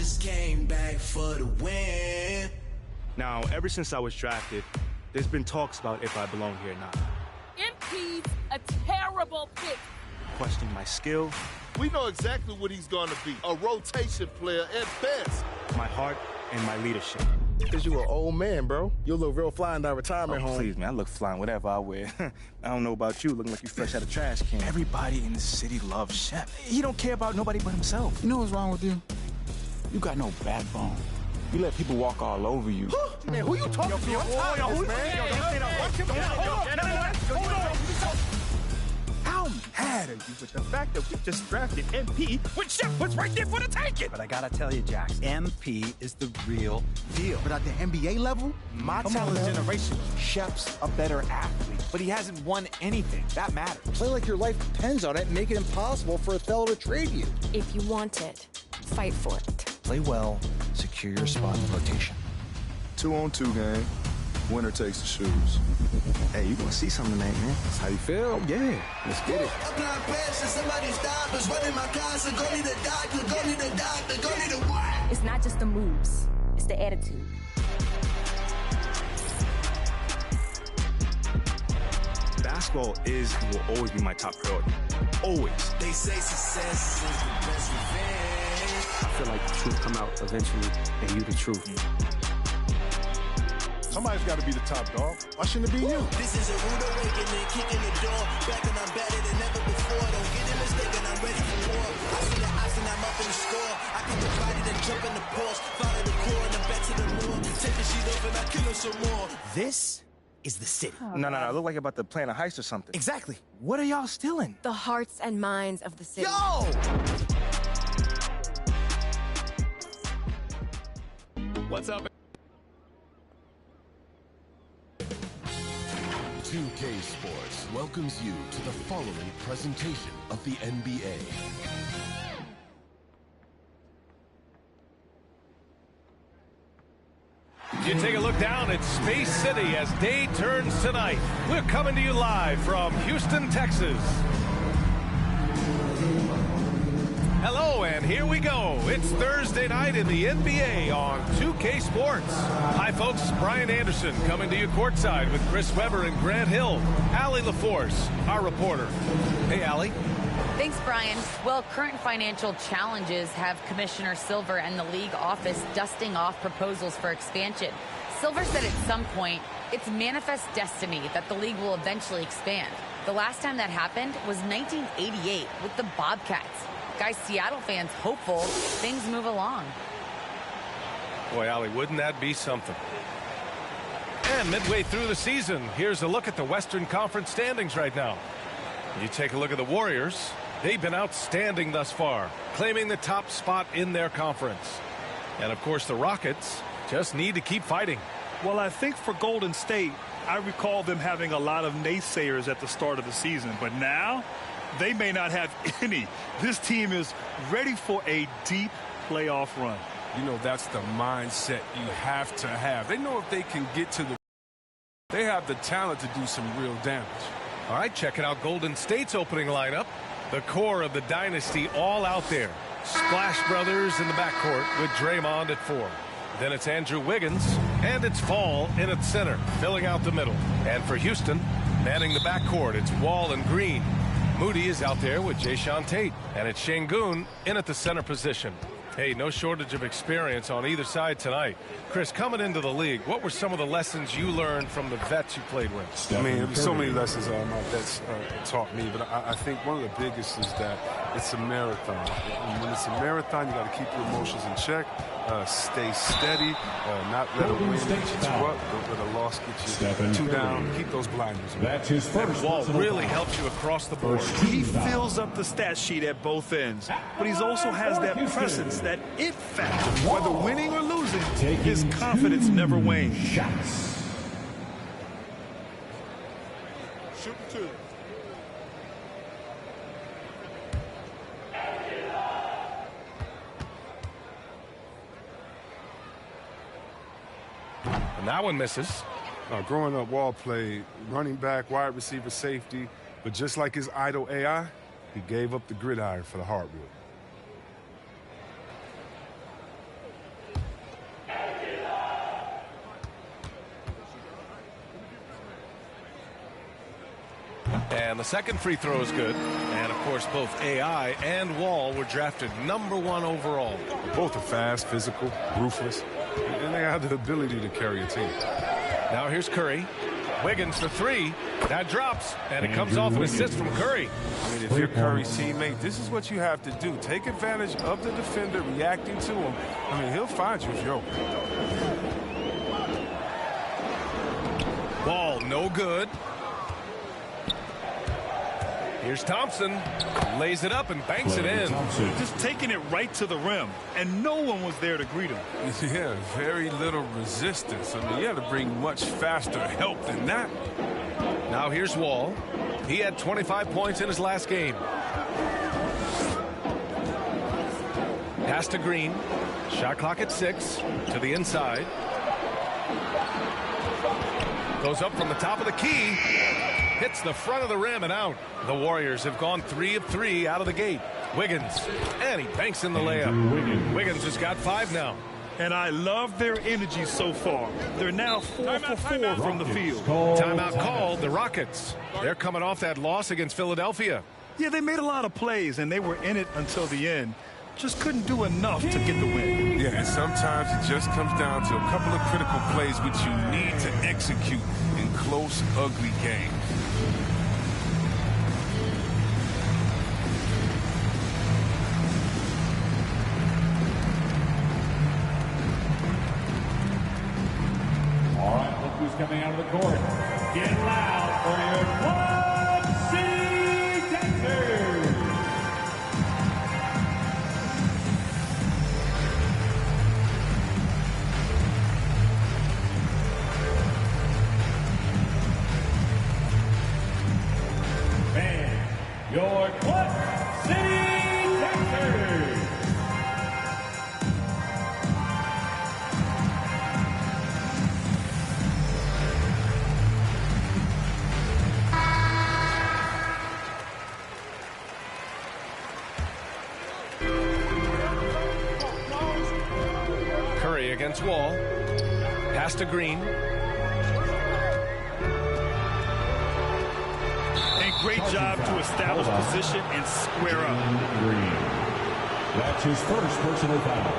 just came back for the win. Now, ever since I was drafted, there's been talks about if I belong here or not. MP's a terrible pick. Questioning my skill. We know exactly what he's going to be. A rotation player at best. My heart and my leadership. Because you an old man, bro. You look real fly in that retirement home. Please, man, I look flying whatever I wear. I don't know about you, looking like you fresh out of trash can. Everybody in the city loves Shep. He don't care about nobody but himself. You know what's wrong with you? You got no backbone. You let people walk all over you. Man, who you talking to? How mad are you with the fact that we just drafted MP when Shep was right there for the taking? But I gotta tell you, Jax, MP is the real deal. But at the NBA level, My talent generation, Shep's a better athlete, but he hasn't won anything. That matters. play like your life depends on it and make it impossible for Othello to trade you. If you want it, fight for it. Play well, secure your spot in rotation. 2-on-2 game. Winner takes the shoes. Hey, you gonna see something tonight, man. That's how you feel? Yeah. Let's get it. Apply pressure, somebody stop us. Running my casa, go need a doctor, go need a doctor, go need a what? It's not just the moves, it's the attitude. Basketball is and will always be my top priority. Always. They say success is the best revenge. I feel like the truth come out eventually, and you the truth. Somebody's got to be the top dog. Why shouldn't it be you? This is a rude awakening, kicking the door. Back and I'm better than ever before. Don't get it mistaken, I'm ready for war. I see the ops and I'm up in the score. I get the body to jump in the Porsche. Follow the core and the back to the moon. Take the sheet off and I kill him some more. This is the city. No. Look like you're about to plan a heist or something. Exactly. What are y'all stealing? The hearts and minds of the city. Yo! What's up? 2K Sports welcomes you to the following presentation of the NBA. You take a look down at Space City as day turns tonight. We're coming to you live from Houston, Texas. Hello, and here we go. It's Thursday night in the NBA on 2K Sports. Hi, folks. Brian Anderson coming to you courtside with Chris Webber and Grant Hill. Allie LaForce, our reporter. Hey, Allie. Thanks, Brian. Well, current financial challenges have Commissioner Silver and the league office dusting off proposals for expansion. Silver said at some point, it's manifest destiny that the league will eventually expand. The last time that happened was 1988 with the Bobcats. Guys, Seattle fans hopeful things move along. Boy, Allie, wouldn't that be something? And midway through the season, here's a look at the Western Conference standings right now. You take a look at the Warriors. They've been outstanding thus far, claiming the top spot in their conference. And, of course, the Rockets just need to keep fighting. Well, I think for Golden State, I recall them having a lot of naysayers at the start of the season. But now, they may not have any. This team is ready for a deep playoff run. You know, that's the mindset you have to have. They know if they can get to the... They have the talent to do some real damage. All right, checking out Golden State's opening lineup. The core of the dynasty all out there. Splash Brothers in the backcourt with Draymond at 4. Then it's Andrew Wiggins, and it's Fall in at center, filling out the middle. And for Houston, manning the backcourt, it's Wall and Green. Moody is out there with Jayshawn Tate, and it's Şengün in at the center position. Hey, no shortage of experience on either side tonight. Chris, coming into the league, what were some of the lessons you learned from the vets you played with? I mean, so many lessons my vets taught me, but I think one of the biggest is that it's a marathon. And when it's a marathon, you got to keep your emotions in check, stay steady, not let a win get you 2 up, don't let a loss get you 2 down. Keep those blinders on. That's his first. Wall really helps you across the board. He fills up the stat sheet at both ends, but he also has that presence, that it factor. Whether winning or losing, his confidence never wanes. Shoot 2. And that one misses. Growing up, Wall played running back, wide receiver, safety, but just like his idol AI, he gave up the gridiron for the hardwood. And the second free throw is good. And, of course, both AI and Wall were drafted #1 overall. Both are fast, physical, ruthless, and they have the ability to carry a team. Now here's Curry. Wiggins for three. That drops, and it comes off an assist from Curry. I mean, if you're Curry's teammate, this is what you have to do. Take advantage of the defender reacting to him. I mean, he'll find you if you're open. Ball no good. Here's Thompson. Lays it up and banks it in. Just taking it right to the rim, and no one was there to greet him. Yeah, very little resistance. I mean, you have to bring much faster help than that. Now here's Wall. He had 25 points in his last game. Pass to Green. Shot clock at 6. To the inside. Goes up from the top of the key. Hits the front of the rim and out. The Warriors have gone 3 of 3 out of the gate. Wiggins. And he banks in the layup. Wiggins has got 5 now. And I love their energy so far. They're now 4 for 4 from the field. Timeout called. The Rockets. They're coming off that loss against Philadelphia. Yeah, they made a lot of plays, and they were in it until the end. Just couldn't do enough to get the win. Yeah, and sometimes it just comes down to a couple of critical plays which you need to execute in close, ugly games. All right, look who's coming out of the court. Get loud for your Club City Dancers. Man, your Club City Dancers. Curry against Wall. Pass to Green. And great job to establish position and square up. That's his first personal foul.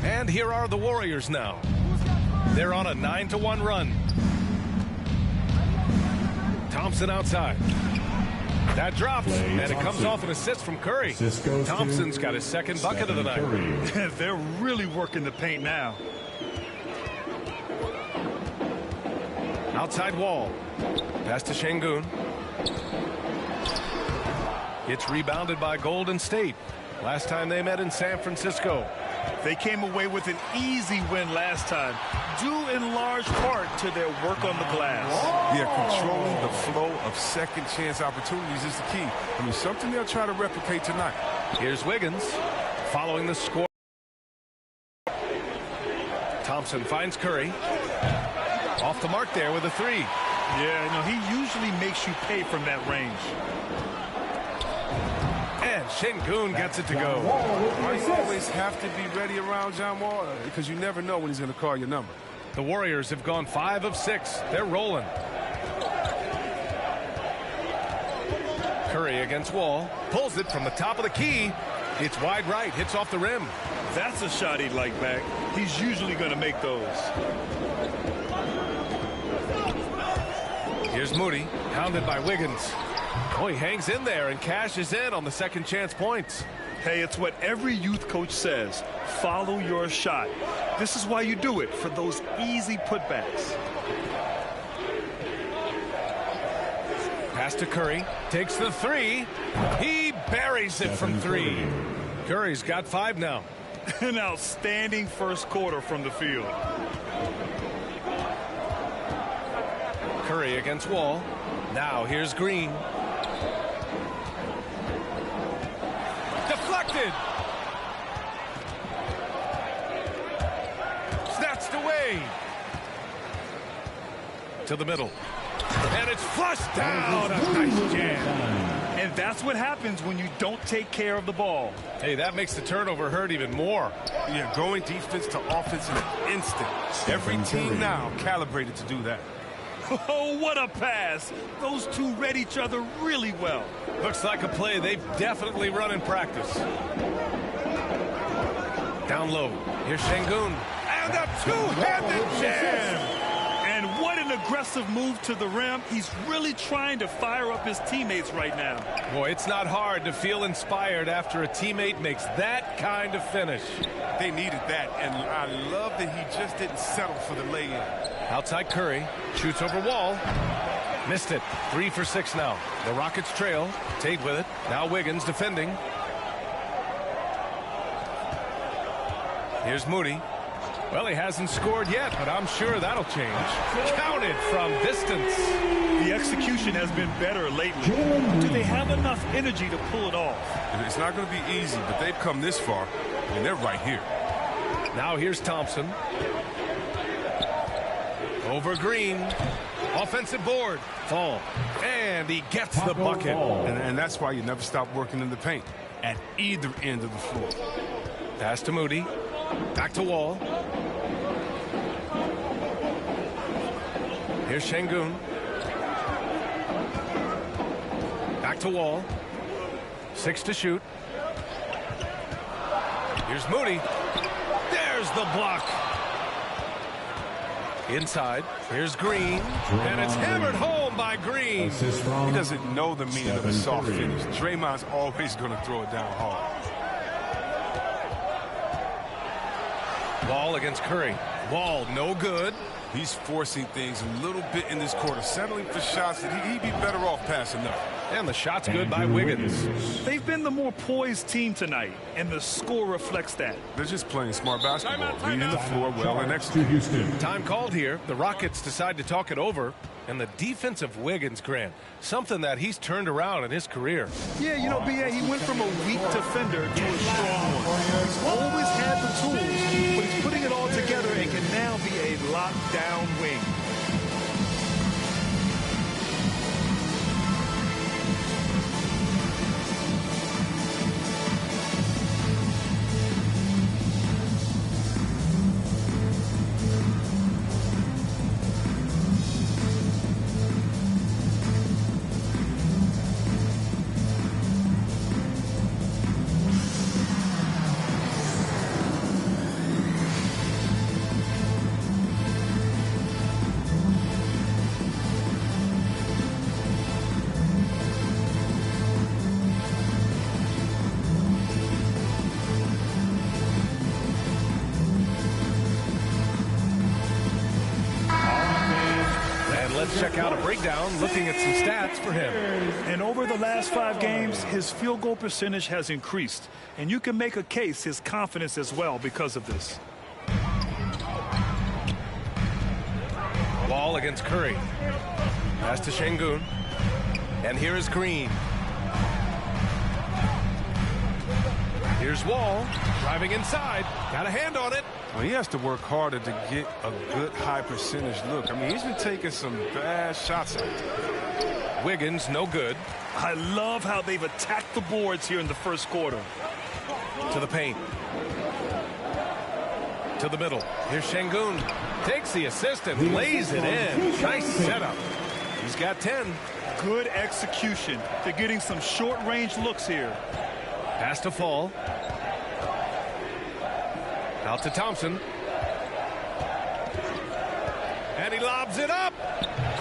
And here are the Warriors now. They're on a 9-1 run. Thompson outside. That drops, and it comes off an assist from Curry. Thompson's got his second bucket of the night. They're really working the paint now. Outside Wall. Pass to Şengün. It's rebounded by Golden State. Last time they met in San Francisco. They came away with an easy win last time, due in large part to their work on the glass. Yeah, controlling the flow of second chance opportunities is the key. I mean, something they'll try to replicate tonight. Here's Wiggins following the score. Thompson finds Curry. Off the mark there with a 3. Yeah, no, he usually makes you pay from that range. And Şengün gets it to go. Why you always have to be ready around John Wall? Because you never know when he's going to call your number. The Warriors have gone 5 of 6. They're rolling. Curry against Wall. Pulls it from the top of the key. It's wide right. Hits off the rim. That's a shot he'd like back. He's usually going to make those. Here's Moody. Hounded by Wiggins. Oh, he hangs in there and cashes in on the second chance points. Hey, it's what every youth coach says. Follow your shot. This is why you do it, for those easy putbacks. Pass to Curry. Takes the 3. He buries it from 3. Curry's got 5 now. An outstanding first quarter from the field. Curry against Wall. Now here's Green. Deflected. Snatched away. To the middle. And it's flushed down. A nice jam. And And that's what happens when you don't take care of the ball. Hey, that makes the turnover hurt even more. Yeah, going defense to offense in an instant. Every team now calibrated to do that. Oh, what a pass. Those two read each other really well. Looks like a play they've definitely run in practice. Down low. Here's Şengün. And a two-handed jam. And what an aggressive move to the rim. He's really trying to fire up his teammates right now. Boy, it's not hard to feel inspired after a teammate makes that kind of finish. They needed that, and I love that he just didn't settle for the lay-in. Outside Curry. Shoots over Wall. Missed it. 3 for 6 now. The Rockets trail. Tate with it. Now Wiggins defending. Here's Moody. Well, he hasn't scored yet, but I'm sure that'll change. Counted from distance. The execution has been better lately. Do they have enough energy to pull it off? It's not going to be easy, but they've come this far, and they're right here. Now here's Thompson. Over Green. Offensive board. Fall. And he gets the bucket. And that's why you never stop working in the paint at either end of the floor. Pass to Moody. Back to Wall. Here's Şengün. Back to Wall. 6 to shoot. Here's Moody. There's the block. Inside. Here's Green. And it's hammered home by Green. He doesn't know the meaning of a soft finish. Draymond's always going to throw it down hard. Wall against Curry. Wall, no good. He's forcing things a little bit in this quarter, settling for shots that he'd be better off passing up. And the shot's good by Wiggins. They've been the more poised team tonight, and the score reflects that. They're just playing smart basketball, reading the floor well and executing. Time called here. The Rockets decide to talk it over. And the defense of Wiggins, Grant, something that he's turned around in his career. Yeah, you know, B.A., he went from a weak defender to a strong one. He's always had the tools, but he's putting it all together and can now be a lockdown wing. Check out a breakdown looking at some stats for him. And over the last 5 games, his field goal percentage has increased. And you can make a case his confidence as well because of this. Wall against Curry. Pass to Şengün. And here is Green. Here's Wall. Driving inside. Got a hand on it. Well, he has to work harder to get a good high percentage look. I mean, he's been taking some bad shots out there. Wiggins, no good. I love how they've attacked the boards here in the first quarter. To the paint. To the middle. Here's Şengün. Takes the assist and lays it in. Nice setup. He's got 10. Good execution. They're getting some short-range looks here. Pass to Fall. Out to Thompson. And he lobs it up.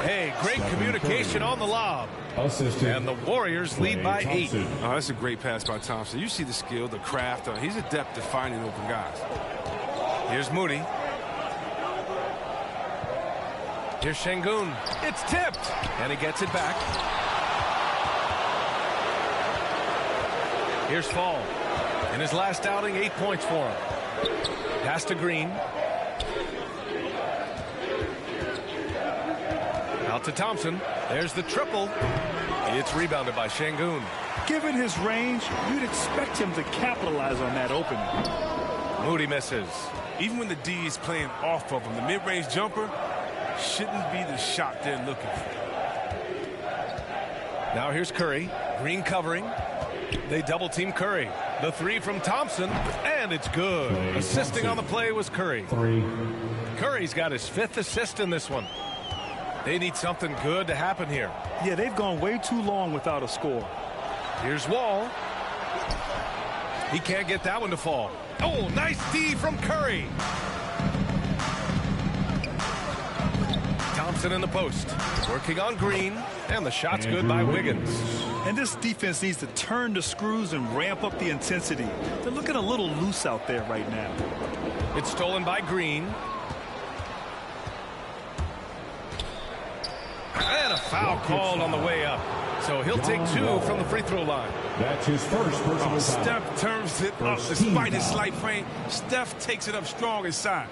Hey, great communication on the lob. And the Warriors lead by 8. Oh, that's a great pass by Thompson. You see the skill, the craft. He's adept at finding open guys. Here's Moody. Here's Şengün. It's tipped. And he gets it back. Here's Fall. In his last outing, 8 points for him. Pass to Green. Out to Thompson. There's the triple. It's rebounded by Şengün. Given his range, you'd expect him to capitalize on that opening. Moody misses. Even when the D is playing off of him, the mid-range jumper shouldn't be the shot they're looking for. Now here's Curry. Green covering. They double-team Curry. The three from Thompson, and it's good. Assisting on the play was Curry. Curry's got his 5th assist in this one. They need something good to happen here. Yeah, they've gone way too long without a score. Here's Wall. He can't get that one to fall. Oh, nice D from Curry. Thompson in the post. Working on Green, and the shot's good by Wiggins. And this defense needs to turn the screws and ramp up the intensity. They're looking a little loose out there right now. It's stolen by Green. And a foul called on the way up. So he'll take 2 from the free throw line. That's his first personal foul. Steph turns it up despite his slight frame. Steph takes it up strong inside.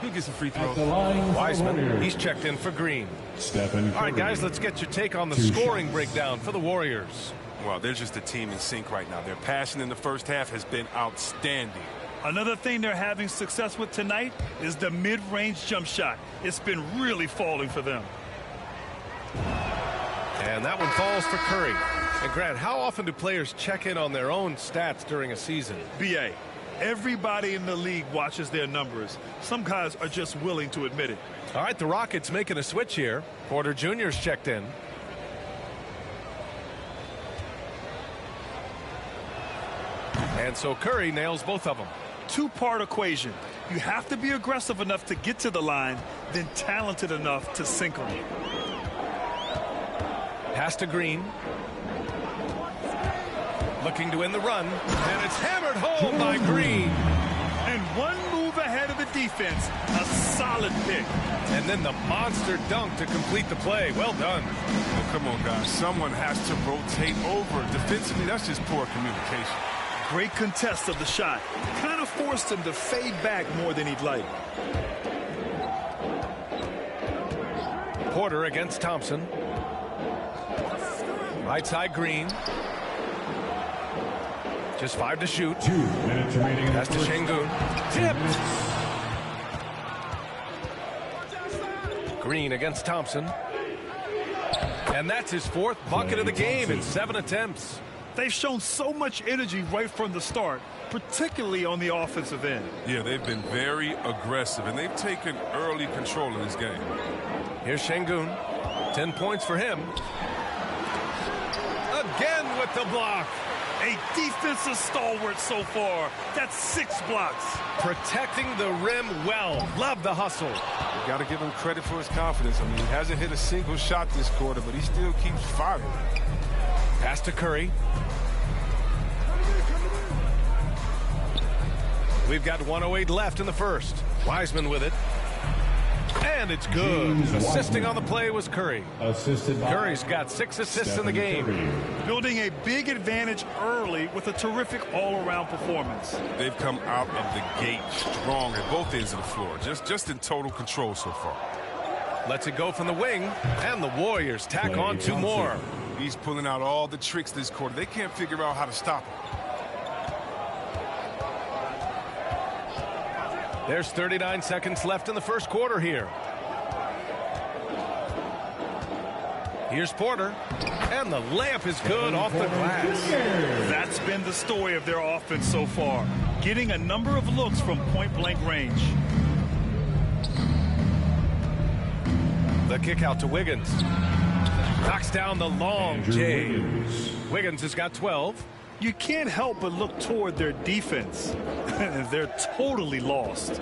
He'll get some free throws. Wiseman, he's checked in for Green. All right, guys, let's get your take on the scoring breakdown for the Warriors. Well, they're just a team in sync right now. Their passion in the first half has been outstanding. Another thing they're having success with tonight is the mid-range jump shot. It's been really falling for them. And that one falls for Curry. And Grant, how often do players check in on their own stats during a season? B.A., everybody in the league watches their numbers. Some guys are just willing to admit it. All right, the Rockets making a switch here. Porter Jr.'s checked in. And so Curry nails both of them. Two-part equation. You have to be aggressive enough to get to the line, then talented enough to sink them. Pass to Green. Looking to win the run, and it's hammered home by Green. And one move ahead of the defense, a solid pick. And then the monster dunk to complete the play. Well done. Oh, come on, guys. Someone has to rotate over. Defensively, that's just poor communication. Great contest of the shot. Kind of forced him to fade back more than he'd like. Porter against Thompson. Right side Green. Just 5 to shoot. 2 minutes remaining. Pass to Şengün. Tipped. Green against Thompson. And that's his 4th bucket of the game in 7 attempts. They've shown so much energy right from the start, particularly on the offensive end. Yeah, they've been very aggressive, and they've taken early control of this game. Here's Şengün. 10 points for him. Again with the block. A defensive stalwart so far. That's 6 blocks. Protecting the rim well. Love the hustle. You got to give him credit for his confidence. I mean, he hasn't hit a single shot this quarter, but he still keeps firing. Pass to Curry. We've got 1:08 left in the first. Wiseman with it. And it's good. Assisting on the play was Curry. Curry's got 6 assists in the game. Building a big advantage early with a terrific all-around performance. They've come out of the gate strong at both ends of the floor. Just in total control so far. Lets it go from the wing, and the Warriors tack on 2 more. He's pulling out all the tricks this quarter. They can't figure out how to stop him. There's 39 seconds left in the first quarter here. Here's Porter, and the layup is good off the glass. That's been the story of their offense so far, getting a number of looks from point-blank range. The kick out to Wiggins. Knocks down the long J. Wiggins has got 12. You can't help but look toward their defense. They're totally lost.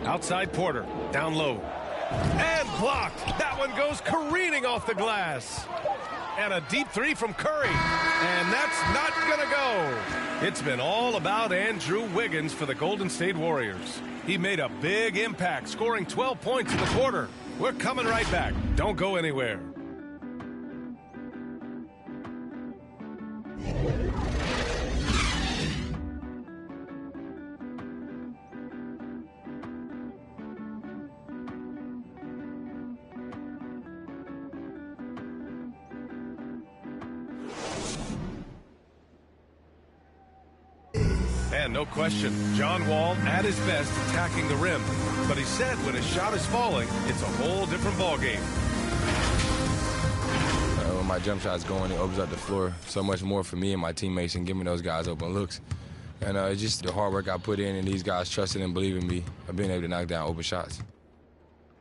Outside Porter, down low. And blocked. That one goes careening off the glass. And a deep 3 from Curry. And that's not going to go. It's been all about Andrew Wiggins for the Golden State Warriors. He made a big impact, scoring 12 points in the quarter. We're coming right back. Don't go anywhere. And no question, John Wall at his best attacking the rim. But he said when his shot is falling, it's a whole different ballgame. When my jump shot's going, it opens up the floor so much more for me and my teammates and giving those guys open looks. And it's just the hard work I put in and these guys trusting and believing me of being able to knock down open shots.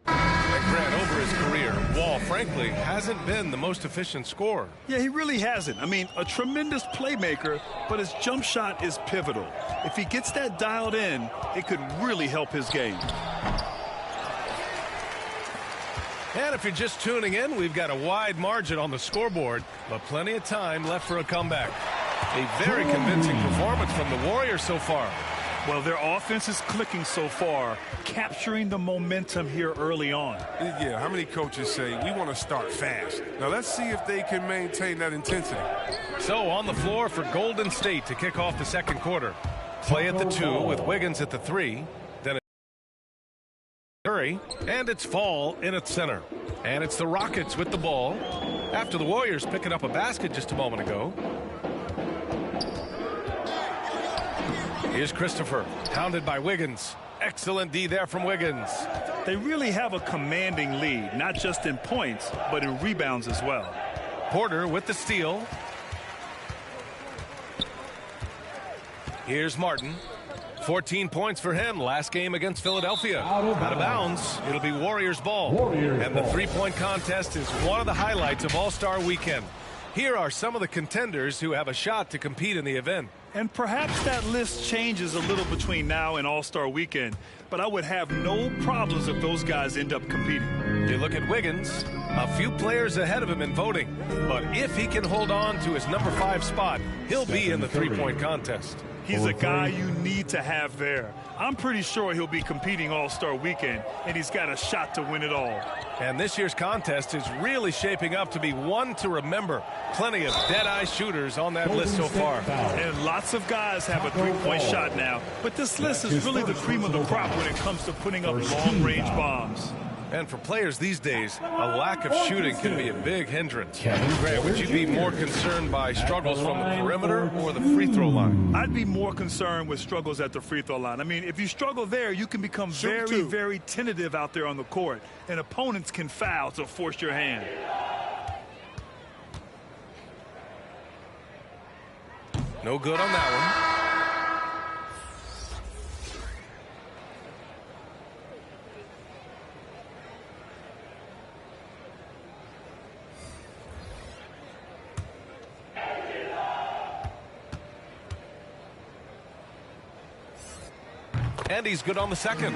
And Grant, over his career, Wall, frankly, hasn't been the most efficient scorer. Yeah, he really hasn't. I mean, a tremendous playmaker, but his jump shot is pivotal. If he gets that dialed in, it could really help his game. And if you're just tuning in, we've got a wide margin on the scoreboard, but plenty of time left for a comeback. A very convincing performance from the Warriors so far. Well, their offense is clicking so far, capturing the momentum here early on. Yeah, how many coaches say, we want to start fast? Now, let's see if they can maintain that intensity. So, on the floor for Golden State to kick off the second quarter. Clay at the 2 with Wiggins at the 3. Then it's Curry, and it's Fall in at center. And it's the Rockets with the ball after the Warriors picking up a basket just a moment ago. Here's Christopher, hounded by Wiggins. Excellent D there from Wiggins. They really have a commanding lead, not just in points, but in rebounds as well. Porter with the steal. Here's Martin. 14 points for him last game against Philadelphia. Out of bounds. It'll be Warriors ball. And the three-point contest is one of the highlights of All-Star Weekend. Here are some of the contenders who have a shot to compete in the event. And perhaps that list changes a little between now and All-Star Weekend, but I would have no problems if those guys end up competing. You look at Wiggins, a few players ahead of him in voting, but if he can hold on to his number 5 spot, he'll be in the three-point contest. He's a guy you need to have there. I'm pretty sure he'll be competing All-Star Weekend, and he's got a shot to win it all. And this year's contest is really shaping up to be one to remember. Plenty of dead-eye shooters on that list so far. And lots of guys have a three-point shot now, but this list is really the cream of the crop when it comes to putting up long-range bombs. And for players these days, a lack of shooting can be a big hindrance. Grant, would you be more concerned by struggles from the perimeter or the free throw line? I'd be more concerned with struggles at the free throw line. I mean, if you struggle there, you can become very tentative out there on the court, and opponents can foul to force your hand. No good on that one. And he's good on the second.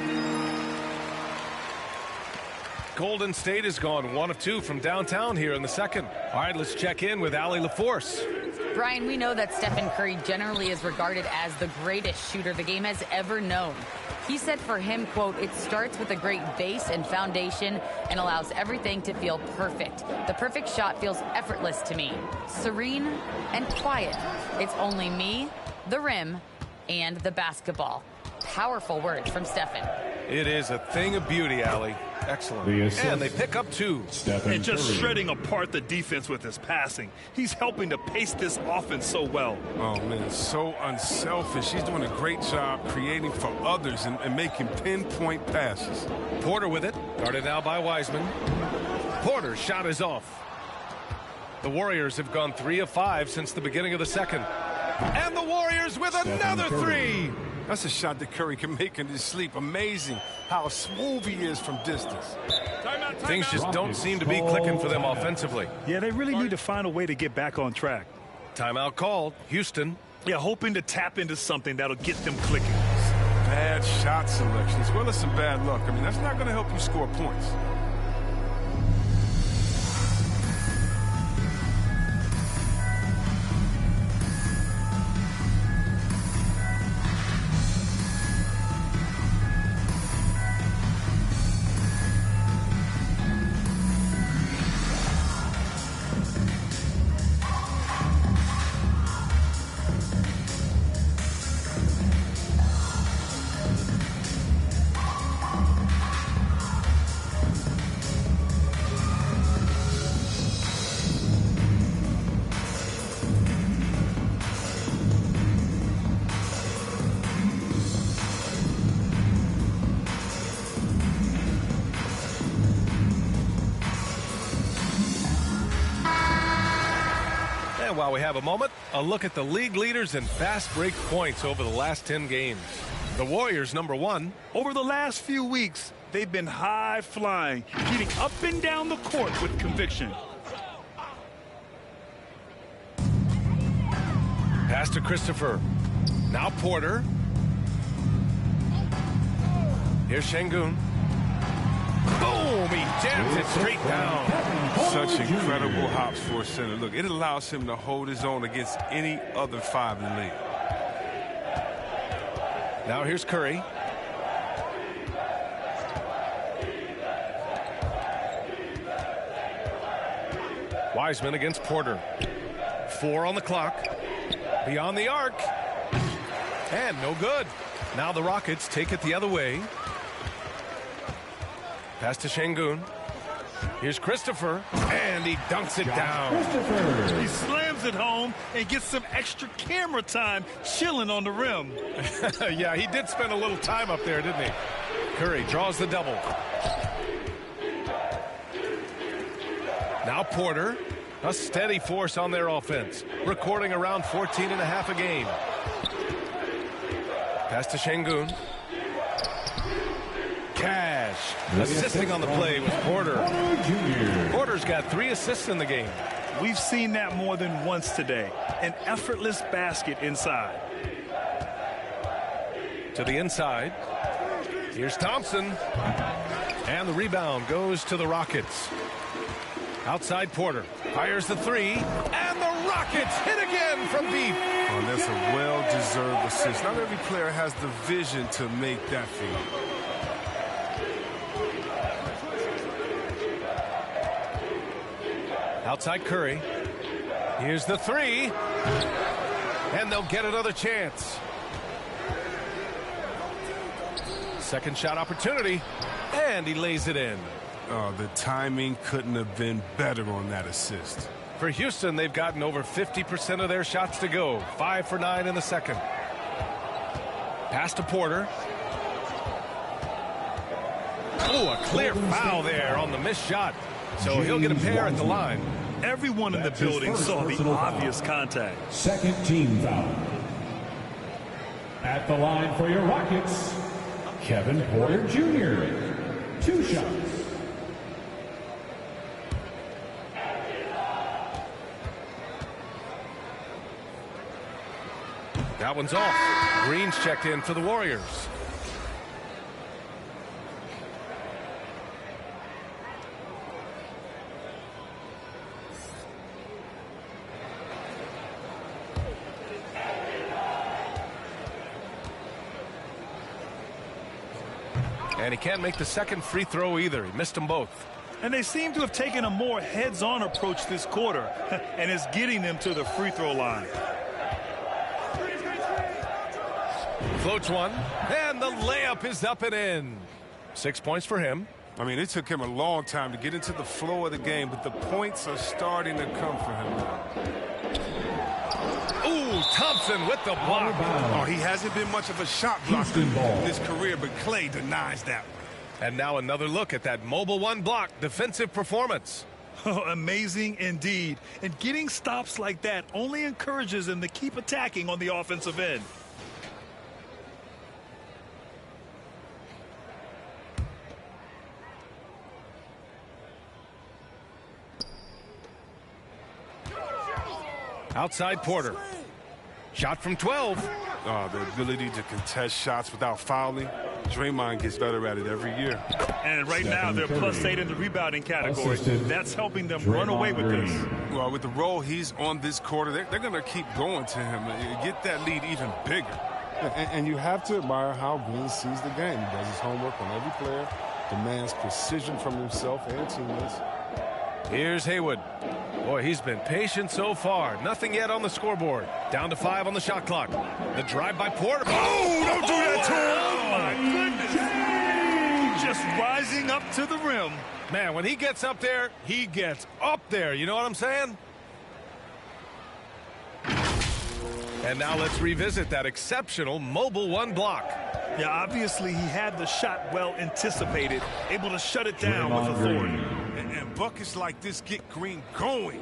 Golden State has gone 1 of 2 from downtown here in the second. All right, let's check in with Allie LaForce. Brian, we know that Stephen Curry generally is regarded as the greatest shooter the game has ever known. He said for him, quote, "It starts with a great base and foundation and allows everything to feel perfect. The perfect shot feels effortless to me. Serene and quiet. It's only me, the rim, and the basketball." Powerful words from Stephen. It is a thing of beauty, Allie. Excellent. And they pick up 2. And just shredding apart the defense with his passing. He's helping to pace this offense so well. Oh, man, so unselfish. He's doing a great job creating for others and making pinpoint passes. Porter with it. Guarded now by Wiseman. Porter's shot is off. The Warriors have gone 3 of 5 since the beginning of the second. And the Warriors with another 3. That's a shot that Curry can make in his sleep. Amazing how smooth he is from distance. Things just don't seem to be clicking for them offensively. Yeah, they really need to find a way to get back on track. Timeout called. Houston. Yeah, hoping to tap into something that'll get them clicking. Bad shot selection as well as some bad luck. I mean, that's not going to help you score points. while we have a moment, a look at the league leaders in fast break points over the last 10 games. The Warriors, number 1. Over the last few weeks, they've been high-flying, getting up and down the court with conviction. Pass to Christopher. Now Porter. Here's Şengün. Boom! He jams it straight down. Such incredible hops for a center. Look, it allows him to hold his own against any other 5 in the league. Now here's Curry. Wiseman against Porter. 4 on the clock. Beyond the arc. And no good. Now the Rockets take it the other way. Pass to Şengün. Here's Christopher. And he dunks it down. He slams it home and gets some extra camera time chilling on the rim. Yeah, he did spend a little time up there, didn't he? Curry draws the double. Now Porter. A steady force on their offense. Recording around 14.5 a game. Pass to Şengün. Cash. Assisting on the play was Porter. Porter's got 3 assists in the game. We've seen that more than once today. An effortless basket inside. To the inside. Here's Thompson. And the rebound goes to the Rockets. Outside Porter. Fires the 3. And the Rockets hit again from deep. Oh, that's a well-deserved assist. Not every player has the vision to make that feed. Outside Curry. Here's the 3. And they'll get another chance. Second shot opportunity. And he lays it in. Oh, the timing couldn't have been better on that assist. For Houston, they've gotten over 50% of their shots to go. 5 for 9 in the second. Pass to Porter. Oh, a clear foul there on the missed shot. So he'll get a pair at the line. Everyone in the building saw the obvious contact. Second team foul. At the line for your Rockets, Kevin Porter Jr. 2 shots. That one's off. Green's checked in for the Warriors. And he can't make the second free throw either. He missed them both. And they seem to have taken a more heads-on approach this quarter, and it's getting them to the free throw line. Floats one, and the layup is up and in. 6 points for him. I mean, it took him a long time to get into the flow of the game, but the points are starting to come for him now. Ooh, Thompson with the block. Oh, he hasn't been much of a shot blocker in his career, but Clay denies that one. And now another look at that mobile 1 block defensive performance. Oh, amazing indeed. And getting stops like that only encourages him to keep attacking on the offensive end. Outside Porter. Shot from 12. Oh, the ability to contest shots without fouling. Draymond gets better at it every year. And right now they're +8 in the rebounding category. That's helping them run away with this. Well, with the role he's on this quarter, they're going to keep going to him. Get that lead even bigger. And you have to admire how Green sees the game. He does his homework on every player, demands precision from himself and teammates. Here's Haywood. Boy, he's been patient so far. Nothing yet on the scoreboard. Down to 5 on the shot clock. The drive by Porter. Oh, don't do that to him. Oh, my goodness. Just rising up to the rim. Man, when he gets up there, he gets up there. You know what I'm saying? And now let's revisit that exceptional mobile 1 block. Yeah, obviously he had the shot well anticipated, able to shut it down with authority. And buckets like this get Green going.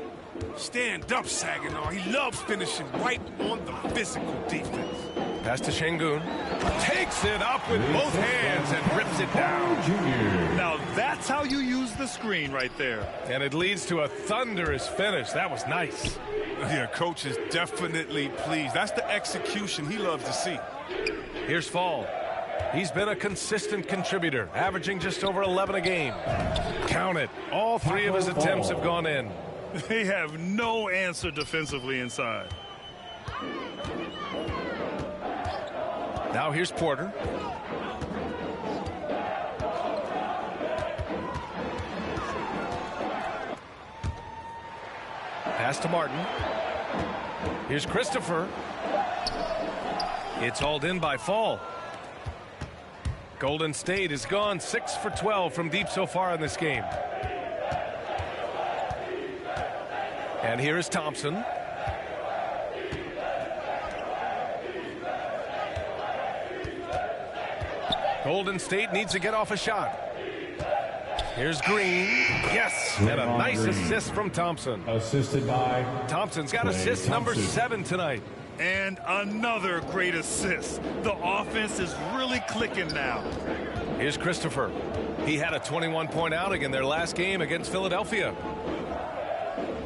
Stand up, Saginaw. He loves finishing right on the physical defense. Pass to Şengün. Takes it up with both hands and rips it down. Now that's how you use the screen right there. And it leads to a thunderous finish. That was nice. Yeah, coach is definitely pleased. That's the execution he loves to see. Here's Fall. He's been a consistent contributor, averaging just over 11 a game. Count it. All three of his attempts have gone in. They have no answer defensively inside. Now here's Porter. Pass to Martin. Here's Christopher. It's hauled in by Fall. Golden State has gone 6 for 12 from deep so far in this game. And here is Thompson. Golden State needs to get off a shot. Here's Green. Yes, and a nice assist from Thompson. Assisted by Thompson's got assist number 7 tonight. And another great assist. The offense is really clicking now. Here's Christopher. He had a 21-point outing in their last game against Philadelphia.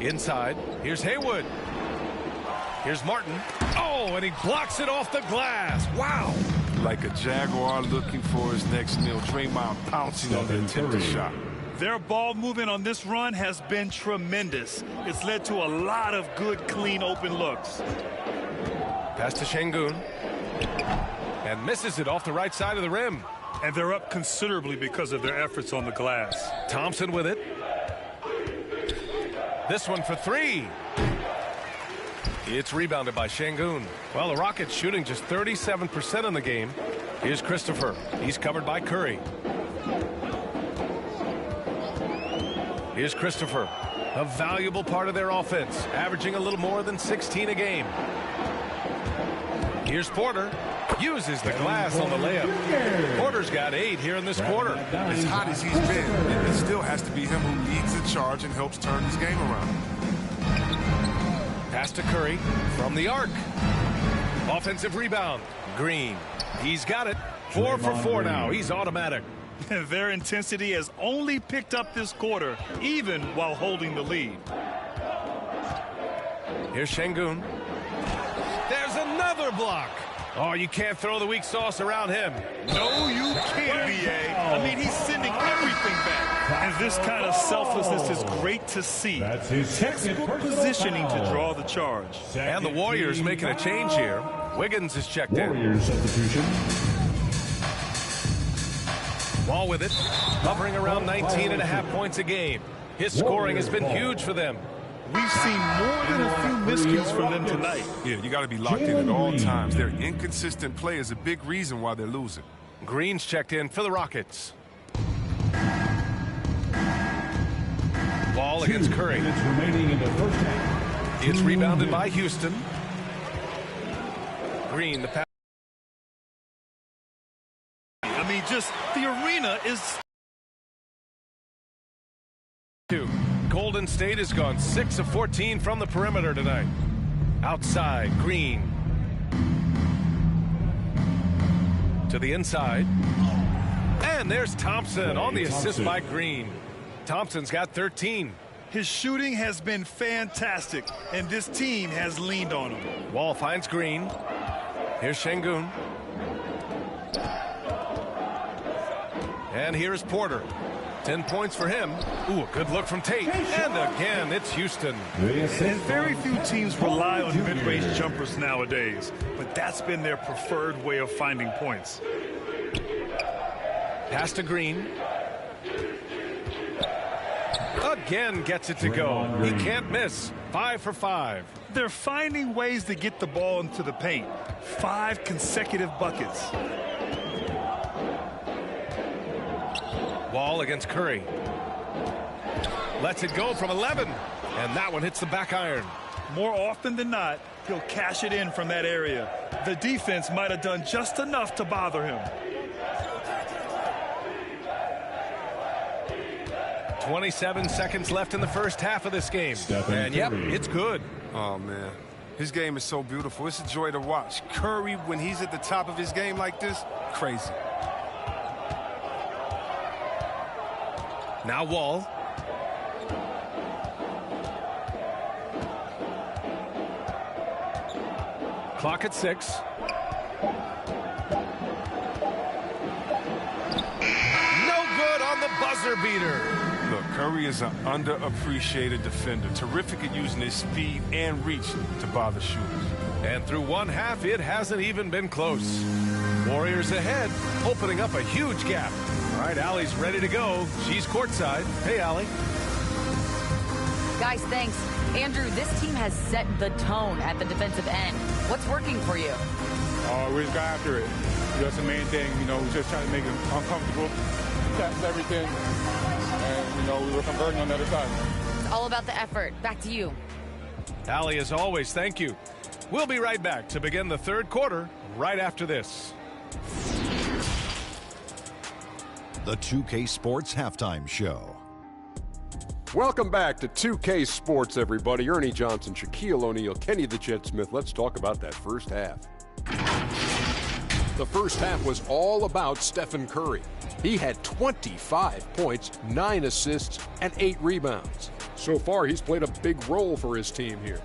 Inside, here's Haywood. Here's Martin. Oh, and he blocks it off the glass. Wow. Like a Jaguar looking for his next meal, Draymond pouncing on the attempted shot. Their ball movement on this run has been tremendous. It's led to a lot of good, clean, open looks. Pass to Şengün. And misses it off the right side of the rim. And they're up considerably because of their efforts on the glass. Thompson with it. This one for 3. It's rebounded by Şengün. Well, the Rockets shooting just 37% in the game. Here's Christopher. He's covered by Curry. Here's Christopher. A valuable part of their offense, averaging a little more than 16 a game. Here's Porter. Uses the glass on the layup. Porter's got 8 here in this quarter. As hot as he's been, it still has to be him who leads the charge and helps turn this game around. Pass to Curry from the arc. Offensive rebound. Green. He's got it. 4 for 4 now. He's automatic. Their intensity has only picked up this quarter, even while holding the lead. Here's Şengün. There's another block. Oh, you can't throw the weak sauce around him. No, you can't, B.A. I mean, he's sending everything back. And this kind of selflessness is great to see. That's his textbook positioning to draw the charge. And the Warriors making a change here. Wiggins is checked in. Warriors substitution. Ball with it, hovering around 19.5 points a game. His scoring has been huge for them. We've seen more than a few miscues from them tonight. Yeah, you got to be locked in at all times. Their inconsistent play is a big reason why they're losing. Green's checked in for the Rockets. Ball against Curry. Remaining in the first half. It's rebounded by Houston. Green, the pass. I mean, just the arena is... Golden State has gone 6 of 14 from the perimeter tonight. Outside, Green. To the inside. And there's Thompson on the assist by Green. Thompson's got 13. His shooting has been fantastic, and this team has leaned on him. Wall finds Green. Here's Şengün. And here's Porter. 10 points for him. Ooh, a good look from Tate. And again, it's Houston. And very few teams rely on mid-range jumpers nowadays, but that's been their preferred way of finding points. Pass to Green. Again gets it to go. He can't miss. 5 for 5. They're finding ways to get the ball into the paint. 5 consecutive buckets. Wall against Curry. Lets it go from 11. And that one hits the back iron. More often than not, he'll cash it in from that area. The defense might have done just enough to bother him. 27 seconds left in the first half of this game. And yep, it's good. Oh, man. His game is so beautiful. It's a joy to watch. Curry, when he's at the top of his game like this, crazy. Now Wall. Clock at 6. No good on the buzzer beater. Look, Curry is an underappreciated defender. Terrific at using his speed and reach to bother shooters. And through one half, it hasn't even been close. Warriors ahead, opening up a huge gap. All right, Allie's ready to go. She's courtside. Hey, Allie. Guys, thanks. Andrew, this team has set the tone at the defensive end. What's working for you? We just got after it. That's the main thing. You know, we just trying to make them uncomfortable. That's everything. And, you know, we were converting on the other side. It's all about the effort. Back to you. Allie, as always, thank you. We'll be right back to begin the third quarter right after this. The 2K Sports Halftime Show. Welcome back to 2K Sports, everybody. Ernie Johnson, Shaquille O'Neal, Kenny the Jet Smith. Let's talk about that first half. The first half was all about Stephen Curry. He had 25 points, 9 assists, and 8 rebounds. So far, he's played a big role for his team here.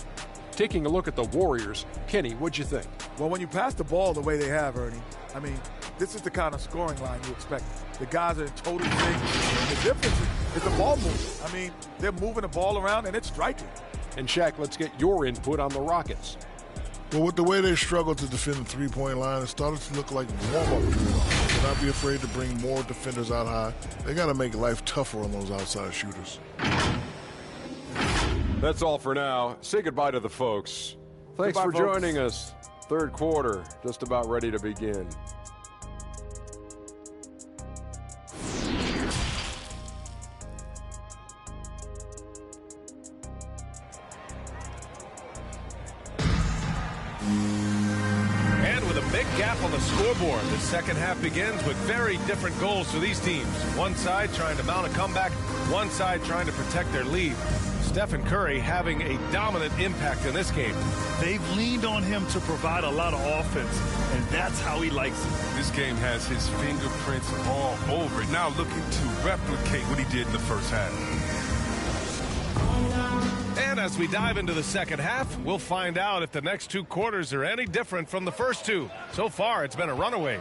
Taking a look at the Warriors, Kenny, what'd you think? Well, when you pass the ball the way they have, Ernie, I mean, this is the kind of scoring line you expect. The guys are in total sync. The difference is the ball movement. I mean, they're moving the ball around and it's striking. And Shaq, let's get your input on the Rockets. Well, with the way they struggled to defend the three-point line, it started to look like warm-up drill. Do not be afraid to bring more defenders out high. They got to make life tougher on those outside shooters. That's all for now. Say goodbye to the folks. Thanks for joining us. Third quarter, just about ready to begin. And with a big gap on the scoreboard, the second half begins with very different goals for these teams. One side trying to mount a comeback, one side trying to protect their lead. Stephen Curry having a dominant impact in this game. They've leaned on him to provide a lot of offense, and that's how he likes it. This game has his fingerprints all over it. Now looking to replicate what he did in the first half. And as we dive into the second half, we'll find out if the next two quarters are any different from the first two. So far, it's been a runaway.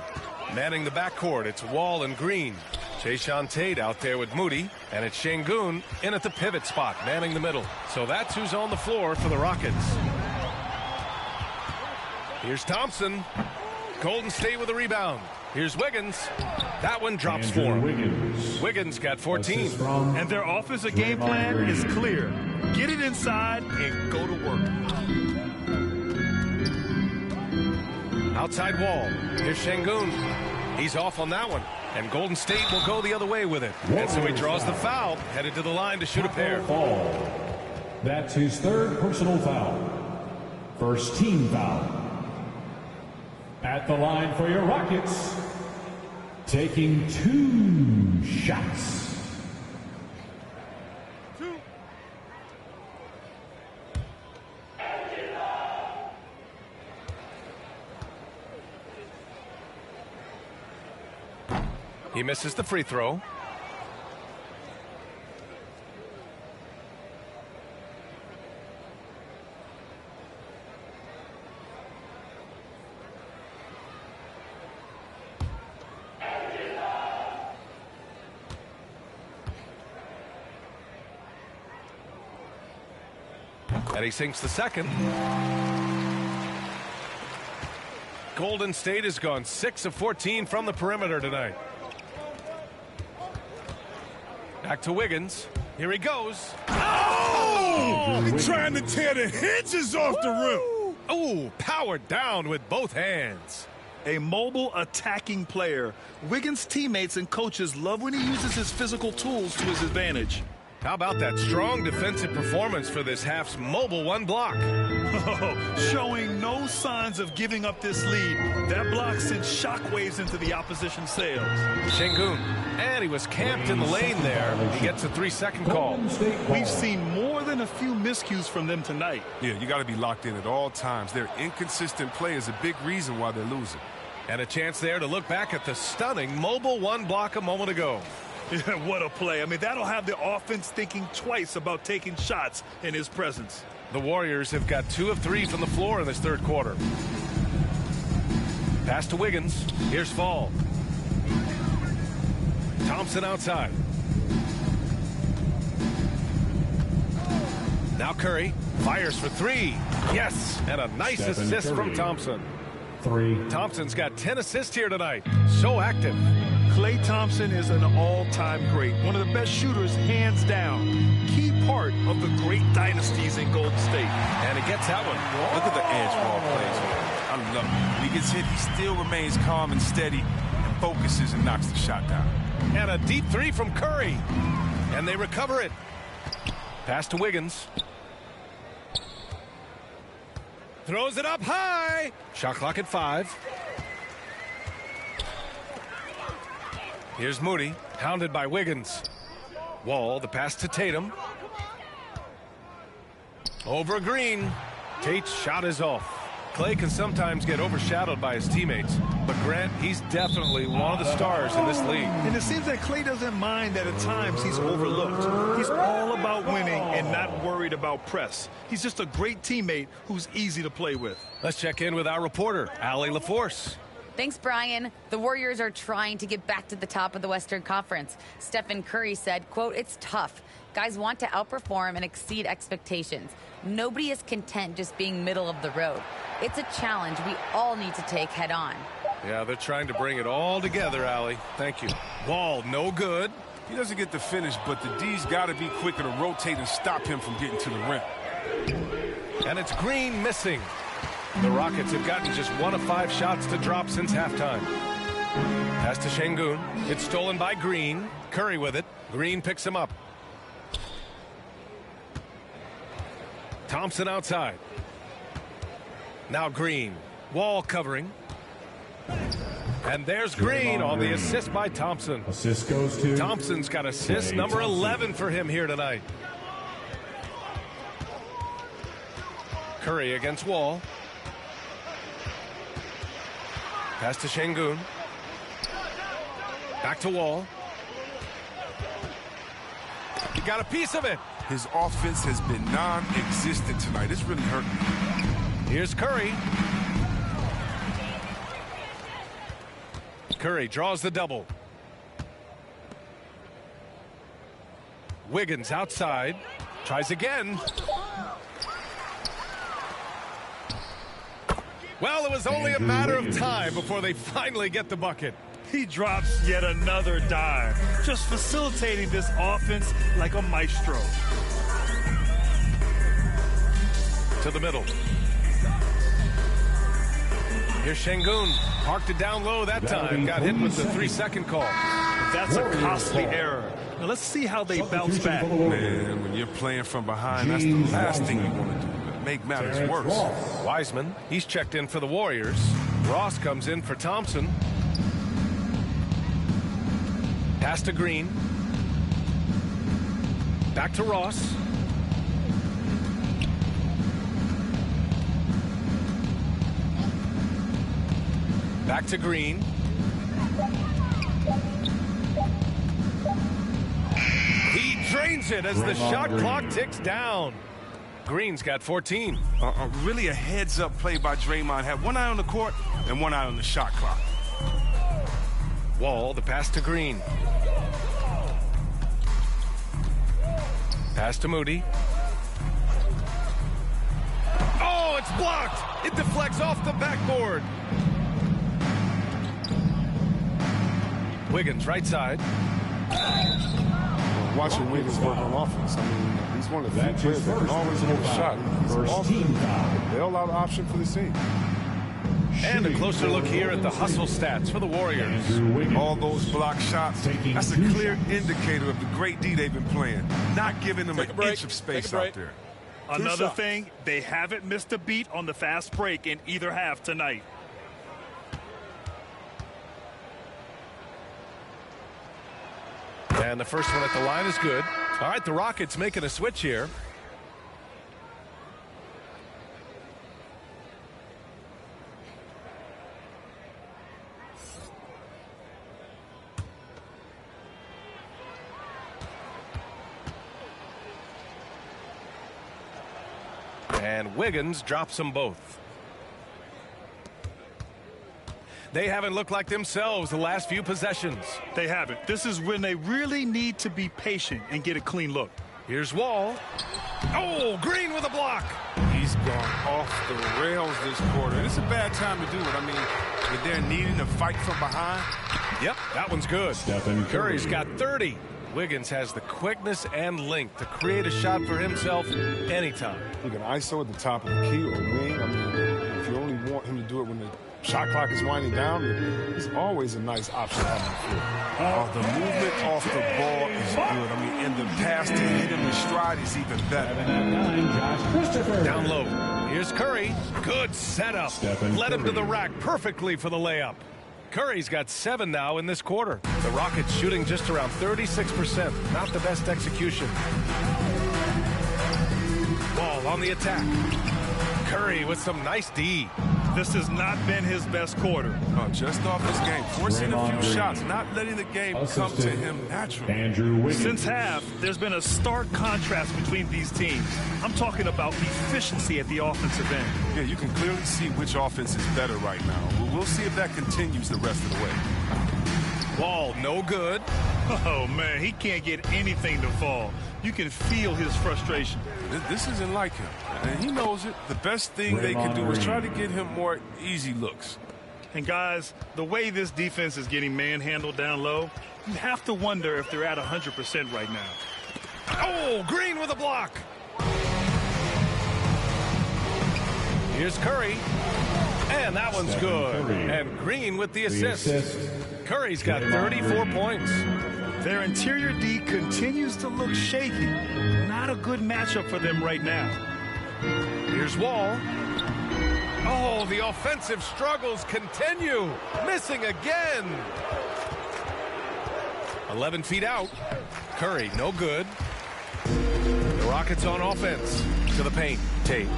Manning the backcourt, it's Wall and Green. Jayshawn Tate out there with Moody, and it's Şengün in at the pivot spot, manning the middle. So that's who's on the floor for the Rockets. Here's Thompson. Golden State with a rebound. Here's Wiggins. That one drops for him. Wiggins got 14. And their offensive game plan is clear. Get it inside and go to work. Outside Wall. Here's Şengün. He's off on that one. And Golden State will go the other way with it. And so he draws the foul, headed to the line to shoot a pair. That's his third personal foul. First team foul. At the line for your Rockets, taking 2 shots. He misses the free throw. And he sinks the second. Golden State has gone 6 of 14 from the perimeter tonight. Back to Wiggins. Here he goes. Oh! He's trying to tear the hinges off the rim. Oh, powered down with both hands. A mobile attacking player. Wiggins' teammates and coaches love when he uses his physical tools to his advantage. How about that strong defensive performance for this half's mobile one block? Showing no signs of giving up this lead. That block sent shockwaves into the opposition sails. Şengün, and he was camped in the lane there. He gets a 3-second call. We've seen more than a few miscues from them tonight. Yeah, you got to be locked in at all times. Their inconsistent play is a big reason why they're losing. And a chance there to look back at the stunning mobile one block a moment ago. Yeah, what a play. I mean, that'll have the offense thinking twice about taking shots in his presence. The Warriors have got 2 of 3 from the floor in this third quarter. Pass to Wiggins. Here's Fall. Thompson outside. Now Curry fires for 3. Yes, and a nice assist from Thompson. 3. Thompson's got 10 assists here tonight. So active. Klay Thompson is an all-time great. One of the best shooters, hands down. Key part of the great dynasties in Golden State. And he gets that one. Look at the edge ball plays here. I love it. When he gets hit, he still remains calm and steady and focuses and knocks the shot down. And a deep 3 from Curry. And they recover it. Pass to Wiggins. Throws it up high. Shot clock at 5. Here's Moody, hounded by Wiggins. Wall, the pass to Tatum. Over Green. Tate's shot is off. Klay can sometimes get overshadowed by his teammates, but Grant, he's definitely one of the stars in this league. And it seems that Klay doesn't mind that at times he's overlooked. He's all about winning and not worried about press. He's just a great teammate who's easy to play with. Let's check in with our reporter, Allie LaForce. Thanks, Brian. The Warriors are trying to get back to the top of the Western Conference. Stephen Curry said, quote, "It's tough. Guys want to outperform and exceed expectations. Nobody is content just being middle of the road. It's a challenge we all need to take head on." Yeah, they're trying to bring it all together, Allie. Thank you. Wall, no good. He doesn't get the finish, but the D's got to be quicker to rotate and stop him from getting to the rim. And it's Green missing. The Rockets have gotten just 1 of 5 shots to drop since halftime. Pass to Şengün. It's stolen by Green. Curry with it. Green picks him up. Thompson outside. Now Green. Wall covering. And there's Green on the assist by Thompson. Assist goes to Thompson's got assist number 11 for him here tonight. Curry against Wall. Pass to Şengün. Back to Wall. He got a piece of it. His offense has been non-existent tonight. It's really hurting. Here's Curry. Curry draws the double. Wiggins outside. Tries again. Well, it was only a matter of time before they finally get the bucket. He drops yet another dime, just facilitating this offense like a maestro. To the middle. Here's Şengün. Parked it down low that time. Got hit with the 3-second call. That's a costly error. Now let's see how they bounce back. Man, when you're playing from behind, that's the last thing you want to do. Make matters worse. Wiseman, he's checked in for the Warriors. Ross comes in for Thompson. Pass to Green. Back to Ross. Back to Green. He drains it as the shot clock ticks down. Green's got 14. Really a heads-up play by Draymond. Had one eye on the court and one eye on the shot clock. Wall, the pass to Green. Pass to Moody. Oh, it's blocked! It deflects off the backboard. Wiggins, right side. Watching Wiggins work on offense, I mean, he's one of the few players that can always hit a shot. He's awesome. They'll allow the option for the team. And a closer look here at the hustle stats for the Warriors. All those block shots, that's a clear indicator of the great D they've been playing. Not giving them an inch of space out there. Another thing, they haven't missed a beat on the fast break in either half tonight. And the first one at the line is good. All right, the Rockets making a switch here. And Wiggins drops them both. They haven't looked like themselves the last few possessions. They haven't. This is when they really need to be patient and get a clean look. Here's Wall. Oh, Green with a block. He's gone off the rails this quarter. It's a bad time to do it. I mean, if they're needing to fight from behind. Yep, that one's good. Curry's got 30. Wiggins has the quickness and length to create a shot for himself anytime. You can ISO at the top of the key or wing. I mean, if you only want him to do it when the shot clock is winding down, it's always a nice option to have the movement off the ball is good. I mean, and the pass to hit him in stride is even better. Down low. Here's Curry. Good setup. Led him to the rack perfectly for the layup. Curry's got 7 now in this quarter. The Rockets shooting just around 36%. Not the best execution. Ball on the attack. Curry with some nice D. This has not been his best quarter. Just off his game. Forcing a few shots, not letting the game come to him naturally. Since half, there's been a stark contrast between these teams. I'm talking about efficiency at the offensive end. Yeah, you can clearly see which offense is better right now. We'll see if that continues the rest of the way. Wall, no good. Oh, man, he can't get anything to fall. You can feel his frustration. This isn't like him, and he knows it. The best thing they can do is try to get him more easy looks. And, guys, the way this defense is getting manhandled down low, you have to wonder if they're at 100% right now. Oh, Green with a block. Here's Curry. And that one's good. And Green with the assist. Curry's got 34 points. Their interior D continues to look shaky. Not a good matchup for them right now. Here's Wall. Oh, the offensive struggles continue. Missing again. 11 feet out. Curry, no good. The Rockets on offense. To the paint. Tate.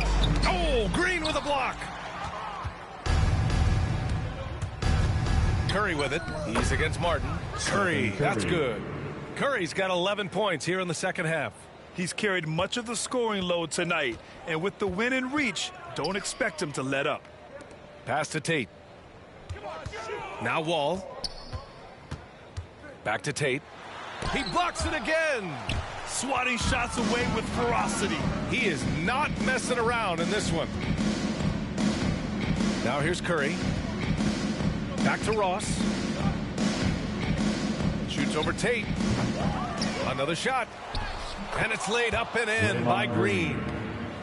Oh, Green with a block. Curry with it. He's against Martin. Curry, that's good. Curry's got 11 points here in the second half. He's carried much of the scoring load tonight, and with the win in reach, don't expect him to let up. Pass to Tate. Now Wall. Back to Tate. He blocks it again. Swatting shots away with ferocity. He is not messing around in this one. Now here's Curry. Back to Ross. Shoots over Tate. Another shot. And it's laid up and in by Green.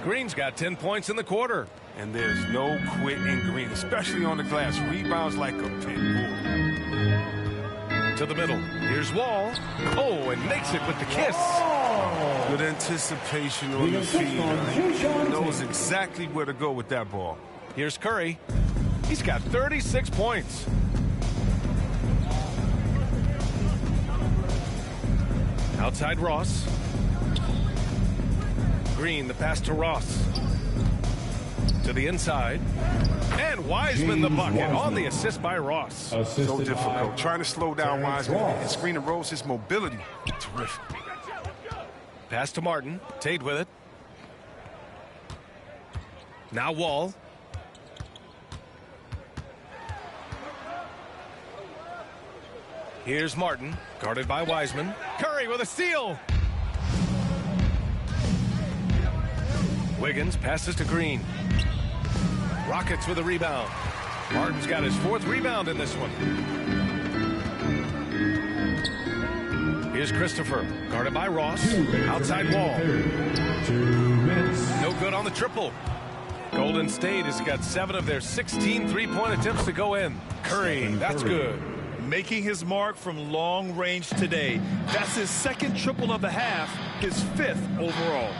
Green's got 10 points in the quarter. And there's no quit in Green, especially on the glass. Rebounds like a pit bull. To the middle. Here's Wall. Oh, and makes it with the kiss. Good anticipation on the feed. He knows exactly where to go with that ball. Here's Curry. He's got 36 points. Outside Ross. Green, the pass to Ross. To the inside. And Wiseman the bucket on the assist by Ross. So difficult. Trying to slow down Wiseman and screen and rolls his mobility. Terrific. Pass to Martin. Tate with it. Now Wall. Here's Martin, guarded by Wiseman. Curry with a steal. Wiggins passes to Green. Rockets with a rebound. Martin's got his 4th rebound in this one. Here's Christopher, guarded by Ross. Outside Wall. 2 minutes. No good on the triple. Golden State has got 7 of their 16 three-point attempts to go in. Curry, that's good. Making his mark from long range today. That's his second triple of the half, his 5th overall.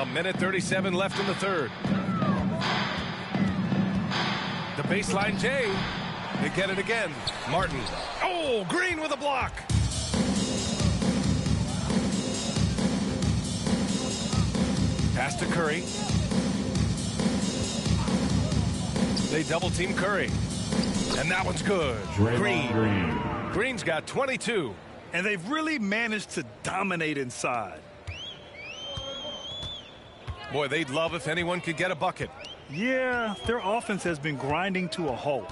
A minute 37 left in the third. The baseline J. They get it again. Martin. Oh, Green with a block. Pass to Curry. They double team Curry. And that one's good. Green. Green's got 22. And they've really managed to dominate inside. Boy, they'd love if anyone could get a bucket. Yeah, their offense has been grinding to a halt.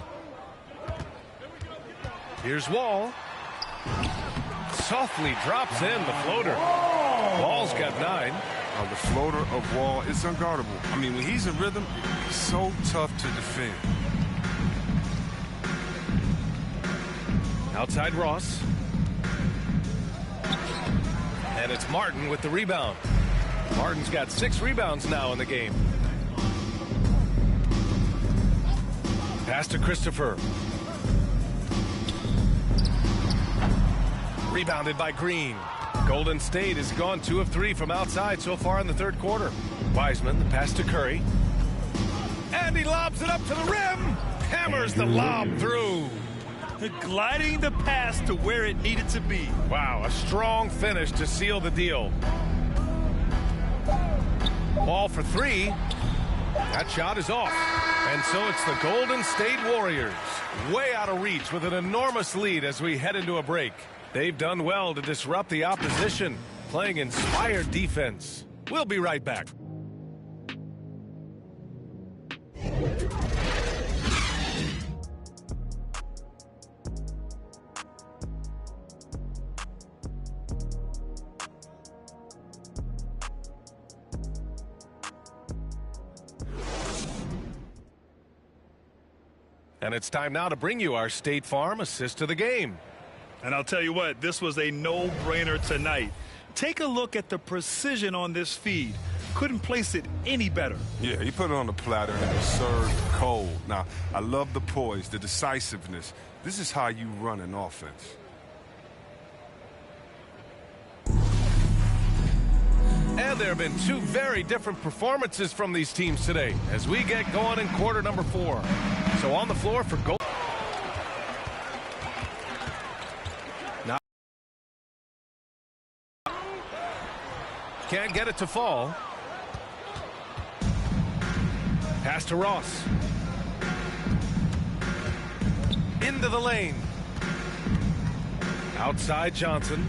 Here's Wall. Softly drops in the floater. Wall's got 9. The floater of Wall is unguardable. I mean, when he's in rhythm, it's so tough to defend. Outside Ross. And it's Martin with the rebound. Martin's got 6 rebounds now in the game. Pass to Christopher. Rebounded by Green. Golden State has gone 2 of 3 from outside so far in the third quarter. Wiseman, the pass to Curry. And he lobs it up to the rim. Hammers the lob through. Gliding the pass to where it needed to be. Wow, a strong finish to seal the deal. Ball for 3. That shot is off. And so it's the Golden State Warriors. Way out of reach with an enormous lead as we head into a break. They've done well to disrupt the opposition, playing inspired defense. We'll be right back. And it's time now to bring you our State Farm assist to the game. And I'll tell you what, this was a no-brainer tonight. Take a look at the precision on this feed. Couldn't place it any better. Yeah, he put it on the platter and it was served cold. Now, I love the poise, the decisiveness. This is how you run an offense. And there have been 2 very different performances from these teams today as we get going in quarter number 4. So on the floor for Gold. Now can't get it to fall. Pass to Ross. Into the lane. Outside Johnson.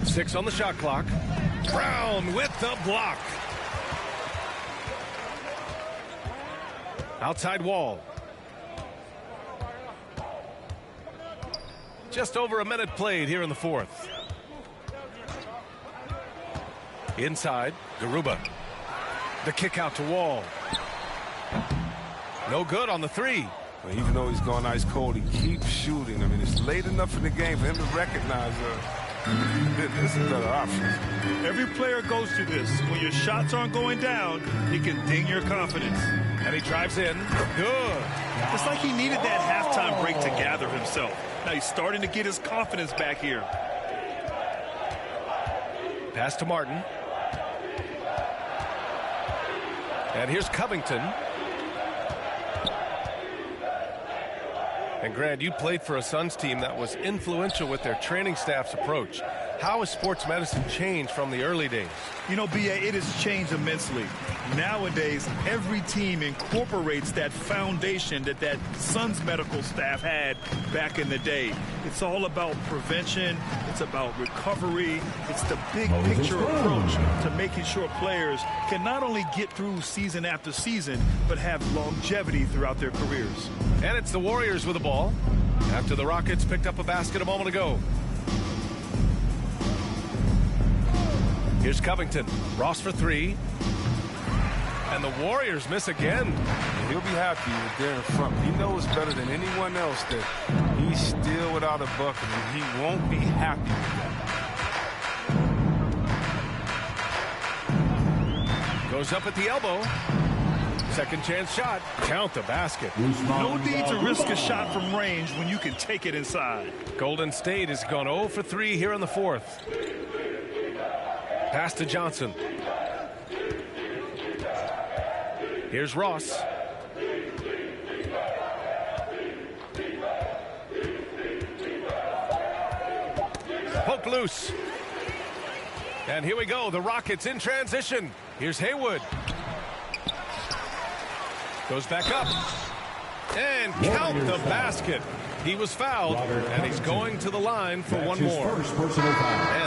6 on the shot clock. Brown with the block. Outside Wall. Just over a minute played here in the fourth. Inside, Garuba. The kick out to Wall. No good on the 3. Well, even though he's gone ice cold, he keeps shooting. I mean, it's late enough in the game for him to recognize this is better option. Every player goes through this. When your shots aren't going down, it can ding your confidence. And he drives in. Good. It's like he needed that halftime break to gather himself. Now he's starting to get his confidence back here. Pass to Martin. And here's Covington. And Grant, you played for a Suns team that was influential with their training staff's approach. How has sports medicine changed from the early days? You know, B.A., it has changed immensely. Nowadays, every team incorporates that foundation that Suns medical staff had back in the day. It's all about prevention. It's about recovery. It's the big picture approach to making sure players can not only get through season after season, but have longevity throughout their careers. And it's the Warriors with the ball after the Rockets picked up a basket a moment ago. Here's Covington. Ross for 3. And the Warriors miss again. He'll be happy with there in front. He knows better than anyone else that he's still without a bucket, and he won't be happy with that. Goes up at the elbow. Second chance shot. Count the basket. No need to risk a shot from range when you can take it inside. Golden State has gone 0 for 3 here in the fourth. Pass to Johnson. Here's Ross. Poke loose. And here we go. The Rockets in transition. Here's Haywood. Goes back up. And count the basket. He was fouled, and he's going to the line for one more. And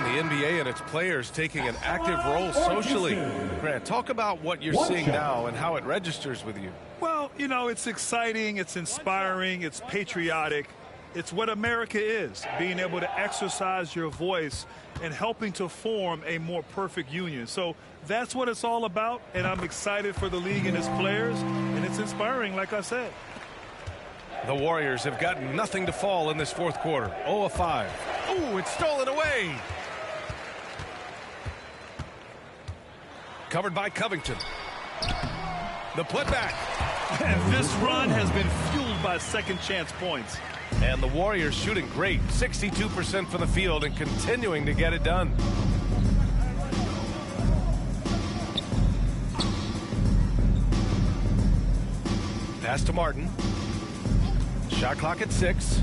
the NBA and its players taking an active role socially. Grant, talk about what you're seeing now and how it registers with you. Well, you know, it's exciting, it's inspiring, it's patriotic. It's what America is, being able to exercise your voice and helping to form a more perfect union. So that's what it's all about, and I'm excited for the league and its players, and it's inspiring, like I said. The Warriors have got nothing to fall in this fourth quarter. 0 of 5. Ooh, it's stolen away. Covered by Covington. The putback. And this run has been fueled by second chance points. And the Warriors shooting great. 62% from the field and continuing to get it done. Pass to Martin. Shot clock at 6.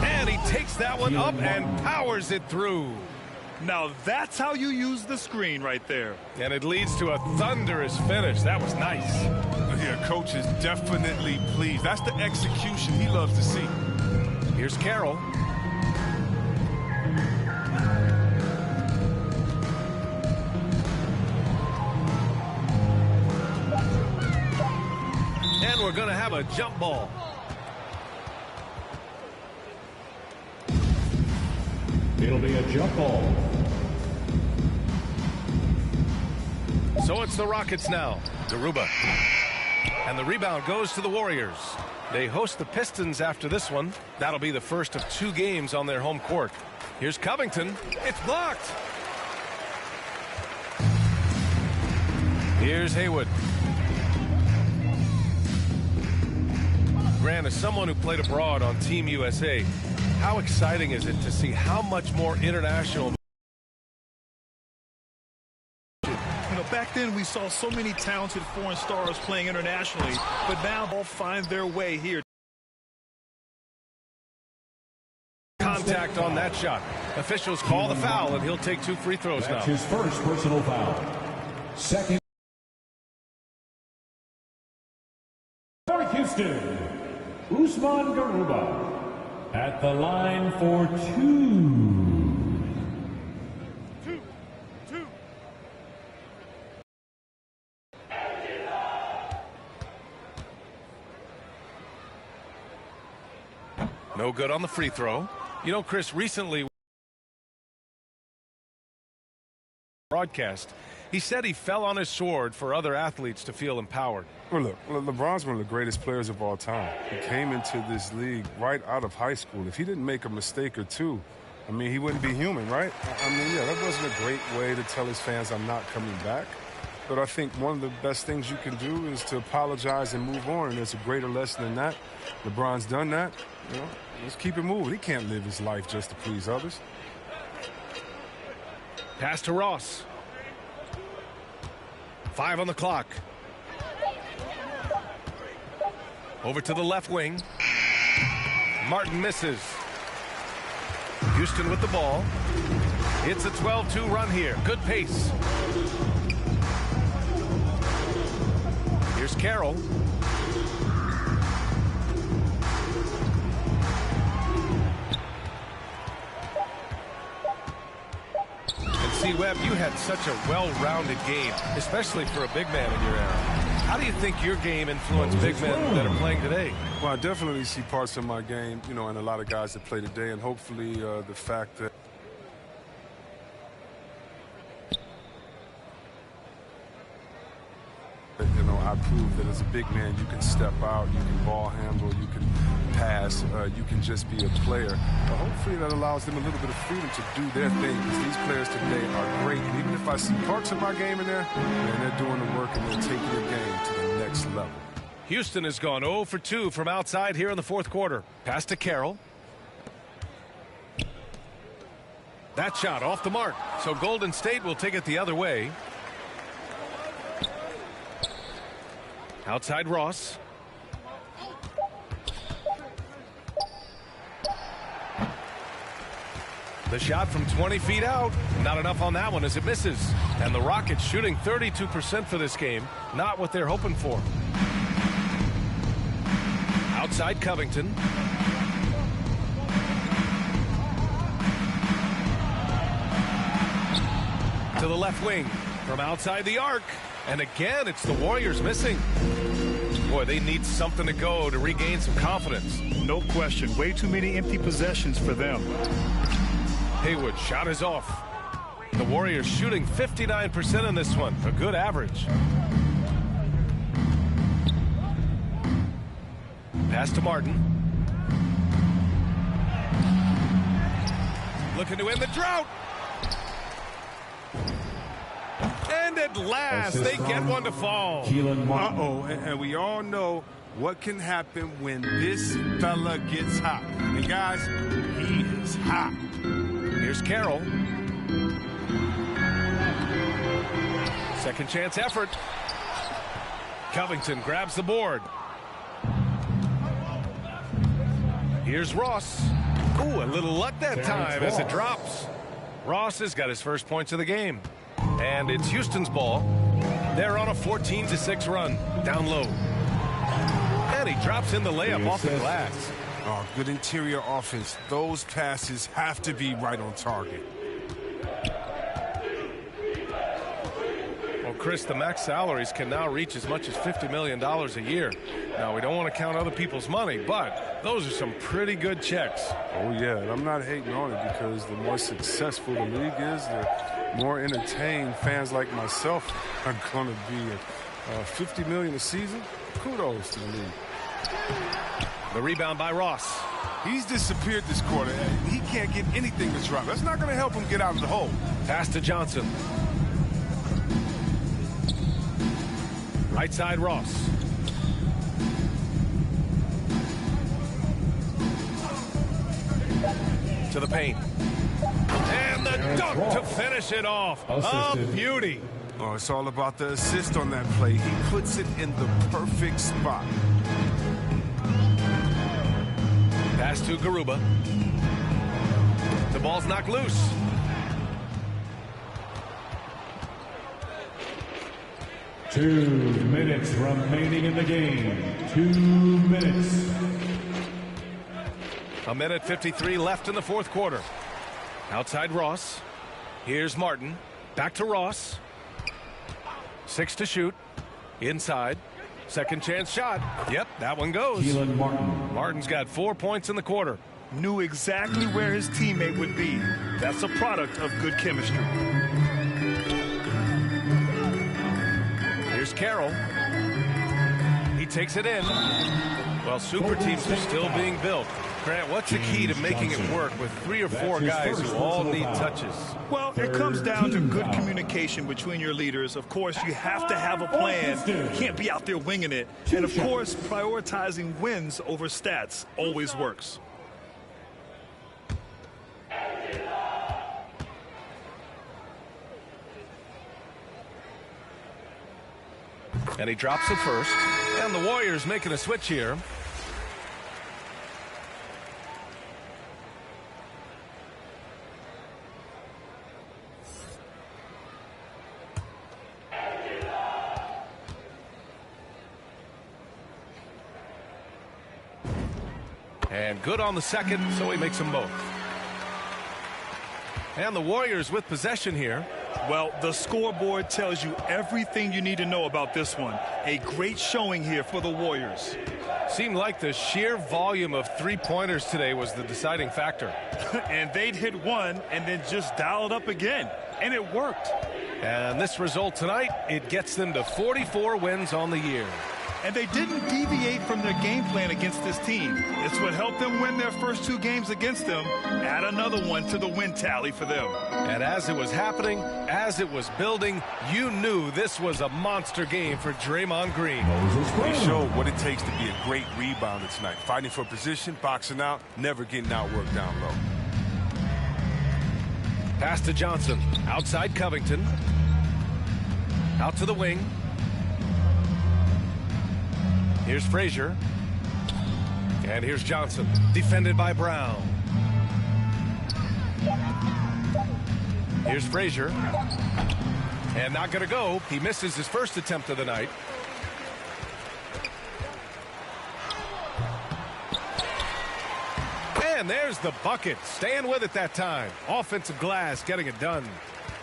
And he takes that one up and powers it through. Now that's how you use the screen right there. And it leads to a thunderous finish. That was nice. Yeah, coach is definitely pleased. That's the execution he loves to see. Here's Carroll. And we're going to have a jump ball. It'll be a jump ball. So it's the Rockets now. Garuba. And the rebound goes to the Warriors. They host the Pistons after this one. That'll be the first of 2 games on their home court. Here's Covington. It's blocked. Here's Haywood. Grant, as someone who played abroad on Team USA, how exciting is it to see how much more international? Back then we saw so many talented foreign stars playing internationally, but now they'll find their way here. Contact on that shot. Officials call the foul, and he'll take 2 free throws now. That's his first personal foul. Second. For Houston, Usman Garuba at the line for 2. No good on the free throw. You know, Chris, recently broadcast, he said he fell on his sword for other athletes to feel empowered. Well, look, LeBron's one of the greatest players of all time. He came into this league right out of high school. If he didn't make a mistake or two, I mean, he wouldn't be human, right? I mean, yeah, that wasn't a great way to tell his fans I'm not coming back. But I think one of the best things you can do is to apologize and move on, and there's a greater lesson than that. LeBron's done that. You know, let's keep it moving. He can't live his life just to please others. Pass to Ross. 5 on the clock. Over to the left wing. Martin misses. Houston with the ball. It's a 12-2 run here. Good pace. Here's Carroll. See, Webb, you had such a well-rounded game, especially for a big man in your era. How do you think your game influenced big men that are playing today? Well, I definitely see parts of my game, you know, in a lot of guys that play today, and hopefully the fact that you know, I prove that as a big man, you can step out, you can ball handle, you can pass, you can just be a player. Hopefully that allows them a little bit of freedom to do their thing, because these players today are great. And even if I see parts of my game in there, man, they're doing the work and they're taking the game to the next level. Houston has gone 0 for 2 from outside here in the fourth quarter. Pass to Carroll. That shot off the mark. So Golden State will take it the other way. Outside Ross. The shot from 20 feet out. Not enough on that one as it misses. And the Rockets shooting 32% for this game. Not what they're hoping for. Outside Covington. To the left wing from outside the arc. And again, it's the Warriors missing. Boy, they need something to go to regain some confidence. No question. Way too many empty possessions for them. Haywood, shot is off. The Warriors shooting 59% in this one. A good average. Pass to Martin. Looking to end the drought. And at last, they get one to fall. Uh-oh, and we all know what can happen when this fella gets hot. And guys, he is hot. Here's Carroll. Second chance effort. Covington grabs the board. Here's Ross. Ooh, a little luck that time as it drops. Ross has got his first points of the game. And it's Houston's ball. They're on a 14-6 run. Down low. And he drops in the layup off the glass. Oh, good interior offense. Those passes have to be right on target. Well, Chris, the max salaries can now reach as much as $50 million a year. Now, we don't want to count other people's money, but those are some pretty good checks. Oh, yeah, and I'm not hating on it, because the more successful the league is, the more entertained fans like myself are going to be. At $50 million a season, kudos to the league. The rebound by Ross. He's disappeared this quarter. He can't get anything to drop. That's not going to help him get out of the hole. Pass to Johnson. Right side Ross. To the paint. And the dunk to finish it off. A beauty. Oh, it's all about the assist on that play. He puts it in the perfect spot. Pass to Garuba. The ball's knocked loose. Two minutes remaining in the game. 2 minutes. A minute 53 left in the fourth quarter. Outside Ross. Here's Martin. Back to Ross. 6 to shoot. Inside. Second chance shot. Yep, that one goes. Martin's got 4 points in the quarter. Knew exactly where his teammate would be. That's a product of good chemistry. Here's Carroll. He takes it in. Well, super teams are still being built. Grant, what's the key to making it work with 3 or 4 guys who all need touches? Well, it comes down to good communication between your leaders. Of course, you have to have a plan. You can't be out there winging it. And, of course, prioritizing wins over stats always works. And he drops it first. And the Warriors making a switch here. And good on the second, so he makes them both. And the Warriors with possession here. Well, the scoreboard tells you everything you need to know about this one. A great showing here for the Warriors. Seemed like the sheer volume of three-pointers today was the deciding factor. And they'd hit one and then just dial it up again. And it worked. And this result tonight, it gets them to 44 wins on the year. And they didn't deviate from their game plan against this team. It's what helped them win their first 2 games against them. Add another one to the win tally for them. And as it was happening, as it was building, you knew this was a monster game for Draymond Green. He showed what it takes to be a great rebounder tonight. Fighting for position, boxing out, never getting outworked down low. Pass to Johnson. Outside Covington. Out to the wing. Here's Frazier. And here's Johnson. Defended by Brown. Here's Frazier. And not going to go. He misses his first attempt of the night. And there's the bucket. Staying with it that time. Offensive glass getting it done.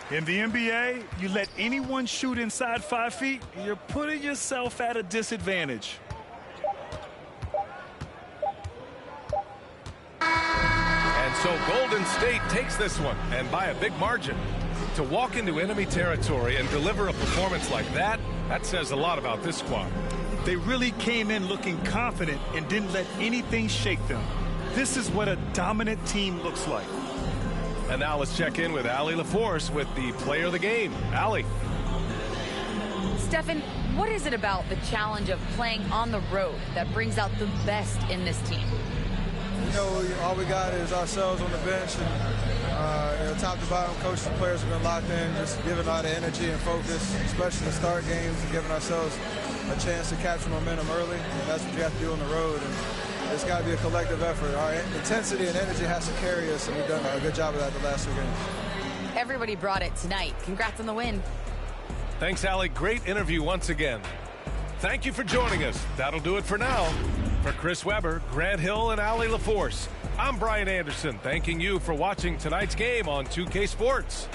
In the NBA, you let anyone shoot inside 5 feet, you're putting yourself at a disadvantage. And so Golden State takes this one, and by a big margin. To walk into enemy territory and deliver a performance like that, that says a lot about this squad. They really came in looking confident and didn't let anything shake them. This is what a dominant team looks like. And now let's check in with Allie LaForce with the player of the game. Allie. Stephen, what is it about the challenge of playing on the road that brings out the best in this team? You know, all we got is ourselves on the bench, and top to bottom, coaches and players have been locked in, just giving all the energy and focus, especially to start games, and giving ourselves a chance to capture momentum early. And that's what you have to do on the road. And it's got to be a collective effort. Our intensity and energy has to carry us, and we've done a good job of that the last 2 games. Everybody brought it tonight. Congrats on the win. Thanks, Allie. Great interview once again. Thank you for joining us. That'll do it for now. For Chris Webber, Grant Hill, and Allie LaForce, I'm Brian Anderson, thanking you for watching tonight's game on 2K Sports.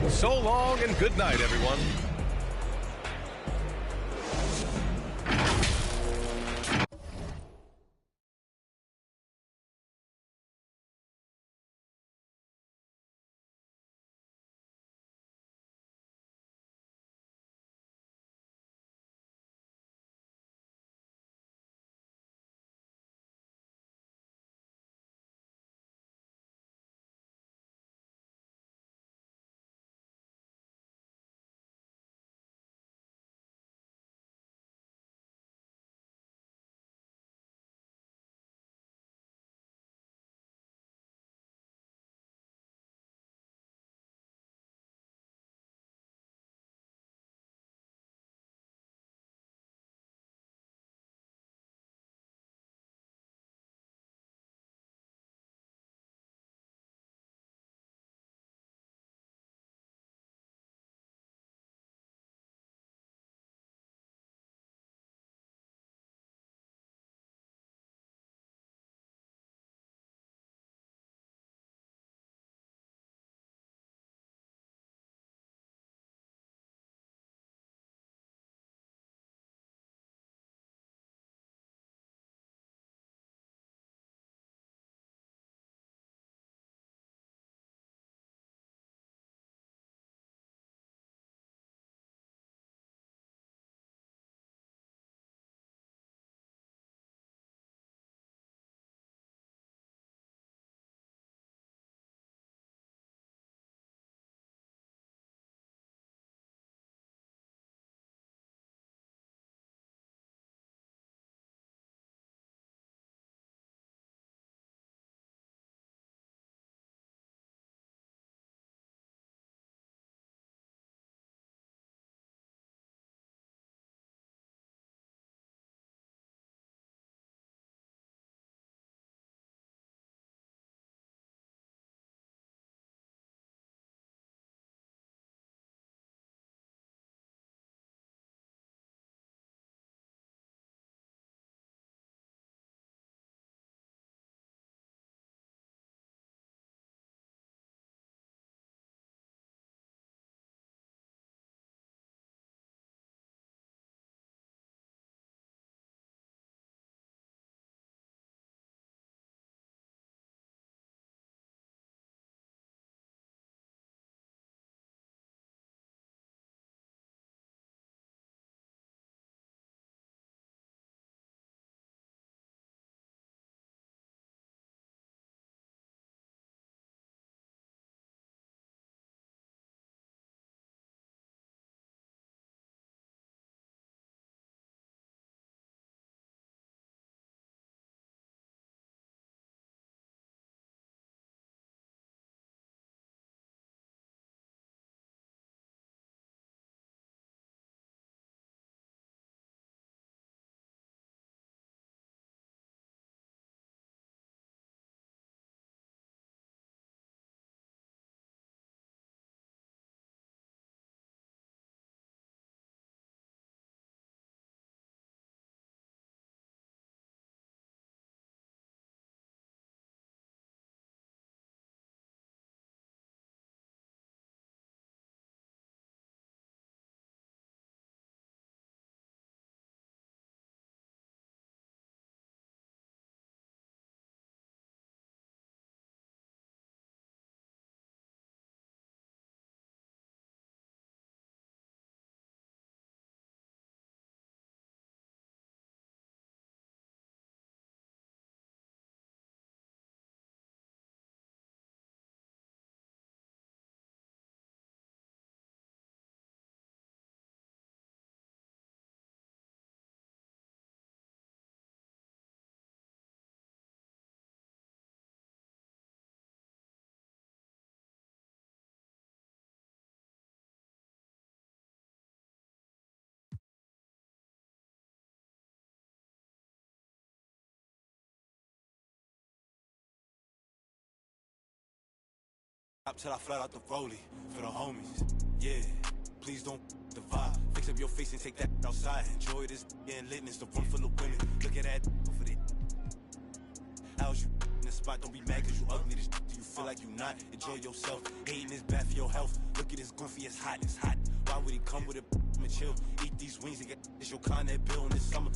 So long and good night, everyone. Stop till I flat out the rollie for the homies. Yeah, please don't divide. Fix up your face and take that outside. Enjoy this and litness, the room full of women. Look at that for the. How's you in the spot? Don't be mad cause you ugly. This do you feel like you not? Enjoy yourself. Hating is bad for your health. Look at this goofy, it's hot, it's hot. Why would he come with a and chill? Eat these wings and get this your Connet bill in this summer.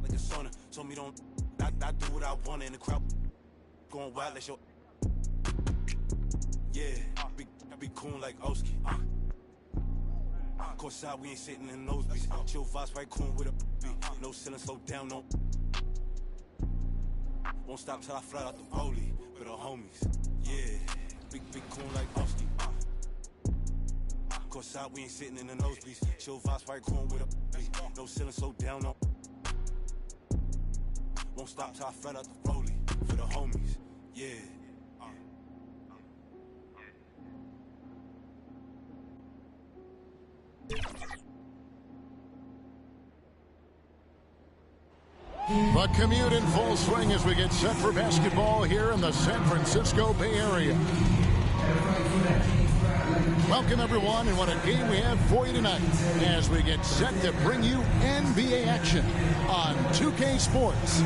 Like a sauna. Told me don't. I do what I want in the crowd. Going wild, let your. Yeah, be cool like Oski. Courtside, we ain't sitting in nosebleeds. Chill vibes, right cool with a beat. No ceiling, slow down, no. Won't stop till I fly out the rollie for the homies. Yeah, big cool like Oski. Courtside, we ain't sitting in the nosebleeds. Chill vibes, right cool with a beat. No ceiling, slow down, no. Won't stop till I fly out the rollie for the homies. Yeah. The commute in full swing as we get set for basketball here in the San Francisco Bay Area. Welcome, everyone, and what a game we have for you tonight as we get set to bring you NBA action on 2K Sports.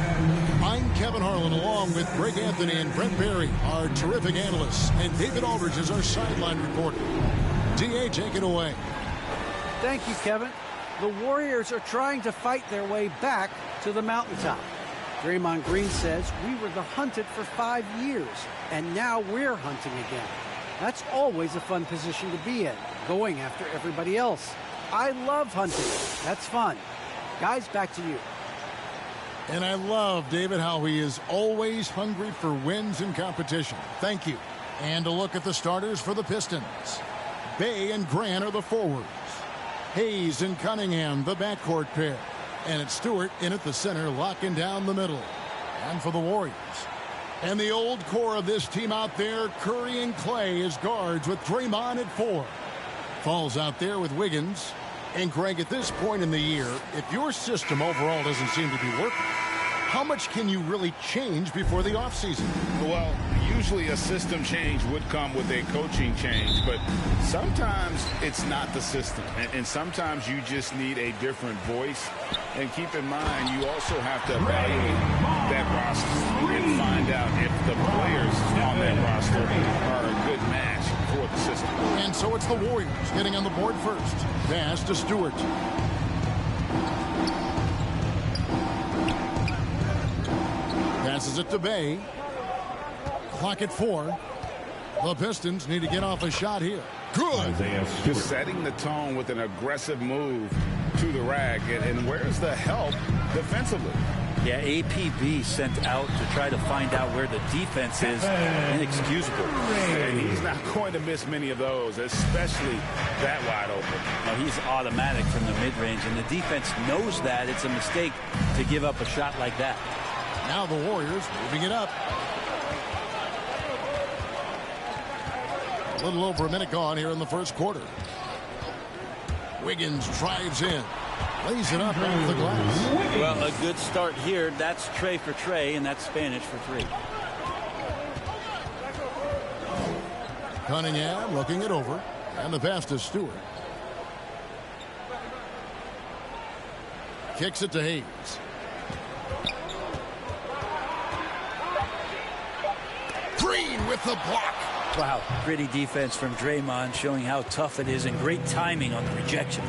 I'm Kevin Harlan, along with Greg Anthony and Brent Barry, our terrific analysts, and David Aldridge is our sideline reporter. DA, take it away. Thank you, Kevin. The Warriors are trying to fight their way back to the mountaintop. Draymond Green says we were the hunted for 5 years, and now we're hunting again. That's always a fun position to be in, going after everybody else. I love hunting. That's fun. Guys, back to you. And I love, David, how he is always hungry for wins and competition. Thank you. And a look at the starters for the Pistons. Bay and Grant are the forwards. Hayes and Cunningham, the backcourt pair. And it's Stewart in at the center, locking down the middle. And for the Warriors. And the old core of this team out there, Curry and Clay as guards with Draymond at 4. Falls out there with Wiggins. And Greg, at this point in the year, if your system overall doesn't seem to be working, how much can you really change before the offseason? Well, usually a system change would come with a coaching change, but sometimes it's not the system, and sometimes you just need a different voice. And keep in mind, you also have to evaluate that roster and find out if the players on that roster are a good match for the system. And so it's the Warriors getting on the board first. Pass to Stewart. Passes it to Bay. Clock at 4. The Pistons need to get off a shot here. Good. Just setting the tone with an aggressive move to the rack. And where's the help defensively? Yeah, APB sent out to try to find out where the defense is. Inexcusable. And he's not going to miss many of those, especially that wide open. No, he's automatic from the mid-range, and the defense knows that it's a mistake to give up a shot like that. Now the Warriors moving it up. A little over a minute gone here in the first quarter. Wiggins drives in. Lays it up off the glass. Well, a good start here. That's Trey for Trey, and that's Spanish for 3. Cunningham looking it over. And the pass to Stewart. Kicks it to Hayes. Green with the block. Wow, gritty defense from Draymond, showing how tough it is, and great timing on the rejection.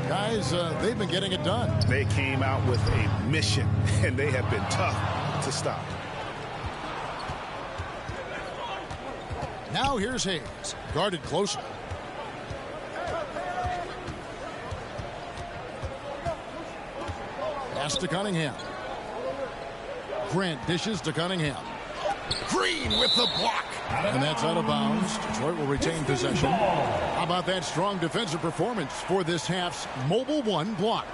Guys, they've been getting it done. They came out with a mission, and they have been tough to stop. Now here's Hayes, guarded closely. Pass to Cunningham. Grant dishes to Cunningham. Green with the block. And that's out of bounds. Detroit will retain possession. How about that strong defensive performance for this half's Mobile 1 block?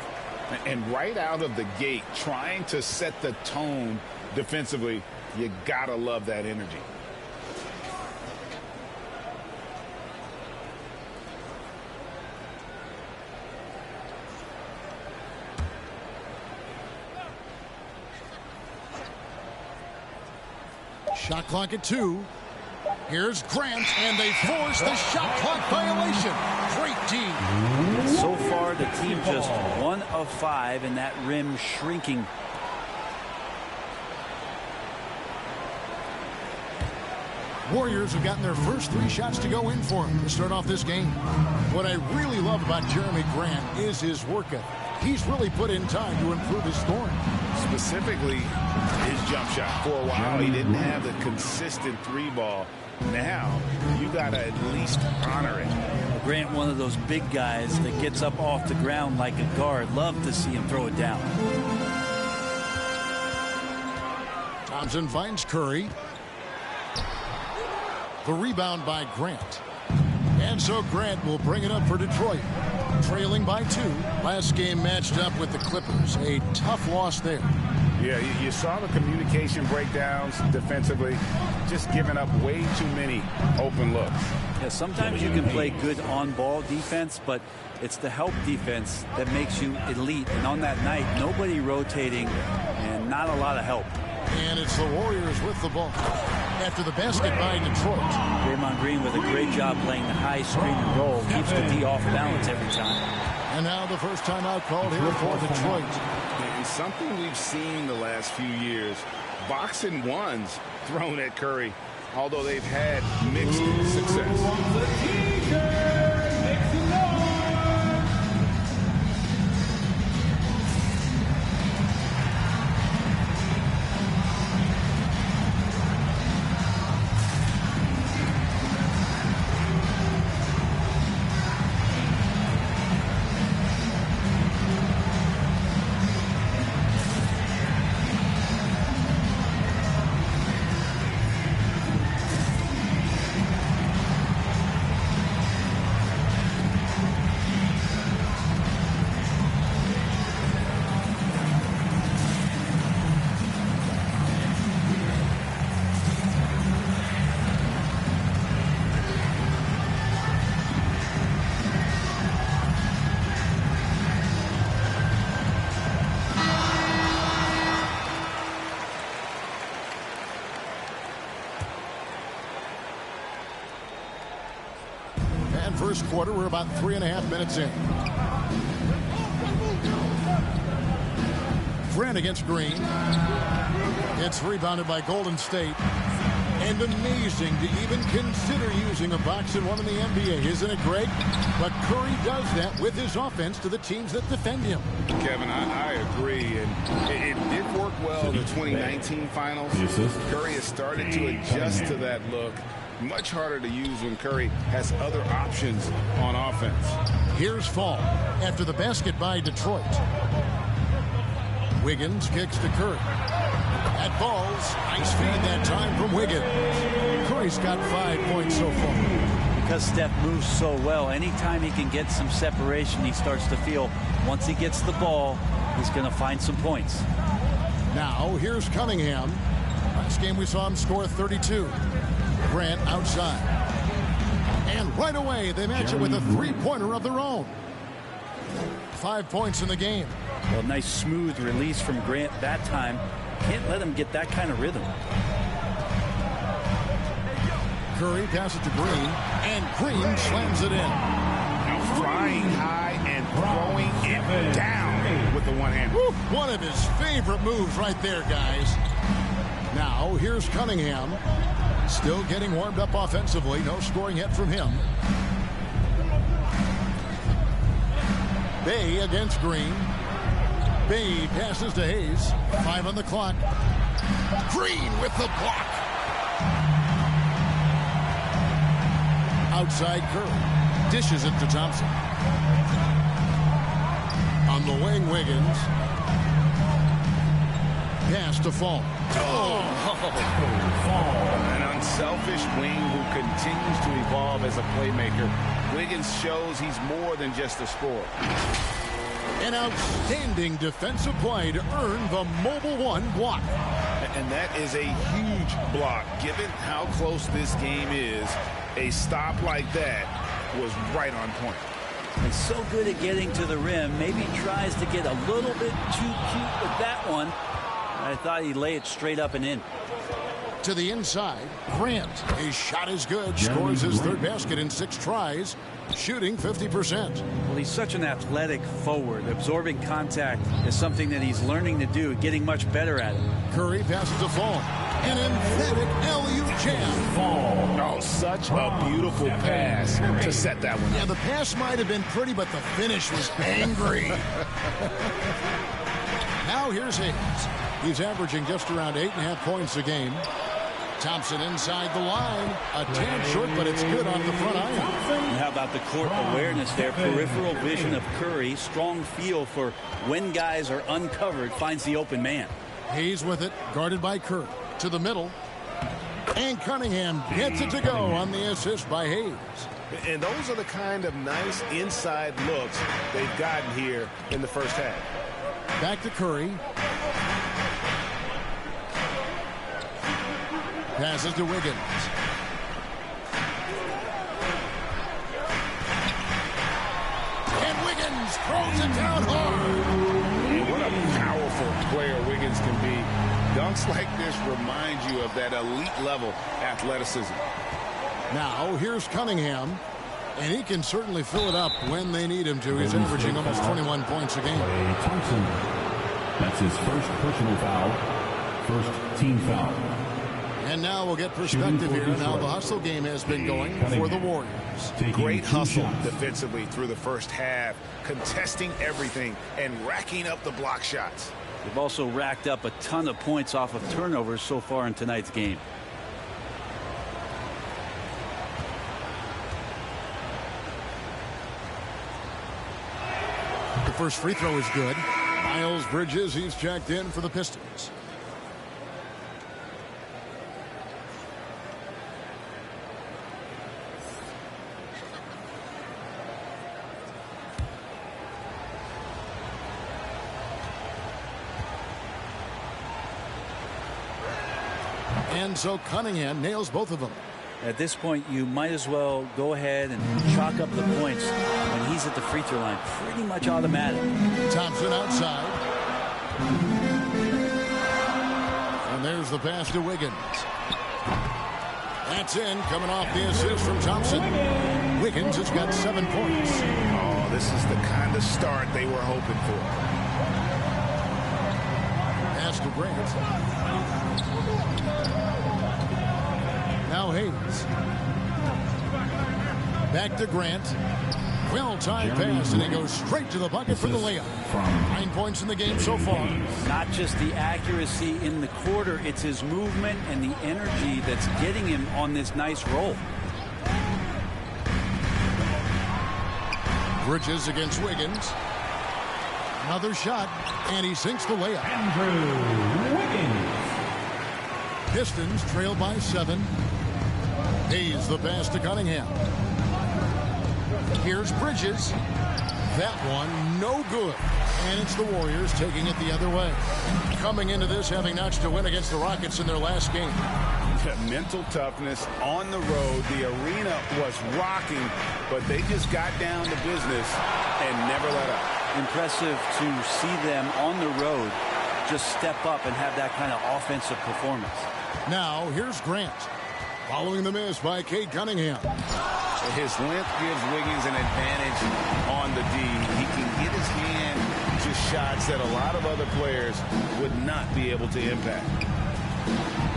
And right out of the gate, trying to set the tone defensively, you gotta love that energy. Shot clock at 2. Here's Grant, and they force the shot clock violation. Great D. So far, the team just 1 of 5, and that rim shrinking. Warriors have gotten their first 3 shots to go in for him to start off this game. What I really love about Jeremy Grant is his work ethic. He's really put in time to improve his scoring. Specifically, his jump shot. For a while, he didn't have the consistent 3-ball. Now, you got to at least honor it. Grant, one of those big guys that gets up off the ground like a guard. Love to see him throw it down. Thompson finds Curry. The rebound by Grant. And so Grant will bring it up for Detroit. Trailing by 2. Last game matched up with the Clippers. A tough loss there. Yeah, you saw the communication breakdowns defensively, just giving up way too many open looks. Yeah, sometimes you can play good on-ball defense, but it's the help defense that makes you elite. And on that night, nobody rotating and not a lot of help. And it's the Warriors with the ball after the basket by Detroit. Draymond Green with a great job playing the high screen and roll. Keeps the D off balance every time. And now the first timeout called here for Detroit. And something we've seen the last few years, boxing ones thrown at Curry, although they've had mixed success. First quarter, we're about 3.5 minutes in. Grant against Green. It's rebounded by Golden State. And amazing to even consider using a box and one in the NBA, isn't it great? But Curry does that with his offense to the teams that defend him. Kevin, I agree, and it did work well in the 2019 finals. Curry has started to adjust to that look. Much harder to use when Curry has other options on offense. Here's Fall after the basket by Detroit. Wiggins kicks to Curry. That falls. Nice feed that time from Wiggins. Curry's got 5 points so far. Because Steph moves so well, anytime he can get some separation, he starts to feel once he gets the ball, he's going to find some points. Now, here's Cunningham. Last game we saw him score 32. Grant outside. And right away, they match it with a 3-pointer of their own. 5 points in the game. Well, nice smooth release from Grant that time. Can't let him get that kind of rhythm. Curry passes to Green, and Green slams it in. Now flying high and throwing it down with the one hand. Woo, one of his favorite moves right there, guys. Now, here's Cunningham. Still getting warmed up offensively. No scoring yet from him. Bay against Green. Bay passes to Hayes. 5 on the clock. Green with the block. Outside Curry. Dishes it to Thompson. On the wing, Wiggins. Pass to Fall. An unselfish wing who continues to evolve as a playmaker. Wiggins shows he's more than just a scorer. An outstanding defensive play to earn the mobile one block. And that is a huge block. Given how close this game is, a stop like that was right on point. He's so good at getting to the rim. Maybe he tries to get a little bit too cute with that one. I thought he'd lay it straight up and in. To the inside, Grant. His shot is good. Scores his third basket in 6 tries. Shooting 50%. Well, he's such an athletic forward. Absorbing contact is something that he's learning to do, getting much better at it. Curry passes to Fall. An emphatic LU jam. Oh, such a beautiful pass to set that one up. Yeah, the pass might have been pretty, but the finish was angry. Now here's Hayes. He's averaging just around 8.5 points a game. Thompson inside the line. A tad short, but it's good off the front iron. And how about the court awareness there? Peripheral vision of Curry. Strong feel for when guys are uncovered, finds the open man. Hayes with it, guarded by Curry. To the middle. And Cunningham gets it to go on the assist by Hayes. And those are the kind of nice inside looks they've gotten here in the first half. Back to Curry. Passes to Wiggins. And Wiggins throws it down hard. And what a powerful player Wiggins can be. Dunks like this remind you of that elite level athleticism. Now here's Cunningham. And he can certainly fill it up when they need him to. He's averaging almost 21 points a game. Thompson. That's his first personal foul. First team foul. And now we'll get perspective here on how the hustle game has been going for the Warriors. Great hustle defensively through the first half, contesting everything and racking up the block shots. They've also racked up a ton of points off of turnovers so far in tonight's game. The first free throw is good. Miles Bridges, he's checked in for the Pistons. And so Cunningham nails both of them. At this point, you might as well go ahead and chalk up the points when he's at the free throw line. Pretty much automatic. Thompson outside. And there's the pass to Wiggins. That's in, coming off the assist from Thompson. Wiggins has got 7 points. Oh, this is the kind of start they were hoping for. Pass to Grant. Now Hayes. Back to Grant. Well-timed pass, and he goes straight to the bucket for the layup. 9 points in the game so far. Not just the accuracy in the quarter, it's his movement and the energy that's getting him on this nice roll. Bridges against Wiggins. Another shot, and he sinks the layup. Andrew Wiggins. Pistons trail by 7. Hayes the pass to Cunningham. Here's Bridges. That one no good. And it's the Warriors taking it the other way. Coming into this having notched a win against the Rockets in their last game. Mental toughness on the road. The arena was rocking, but they just got down to business and never let up. Impressive to see them on the road just step up and have that kind of offensive performance. Now here's Grant. Following the miss by Cade Cunningham. His length gives Wiggins an advantage on the D. He can get his hand to shots that a lot of other players would not be able to impact.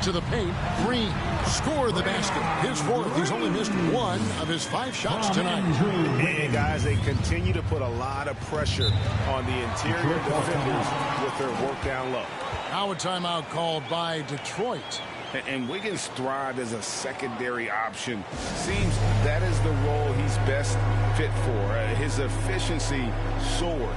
To the paint, Green scored the basket. His fourth. He's only missed 1 of his 5 shots tonight. And guys, they continue to put a lot of pressure on the interior defenders with their work down low. Now a timeout called by Detroit. And Wiggins thrived as a secondary option. Seems that is the role he's best fit for. His efficiency soared.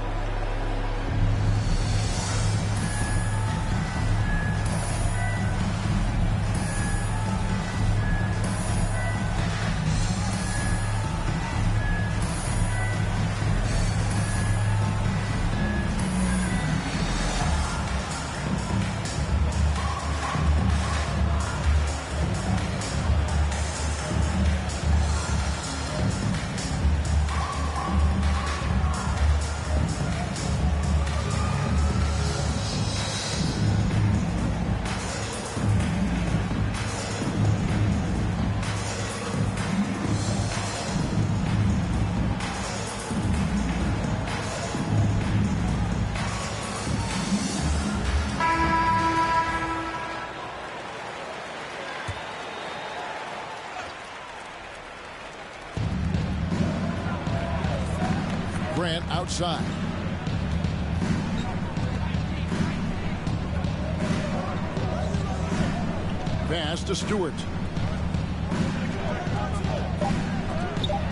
Grant outside. Pass to Stewart.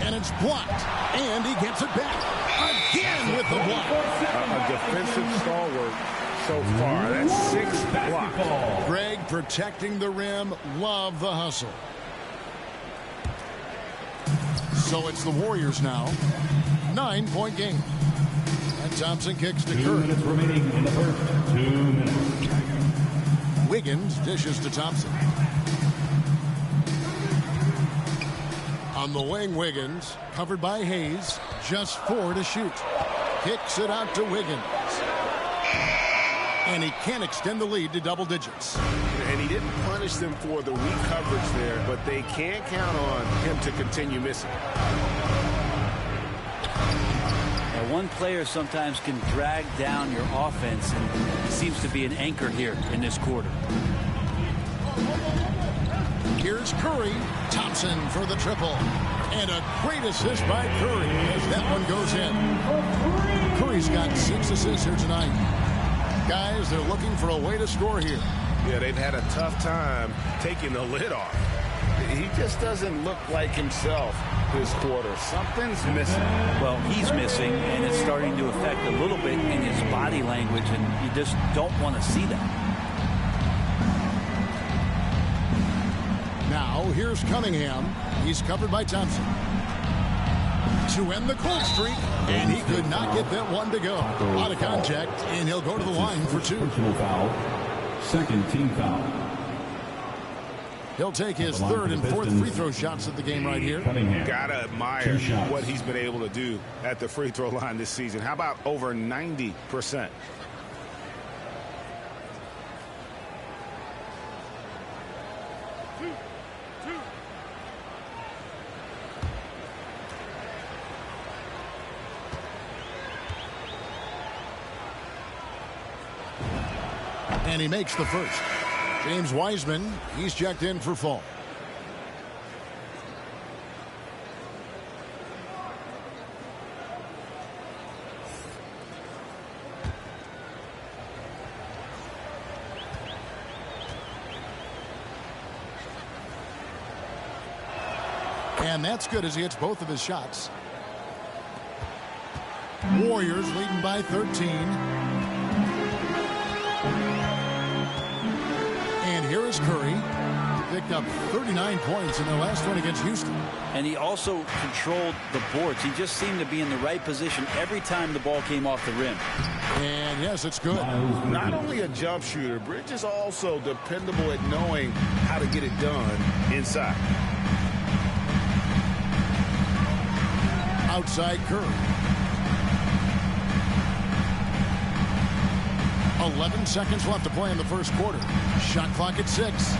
And it's blocked. And he gets it back. Again with the block. A defensive stalwart so far. That's 6 blocks. Greg protecting the rim. Love the hustle. So it's the Warriors now. 9-point game. And Thompson kicks to Curry. 2 minutes remaining in the first. 2 minutes. Wiggins dishes to Thompson. On the wing, Wiggins, covered by Hayes, just 4 to shoot. Kicks it out to Wiggins. And he can't extend the lead to double digits. And he didn't punish them for the weak coverage there, but they can't count on him to continue missing. One player sometimes can drag down your offense, and he seems to be an anchor here in this quarter. Here's Curry. Thompson for the triple. And a great assist by Curry as that one goes in. Curry's got 6 assists here tonight. Guys, they're looking for a way to score here. Yeah, they've had a tough time taking the lid off. He just doesn't look like himself this quarter. Something's missing. Well, he's missing, and it's starting to affect a little bit in his body language, and you just don't want to see that. Now, here's Cunningham. He's covered by Thompson. To end the cold streak, and he could not get that one to go. Out of contact, and he'll go to the line for 2. Personal foul. Second team foul. He'll take his 3rd and 4th free throw shots of the game right here. Gotta admire what he's been able to do at the free throw line this season. How about over 90%? And he makes the first. James Wiseman, he's checked in for fall. And that's good as he hits both of his shots. Warriors leading by 13. And here is Curry. Picked up 39 points in their last one against Houston. And he also controlled the boards. He just seemed to be in the right position every time the ball came off the rim. And yes, it's good. Not only a jump shooter, Bridge is also dependable at knowing how to get it done inside. Outside Curry. 11 seconds left to play in the first quarter. Shot clock at 6.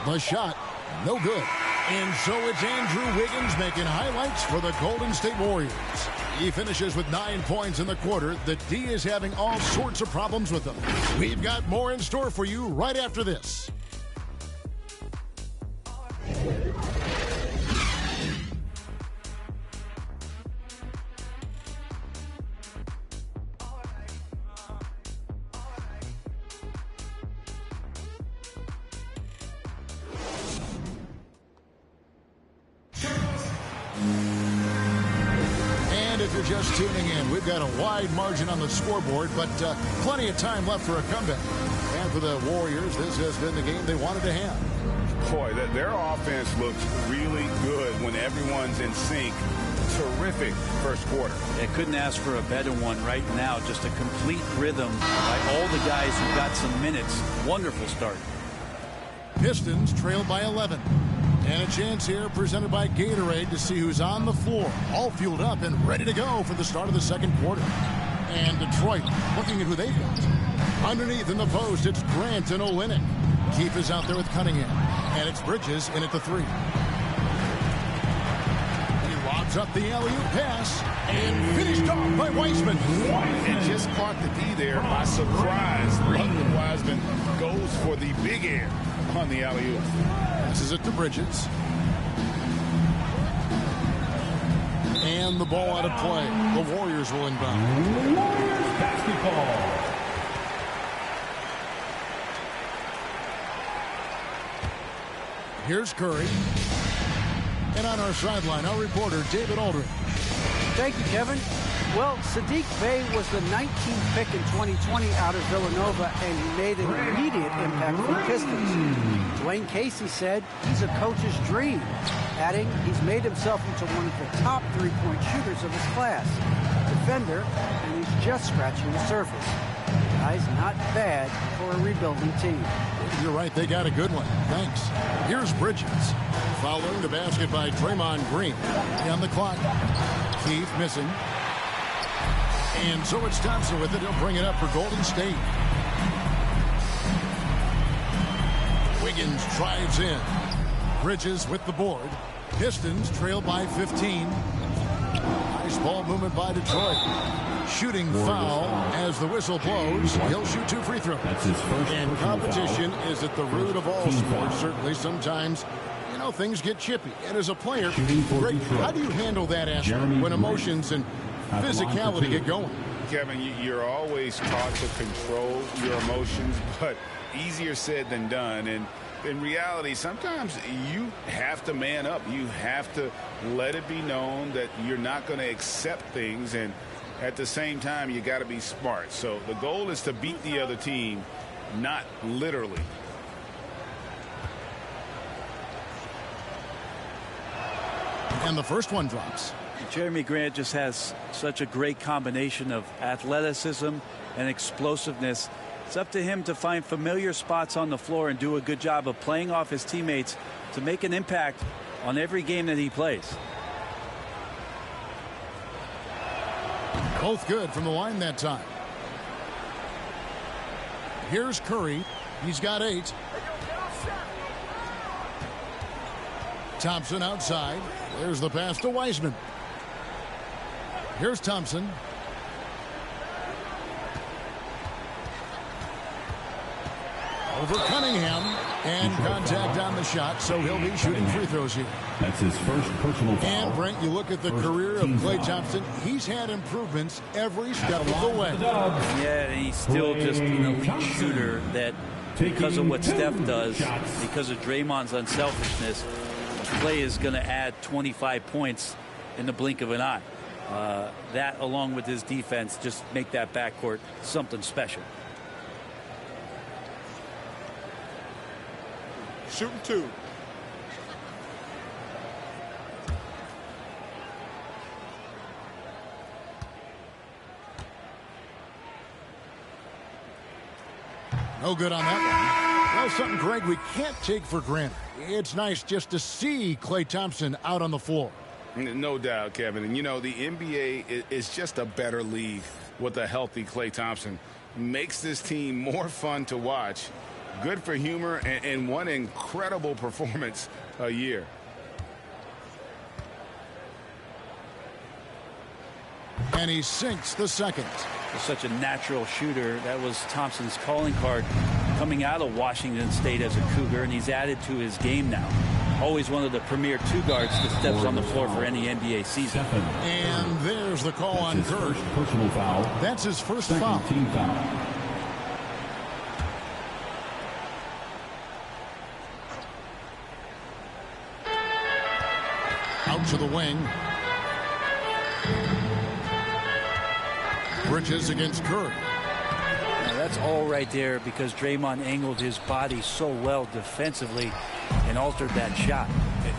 The shot, no good. And so it's Andrew Wiggins making highlights for the Golden State Warriors. He finishes with 9 points in the quarter. The D is having all sorts of problems with them. We've got more in store for you right after this. Just tuning in, we've got a wide margin on the scoreboard, but plenty of time left for a comeback. And for the Warriors, this has been the game they wanted to have. Boy, their offense looks really good when everyone's in sync. Terrific first quarter. They couldn't ask for a better one right now. Just a complete rhythm by all the guys who got some minutes. Wonderful start. Pistons trailed by 11. And a chance here presented by Gatorade to see who's on the floor. All fueled up and ready to go for the start of the second quarter. And Detroit looking at who they've got. Underneath in the post, it's Grant and Olynyk. Keefe is out there with Cunningham. And it's Bridges in at the 3. He lobs up the alley-oop pass. And finished off by Wiseman. And just caught the D there by surprise. Ludwig Wiseman goes for the big air on the alley-oop. Passes it to Bridges. And the ball out of play. The Warriors will inbound. Warriors basketball. Here's Curry. And on our sideline, our reporter, David Aldridge. Thank you, Kevin. Well, Sadiq Bey was the 19th pick in 2020 out of Villanova, and he made an immediate impact for the Pistons. Dwayne Casey said he's a coach's dream, adding he's made himself into one of the top three-point shooters of his class. Defender, and he's just scratching the surface. The guy's not bad for a rebuilding team. You're right, they got a good one. Thanks. Here's Bridges. Following the basket by Draymond Green. On the clock. Keith missing. And so it's Thompson with it. He'll bring it up for Golden State. Wiggins drives in. Bridges with the board. Pistons trail by 15. Nice ball movement by Detroit. Shooting foul as the whistle blows. He'll shoot 2 free throws. And competition is at the root of all sports. Certainly sometimes, you know, things get chippy. And as a player, Greg, how do you handle that aspect when emotions and physicality get going? Kevin, you're always taught to control your emotions, but easier said than done. And in reality, sometimes you have to man up. You have to let it be known that you're not going to accept things, and at the same time, you got to be smart. So the goal is to beat the other team, not literally. And the first one drops. Jeremy Grant just has such a great combination of athleticism and explosiveness. It's up to him to find familiar spots on the floor and do a good job of playing off his teammates to make an impact on every game that he plays. Both good from the line that time. Here's Curry. He's got 8. Thompson outside. There's the pass to Wiseman. Here's Thompson. Over Cunningham. And contact on the shot, so he'll be shooting free throws here. That's his first personal foul. And, Brent, you look at the career of Klay Thompson. He's had improvements every step of the way. Yeah, and he's still just an elite shooter that, because of what Steph does, because of Draymond's unselfishness, Klay is going to add 25 points in the blink of an eye. That, along with his defense, just make that backcourt something special. Shooting 2. No good on that one. Well, something, Greg, we can't take for granted. It's nice just to see Klay Thompson out on the floor. No doubt, Kevin. And, you know, the NBA is just a better league with a healthy Klay Thompson. Makes this team more fun to watch. Good for humor and one incredible performance a year. And he sinks the second. For such a natural shooter, that was Thompson's calling card coming out of Washington State as a Cougar, and he's added to his game now. Always one of the premier 2 guards that steps on the floor for any NBA season. And there's the call on Curry. Personal foul. That's his first foul. Team foul. Out to the wing. Bridges against Curry. Now that's all right there because Draymond angled his body so well defensively and altered that shot.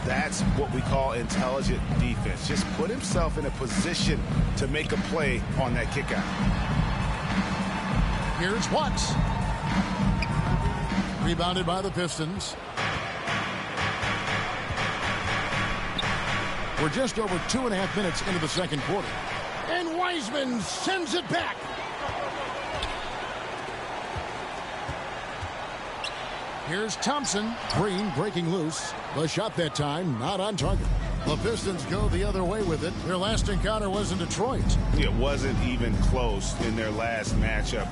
That's what we call intelligent defense. Just put himself in a position to make a play on that kick out. Here's Watts. Rebounded by the Pistons. We're just over 2.5 minutes into the second quarter. And Wiseman sends it back. Here's Thompson. Green breaking loose. The shot that time not on target. The Pistons go the other way with it. Their last encounter was in Detroit. It wasn't even close in their last matchup.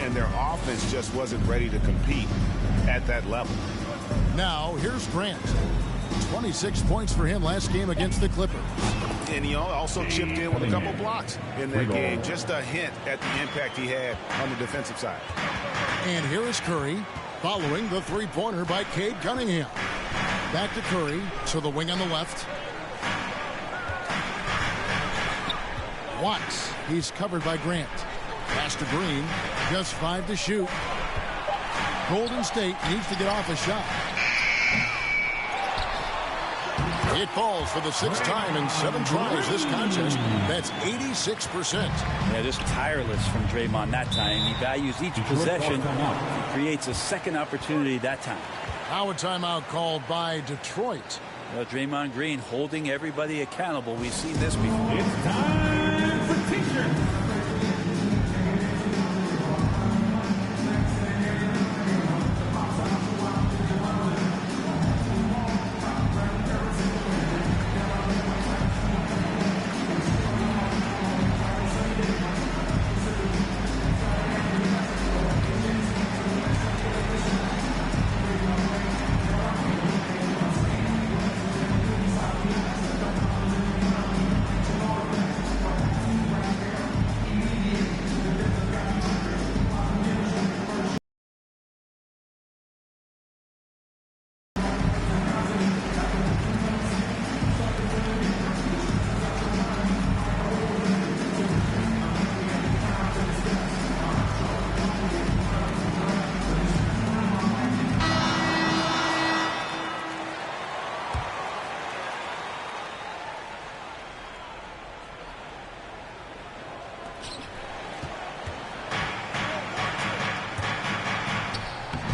And their offense just wasn't ready to compete at that level. Now, here's Grant. 26 points for him last game against the Clippers. And he also chipped in with a couple blocks in that game. Just a hint at the impact he had on the defensive side. And here is Curry following the three-pointer by Cade Cunningham. Back to Curry to the wing on the left. Watts, he's covered by Grant. Pass to Green, just 5 to shoot. Golden State needs to get off a shot. It falls for the 6th time in 7 tries this contest. That's 86%. Yeah, just tireless from Draymond that time. He values each possession. He creates a second opportunity that time. Now a timeout called by Detroit. Well, Draymond Green holding everybody accountable. We've seen this before. It's time for T-shirt.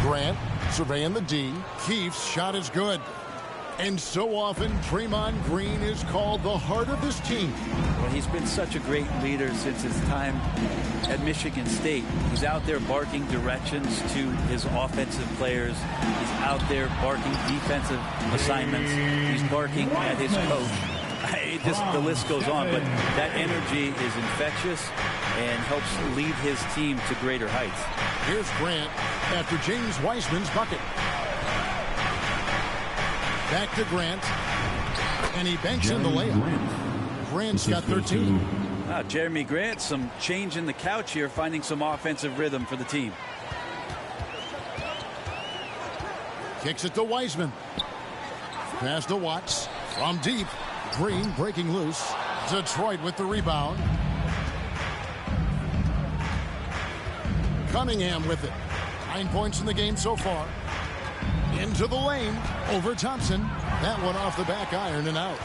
Grant surveying the D. Keefe's shot is good. And so often, Draymond Green is called the heart of this team. Well, he's been such a great leader since his time at Michigan State. He's out there barking directions to his offensive players. He's out there barking defensive assignments. He's barking at his coach. The list goes on, but that energy is infectious and helps lead his team to greater heights. Here's Grant after James Wiseman's bucket. Back to Grant, and he banks in the layup. Grant's got 13. Wow, Jeremy Grant, some change in the couch here, finding some offensive rhythm for the team. Kicks it to Wiseman. Pass to Watts. From deep. Green breaking loose. Detroit with the rebound. Cunningham with it. 9 points in the game so far. Into the lane. Over Thompson. That one off the back iron and out.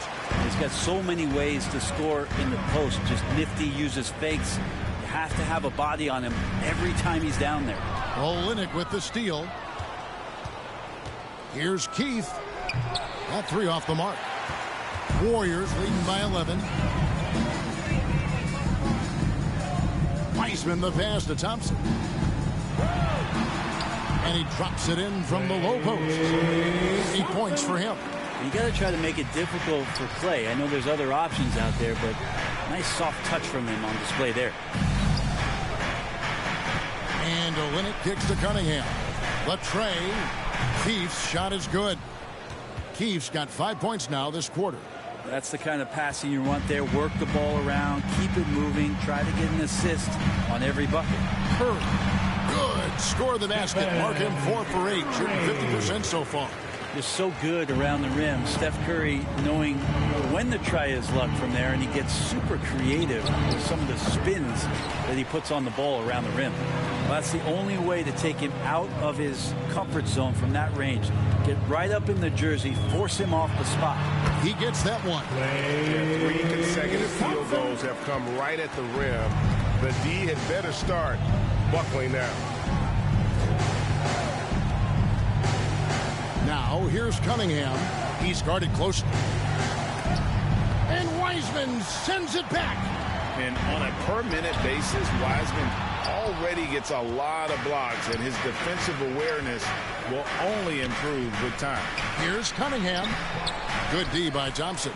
He's got so many ways to score in the post. Just nifty, uses fakes. You have to have a body on him every time he's down there. Olynyk with the steal. Here's Keith. That 3 off the mark. Warriors leading by 11. Wiseman the pass to Thompson. And he drops it in from the low post. 8 points for him. You got to try to make it difficult for Clay. I know there's other options out there, but nice soft touch from him on display there. And Olynyk kicks to Cunningham. The tray. Keefe's shot is good. Keefe's got 5 points now this quarter. That's the kind of passing you want there. Work the ball around, keep it moving, try to get an assist on every bucket. Curry. Good. Score the basket. Mark him 4 for 8. Shooting 50% so far. Just so good around the rim. Steph Curry knowing when to try his luck from there, and he gets super creative with some of the spins that he puts on the ball around the rim. Well, that's the only way to take him out of his comfort zone from that range. Get right up in the jersey, force him off the spot. He gets that one. Yeah, 3 consecutive field goals have come right at the rim. The D had better start buckling now. Now, here's Cunningham. He's guarded closely. And Wiseman sends it back. And on a per-minute basis, Wiseman already gets a lot of blocks, and his defensive awareness will only improve with time. Here's Cunningham. Good D by Thompson.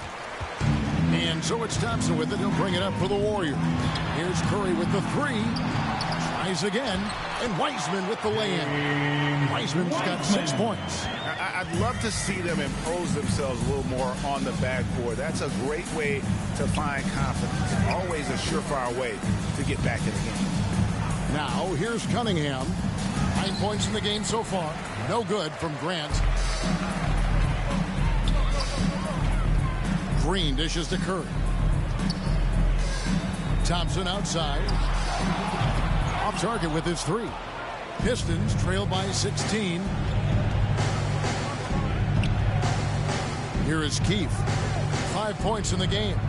And so it's Thompson with it. He'll bring it up for the Warriors. Here's Curry with the 3. Tries again. And Wiseman with the lay-in. Wiseman's got 6 points. I'd love to see them impose themselves a little more on the backboard. That's a great way to find confidence. Always a surefire way to get back in the game. Now, here's Cunningham. 9 points in the game so far. No good from Grant. Green dishes to Curry. Thompson outside. Off target with his 3. Pistons trail by 16. Here is Keefe. 5 points in the game.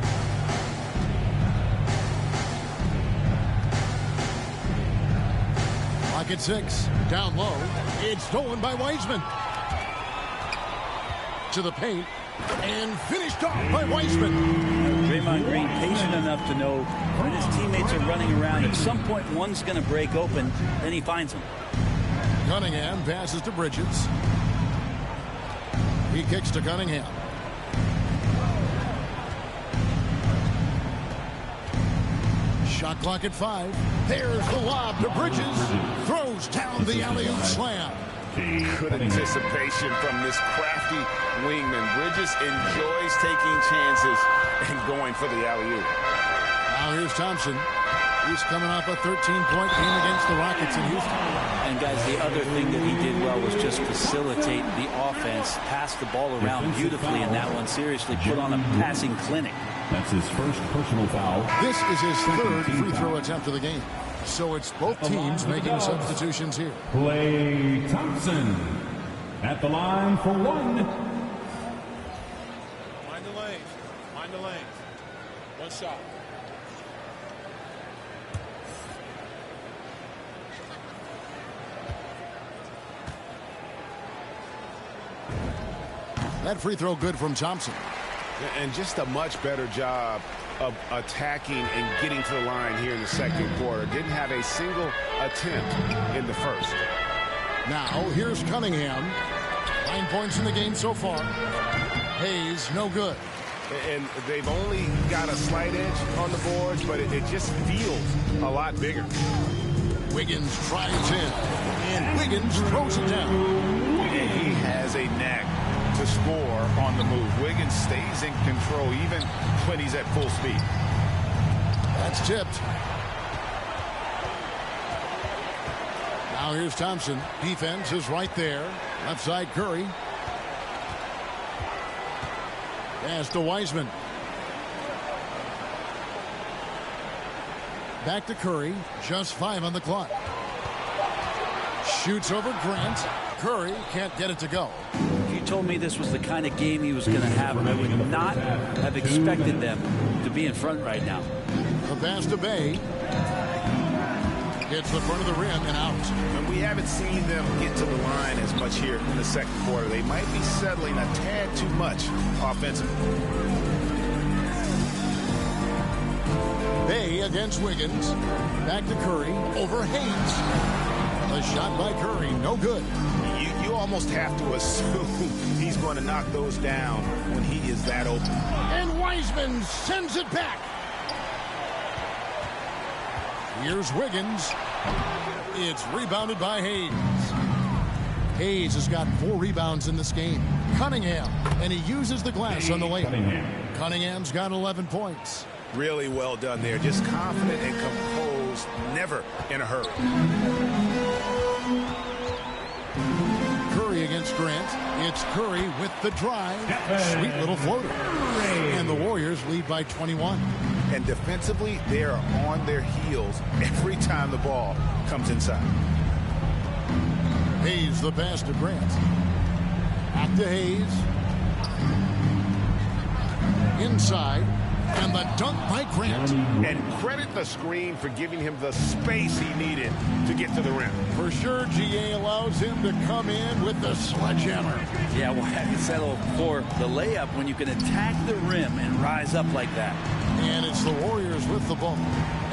Clock at 6. Down low. It's stolen by Wiseman. To the paint. And finished off by Wiseman. Draymond Green patient enough to know when his teammates are running around. At some point, one's going to break open, then he finds them. Cunningham passes to Bridges. He kicks to Cunningham. Shot clock at 5. There's the lob to Bridges. Throws down the alley-oop slam. Good anticipation from this crafty wingman. Bridges enjoys taking chances and going for the alley-oop. Now here's Thompson. He's coming off a 13-point game against the Rockets in Houston. And guys, the other thing that he did well was just facilitate the offense, pass the ball around beautifully in that one. Seriously, put on a passing clinic. That's his first personal foul. This is his 3rd free throw attempt of the game. So it's both teams making substitutions here. Klay Thompson at the line for 1. Mind the lanes. Mind the lanes. One shot. That free throw good from Thompson. And just a much better job of attacking and getting to the line here in the second quarter. Didn't have a single attempt in the first. Now here's Cunningham. 9 points in the game so far. Hayes, no good. And they've only got a slight edge on the boards, but it just feels a lot bigger. Wiggins tries in, and Wiggins throws it down. And he has a knack to score on the move. Wiggins stays in control even when he's at full speed. That's tipped. Now here's Thompson. Defense is right there. Left side Curry. Pass to Wiseman. Back to Curry. Just 5 on the clock. Shoots over Grant. Curry can't get it to go. If you told me this was the kind of game he was going to have, I would not have expected them to be in front right now. The pass to Bay. Hits the front of the rim and out. And we haven't seen them get to the line as much here in the second quarter. They might be settling a tad too much offensively. Bay against Wiggins. Back to Curry. Over Hayes. A shot by Curry. No good. You almost have to assume he's going to knock those down when he is that open. And Wiseman sends it back. Here's Wiggins. It's rebounded by Hayes. Hayes has got 4 rebounds in this game. Cunningham, and he uses the glass on the layup. Cunningham's got 11 points. Really well done there. Just confident and composed, never in a hurry. Curry against Grant. It's Curry with the drive. Sweet little floater. And the Warriors lead by 21. And defensively, they are on their heels every time the ball comes inside. Hayes the pass to Grant. Back to Hayes. Inside. And the dunk by Grant. And credit the screen for giving him the space he needed to get to the rim. For sure, GA allows him to come in with the sledgehammer. Yeah, well, I can settle for the layup when you can attack the rim and rise up like that. And it's the Warriors with the ball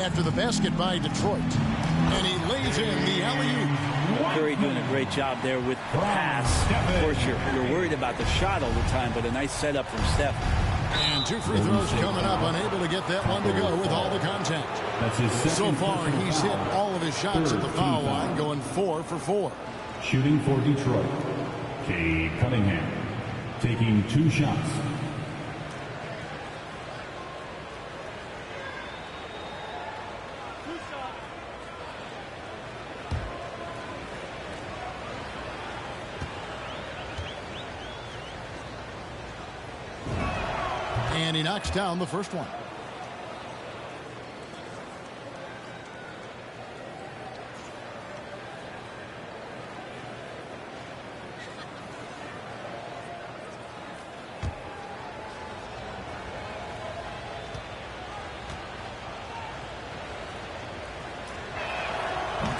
after the basket by Detroit. And he lays in the alley-oop. Curry doing a great job there with the pass. Of course, you're worried about the shot all the time, but a nice setup from Steph. And 2 free throws coming up, unable to get that one to go with all the contact. That's his so far, he's hit all of his shots at the foul line, going 4 for 4. Shooting for Detroit. Jay Cunningham, taking 2 shots. And he knocks down the first one.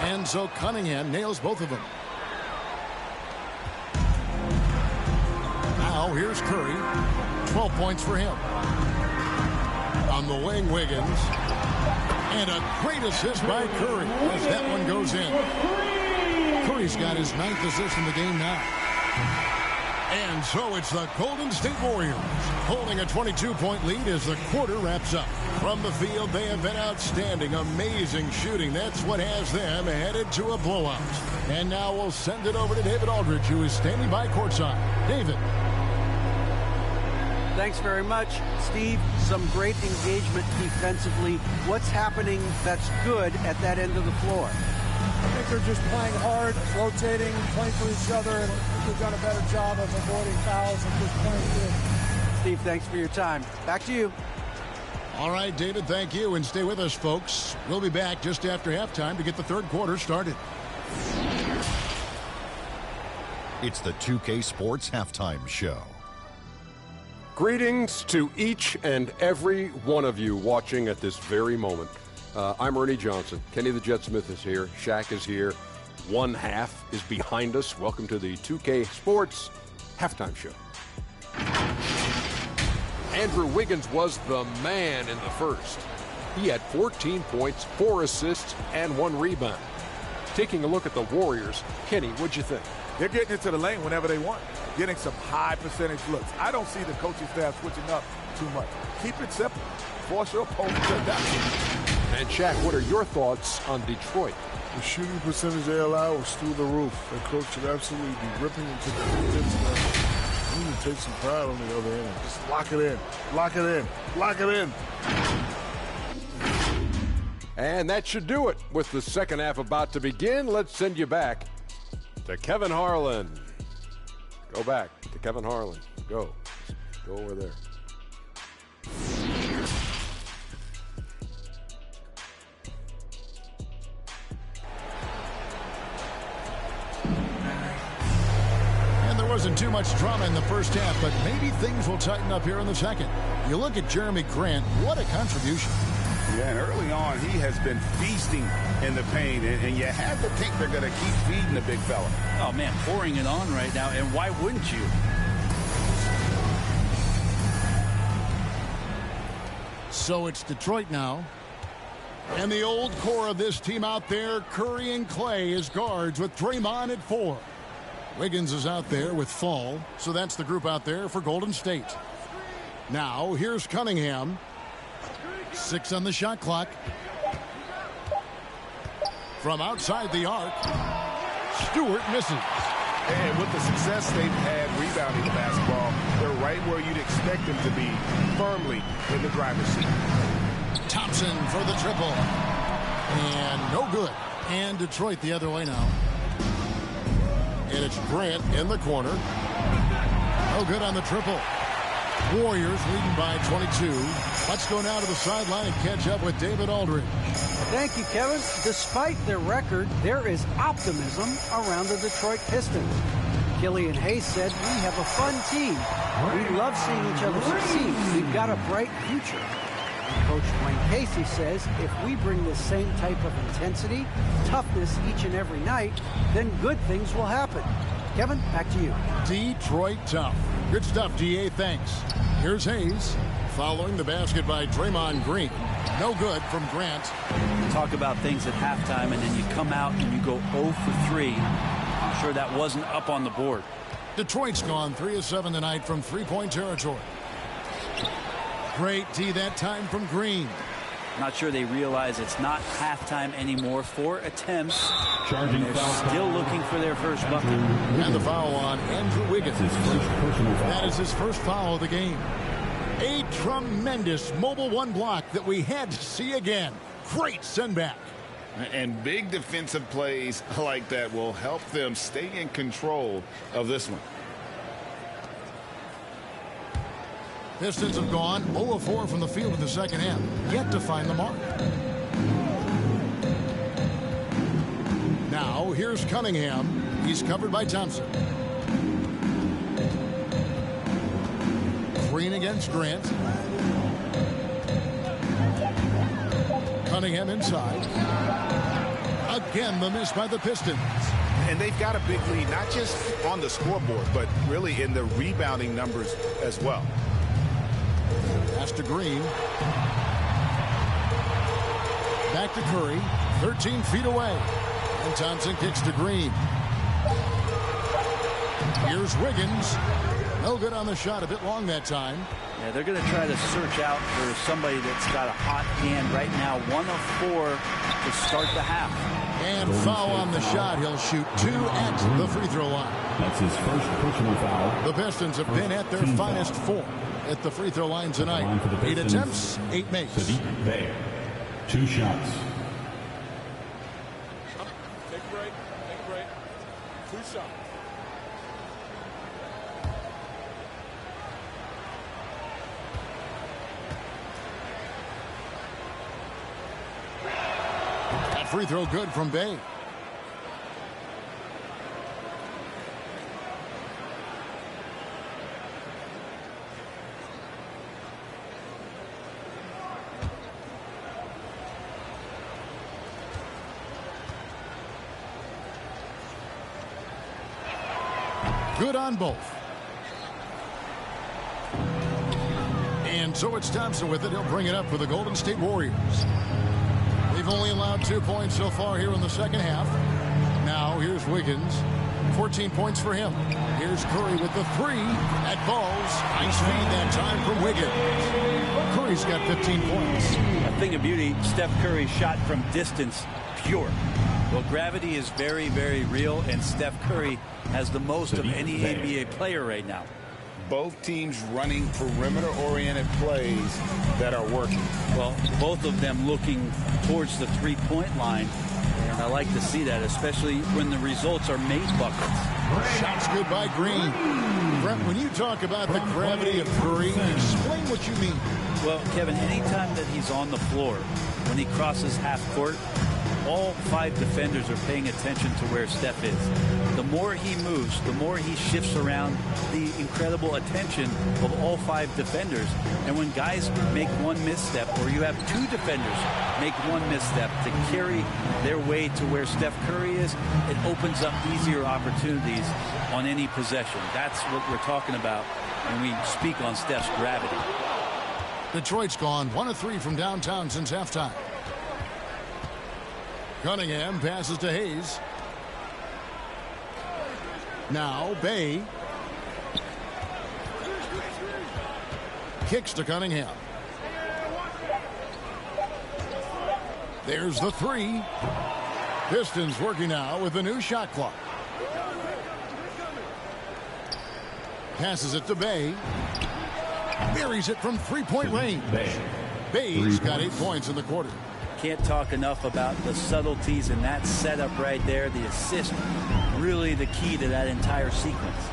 And so Cunningham nails both of them. Now here's Curry. 12 points for him. On the wing, Wiggins. And a great assist by Curry as that one goes in. Curry's got his 9th assist in the game now. And so it's the Golden State Warriors holding a 22-point lead as the quarter wraps up. From the field, they have been outstanding, amazing shooting. That's what has them headed to a blowout. And now we'll send it over to David Aldridge, who is standing by courtside. David. Thanks very much, Steve. Some great engagement defensively. What's happening that's good at that end of the floor? I think they're just playing hard, rotating, playing for each other, and I think they've done a better job of avoiding fouls and just playing good. Steve, thanks for your time. Back to you. All right, David, thank you. And stay with us, folks. We'll be back just after halftime to get the third quarter started. It's the 2K Sports Halftime Show. Greetings to each and every one of you watching at this very moment. I'm Ernie Johnson. Kenny the Jet Smith is here. Shaq is here. One half is behind us. Welcome to the 2K Sports Halftime Show. Andrew Wiggins was the man in the first. He had 14 points, 4 assists, and 1 rebound. Taking a look at the Warriors, Kenny, what'd you think? They're getting into the lane whenever they want, getting some high percentage looks. I don't see the coaching staff switching up too much. Keep it simple. Force your opponent to adapt. And Shaq, what are your thoughts on Detroit? The shooting percentage they allow was through the roof. The coach should absolutely be ripping into the defense. We need to take some pride on the other end. Just lock it in. Lock it in. Lock it in. And that should do it. With the second half about to begin, let's send you back to Kevin Harlan. Go back to Kevin Harlan. Go over there. Wasn't too much drama in the first half, but maybe things will tighten up here in the second. You look at Jeremy Grant, what a contribution. Yeah, and early on, he has been feasting in the paint, and you have to think they're going to keep feeding the big fella. Oh, man, pouring it on right now, and why wouldn't you? So it's Detroit now. And the old core of this team out there, Curry and Clay as guards with Draymond at 4. Wiggins is out there with Fall, so that's the group out there for Golden State. Now, here's Cunningham. 6 on the shot clock. From outside the arc, Stewart misses. And with the success they've had rebounding the basketball, they're right where you'd expect them to be, firmly in the driver's seat. Thompson for the triple. And no good. And Detroit the other way now. And it's Grant in the corner. No good on the triple. Warriors leading by 22. Let's go now to the sideline and catch up with David Aldridge. Thank you, Kevin. Despite their record, there is optimism around the Detroit Pistons. Killian Hayes said, "We have a fun team. We love seeing each other succeed. We've got a bright future." Coach Wayne Casey says, if we bring the same type of intensity, toughness each and every night, then good things will happen. Kevin, back to you. Detroit tough. Good stuff, DA. Thanks. Here's Hayes following the basket by Draymond Green. No good from Grant. Talk about things at halftime, and then you come out and you go 0 for 3. I'm sure that wasn't up on the board. Detroit's gone 3 of 7 tonight from three-point territory. Great D that time from Green. Not sure they realize it's not halftime anymore. 4 attempts, Charging They're foul. still looking for their first bucket. And the foul on Andrew Wiggins. His first personal foul. That is his first foul of the game. A tremendous mobile one block that we had to see again. Great send back. And big defensive plays like that will help them stay in control of this one. Pistons have gone 0 of 4 from the field in the second half. Yet to find the mark. Now, here's Cunningham. He's covered by Thompson. Green against Grant. Cunningham inside. Again, the miss by the Pistons. And they've got a big lead, not just on the scoreboard, but really in the rebounding numbers as well. Pass to Green. Back to Curry. 13 feet away. And Thompson kicks to Green. Here's Wiggins. No good on the shot. A bit long that time. Yeah, they're going to try to search out for somebody that's got a hot hand right now. 1 of 4 to start the half. And foul on the shot. He'll shoot 2 at the free throw line. That's his first personal foul. The Pistons have been at their finest 4 at the free throw line tonight. 8 attempts, 8 makes. Sadiq Bey. 2 shots. Take a break. Take a break. 2 shots. That free throw good from Bey. Good on both. And so it's Thompson with it. He'll bring it up for the Golden State Warriors. They've only allowed 2 points so far here in the second half. Now here's Wiggins. 14 points for him. Here's Curry with the 3. That falls. Nice feed that time from Wiggins. Curry's got 15 points. A thing of beauty, Steph Curry's shot from distance, pure. Well, gravity is very, very real, and Steph Curry has the most of any NBA player right now. Both teams running perimeter-oriented plays that are working. Well, both of them looking towards the three-point line, and I like to see that, especially when the results are made buckets. Shots good by Green. Brett, when you talk about the gravity of Curry, explain what you mean. Well, Kevin, anytime that he's on the floor, when he crosses half court, all 5 defenders are paying attention to where Steph is. The more he moves, the more he shifts around, the incredible attention of all 5 defenders. And when guys make one misstep, or you have 2 defenders make one misstep to carry their way to where Steph Curry is, it opens up easier opportunities on any possession. That's what we're talking about when we speak on Steph's gravity. Detroit's gone 1 of 3 from downtown since halftime. Cunningham passes to Hayes. Now Bey. Kicks to Cunningham. There's the 3. Pistons working now with a new shot clock. Passes it to Bey. Buries it from 3-point range. Bey's got 8 points in the quarter. Can't talk enough about the subtleties in that setup right there. The assist, really the key to that entire sequence.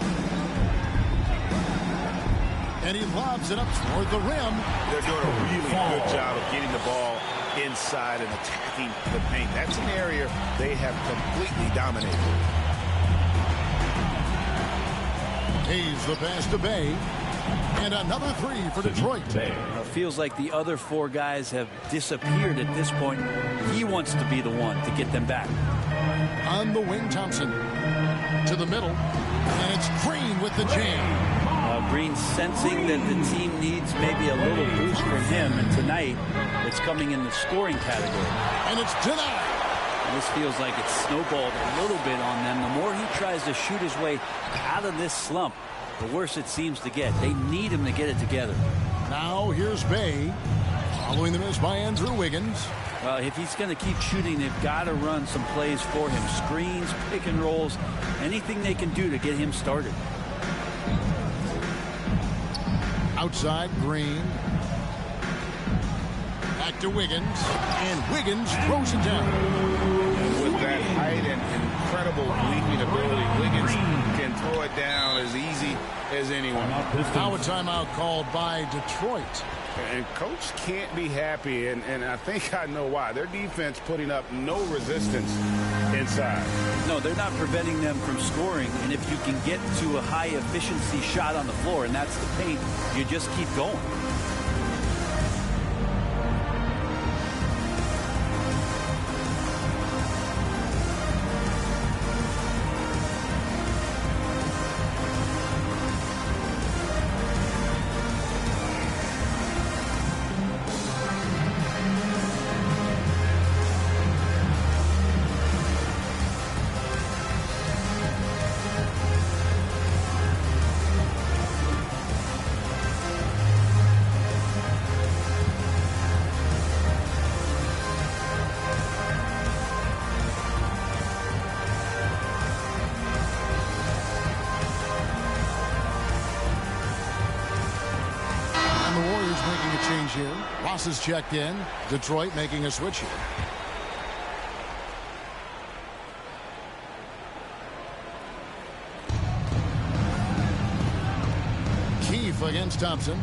And he lobs it up toward the rim. They're doing a really good job of getting the ball inside and attacking the paint. That's an area they have completely dominated. Hayes the pass to Bey. And another 3 for Detroit. It feels like the other 4 guys have disappeared at this point. He wants to be the one to get them back. On the wing, Thompson. To the middle. And it's Green with the jam. Green sensing that the team needs maybe a little boost from him. And tonight, it's coming in the scoring category. And it's denied. And this feels like it's snowballed a little bit on them. The more he tries to shoot his way out of this slump, the worse it seems to get. They need him to get it together. Now here's Bey. Following the miss by Andrew Wiggins. Well, if he's going to keep shooting, they've got to run some plays for him. Screens, pick and rolls, anything they can do to get him started. Outside, Green. Back to Wiggins. And Wiggins throws it down. With that height and incredible leaping ability, Wiggins can throw it down as easy as anyone. Now a timeout called by Detroit. And coach can't be happy, and I think I know why. Their defense putting up no resistance inside. No, they're not preventing them from scoring, and if you can get to a high efficiency shot on the floor, and that's the paint, you just keep going. Here. Ross is checked in. Detroit making a switch here. Keefe against Thompson.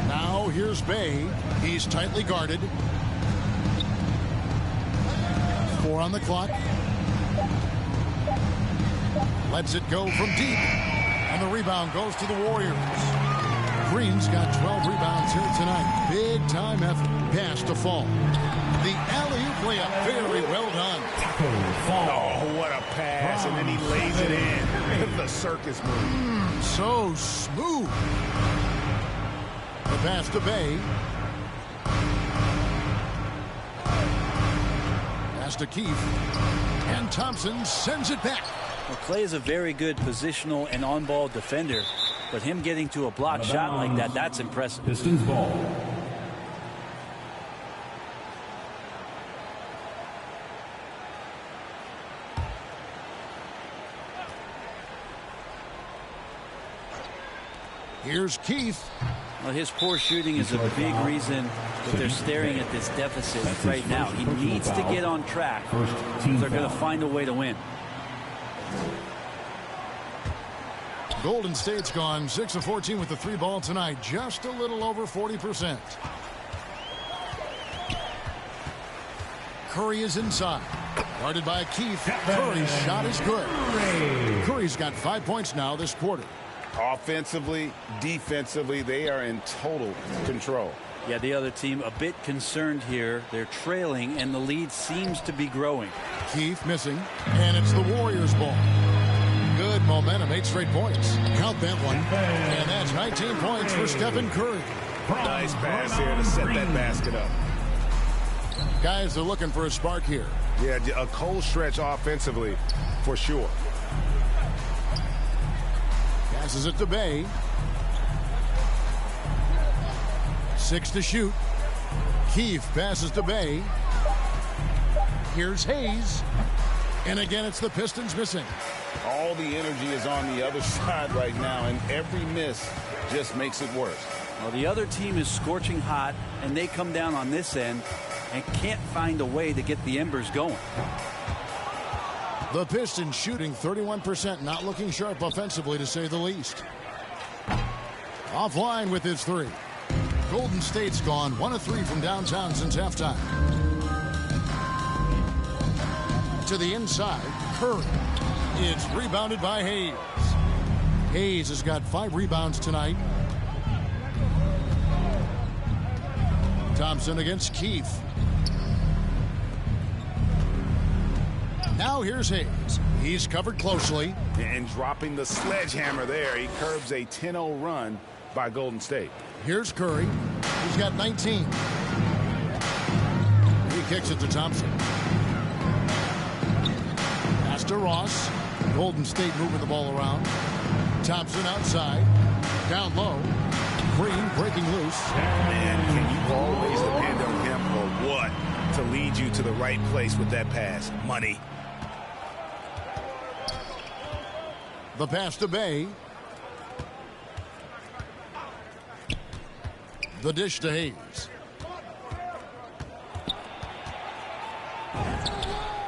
Now here's Bay. He's tightly guarded. 4 on the clock. Lets it go from deep. And the rebound goes to the Warriors. Green's got 12 rebounds here tonight. Big time effort. Pass to Fall. The alley-oop layup. Very well done. Oh, what a pass. And then he lays it in. The circus move. So smooth. The pass to Bay. Pass to Keefe. And Thompson sends it back. Well, Clay is a very good positional and on-ball defender, but him getting to a block shot like that, that's impressive. Pistons ball. Here's Keefe. Well, his poor shooting is a big reason that they're staring at this deficit right now. He needs to get on track if they're going to find a way to win. Golden State's gone 6 of 14 with the 3 ball tonight. Just a little over 40%. Curry is inside. Guarded by Keefe. Curry's shot is good. Curry's got 5 points now this quarter. Offensively, defensively, they are in total control. Yeah, the other team a bit concerned here. They're trailing, and the lead seems to be growing. Keefe missing, and it's the Warriors' ball. Good momentum, 8 straight points. Count that one. And that's 19 points for Stephen Curry. Nice pass here to set that basket up. Guys are looking for a spark here. Yeah, a cold stretch offensively, for sure. Passes it to Bay. 6 to shoot. Keefe passes to Bay. Here's Hayes. And again, it's the Pistons missing. All the energy is on the other side right now, and every miss just makes it worse. Well, the other team is scorching hot, and they come down on this end and can't find a way to get the embers going. The Pistons shooting 31%, not looking sharp offensively, to say the least. Offline with his 3. Golden State's gone 1 of 3 from downtown since halftime. To the inside, Curry. It's rebounded by Hayes. Hayes has got 5 rebounds tonight. Thompson against Keefe. Now here's Hayes. He's covered closely. And dropping the sledgehammer there, he curbs a 10-0 run by Golden State. Here's Curry. He's got 19. He kicks it to Thompson. Pass to Ross. Golden State moving the ball around. Thompson outside. Down low. Green breaking loose. Man, can you always depend on him or what to lead you to the right place with that pass? Money. The pass to Bay. The dish to Hayes.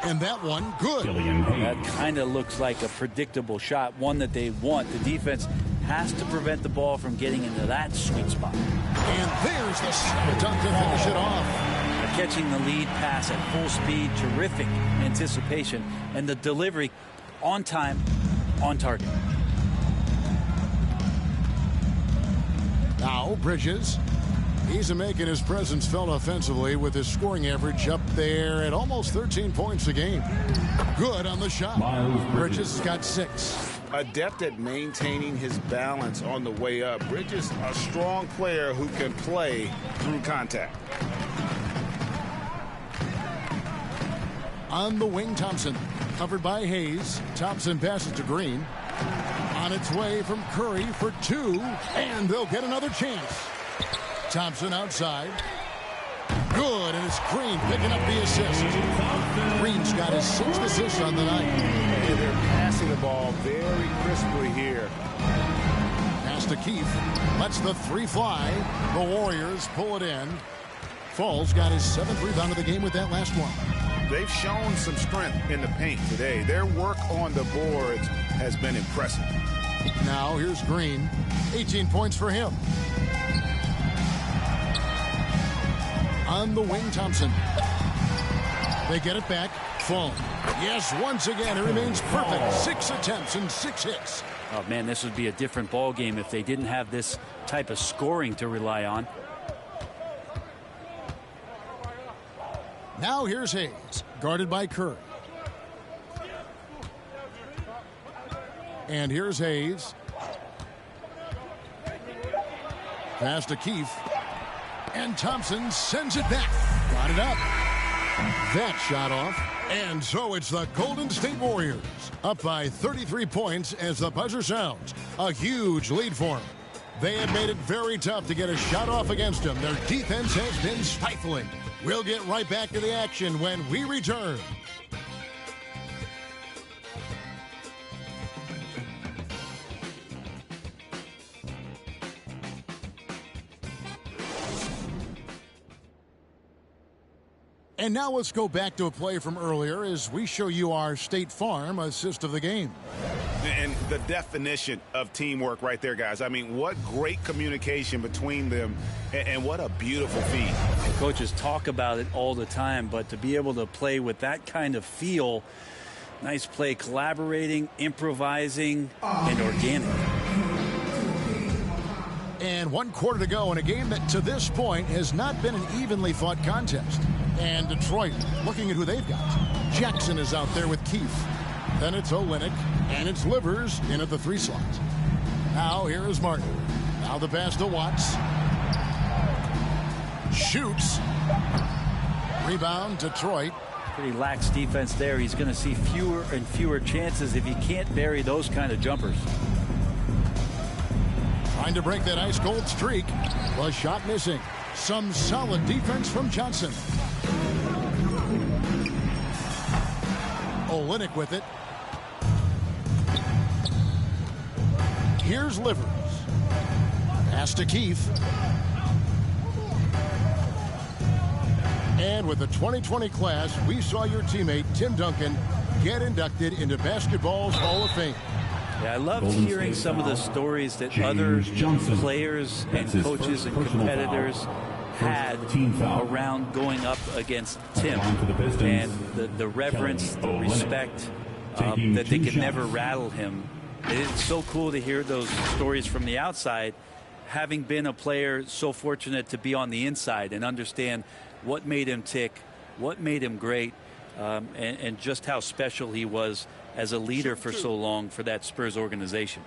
And that one, good. That kind of looks like a predictable shot, one that they want. The defense has to prevent the ball from getting into that sweet spot. And there's the slam dunk to finish it off. Catching the lead pass at full speed, terrific anticipation, and the delivery on time, on target. Now Bridges. He's making his presence felt offensively with his scoring average up there at almost 13 points a game. Good on the shot. Bridges got 6. Adept at maintaining his balance on the way up. Bridges, a strong player who can play through contact. On the wing, Thompson. Covered by Hayes. Thompson passes to Green. On its way from Curry for 2. And they'll get another chance. Thompson outside. Good, and it's Green picking up the assist. Green's got his 6th assist on the night. And they're passing the ball very crisply here. Pass to Keefe. Lets the 3 fly. The Warriors pull it in. Falls got his 7th rebound of the game with that last one. They've shown some strength in the paint today. Their work on the boards has been impressive. Now here's Green. 18 points for him. On the wing, Thompson. They get it back. Fall. Yes, once again, it remains perfect. 6 attempts and 6 hits. Oh, man, this would be a different ball game if they didn't have this type of scoring to rely on. Now here's Hayes, guarded by Curry. And here's Hayes. Pass to Keefe. And Thompson sends it back. Got it up. That shot off. And so it's the Golden State Warriors up by 33 points as the buzzer sounds. A huge lead for them. They have made it very tough to get a shot off against them. Their defense has been stifling. We'll get right back to the action when we return. And now let's go back to a play from earlier as we show you our State Farm assist of the game. And the definition of teamwork right there, guys. I mean, what great communication between them, and what a beautiful feed. The coaches talk about it all the time, but to be able to play with that kind of feel, nice play, collaborating, improvising, and organic. And 1 quarter to go in a game that to this point has not been an evenly fought contest. And Detroit looking at who they've got. Jackson is out there with Keefe. Then it's Olynyk, and it's Livers in at the 3 slot. Now here is Martin. Now the pass to Watts. Shoots. Rebound, Detroit. Pretty lax defense there. He's going to see fewer and fewer chances if he can't bury those kind of jumpers. Trying to break that ice cold streak. The shot missing. Some solid defense from Johnson. Olynyk with it. Here's Livers. Pass to Keefe. And with the 2020 class, we saw your teammate, Tim Duncan, get inducted into basketball's Hall of Fame. Yeah, I loved hearing some of the stories that other players and coaches and competitors had around going up against Tim, and the reverence, the respect, that they could never rattle him. It's so cool to hear those stories from the outside, having been a player so fortunate to be on the inside and understand what made him tick, what made him great, and just how special he was as a leader for so long for that Spurs organization.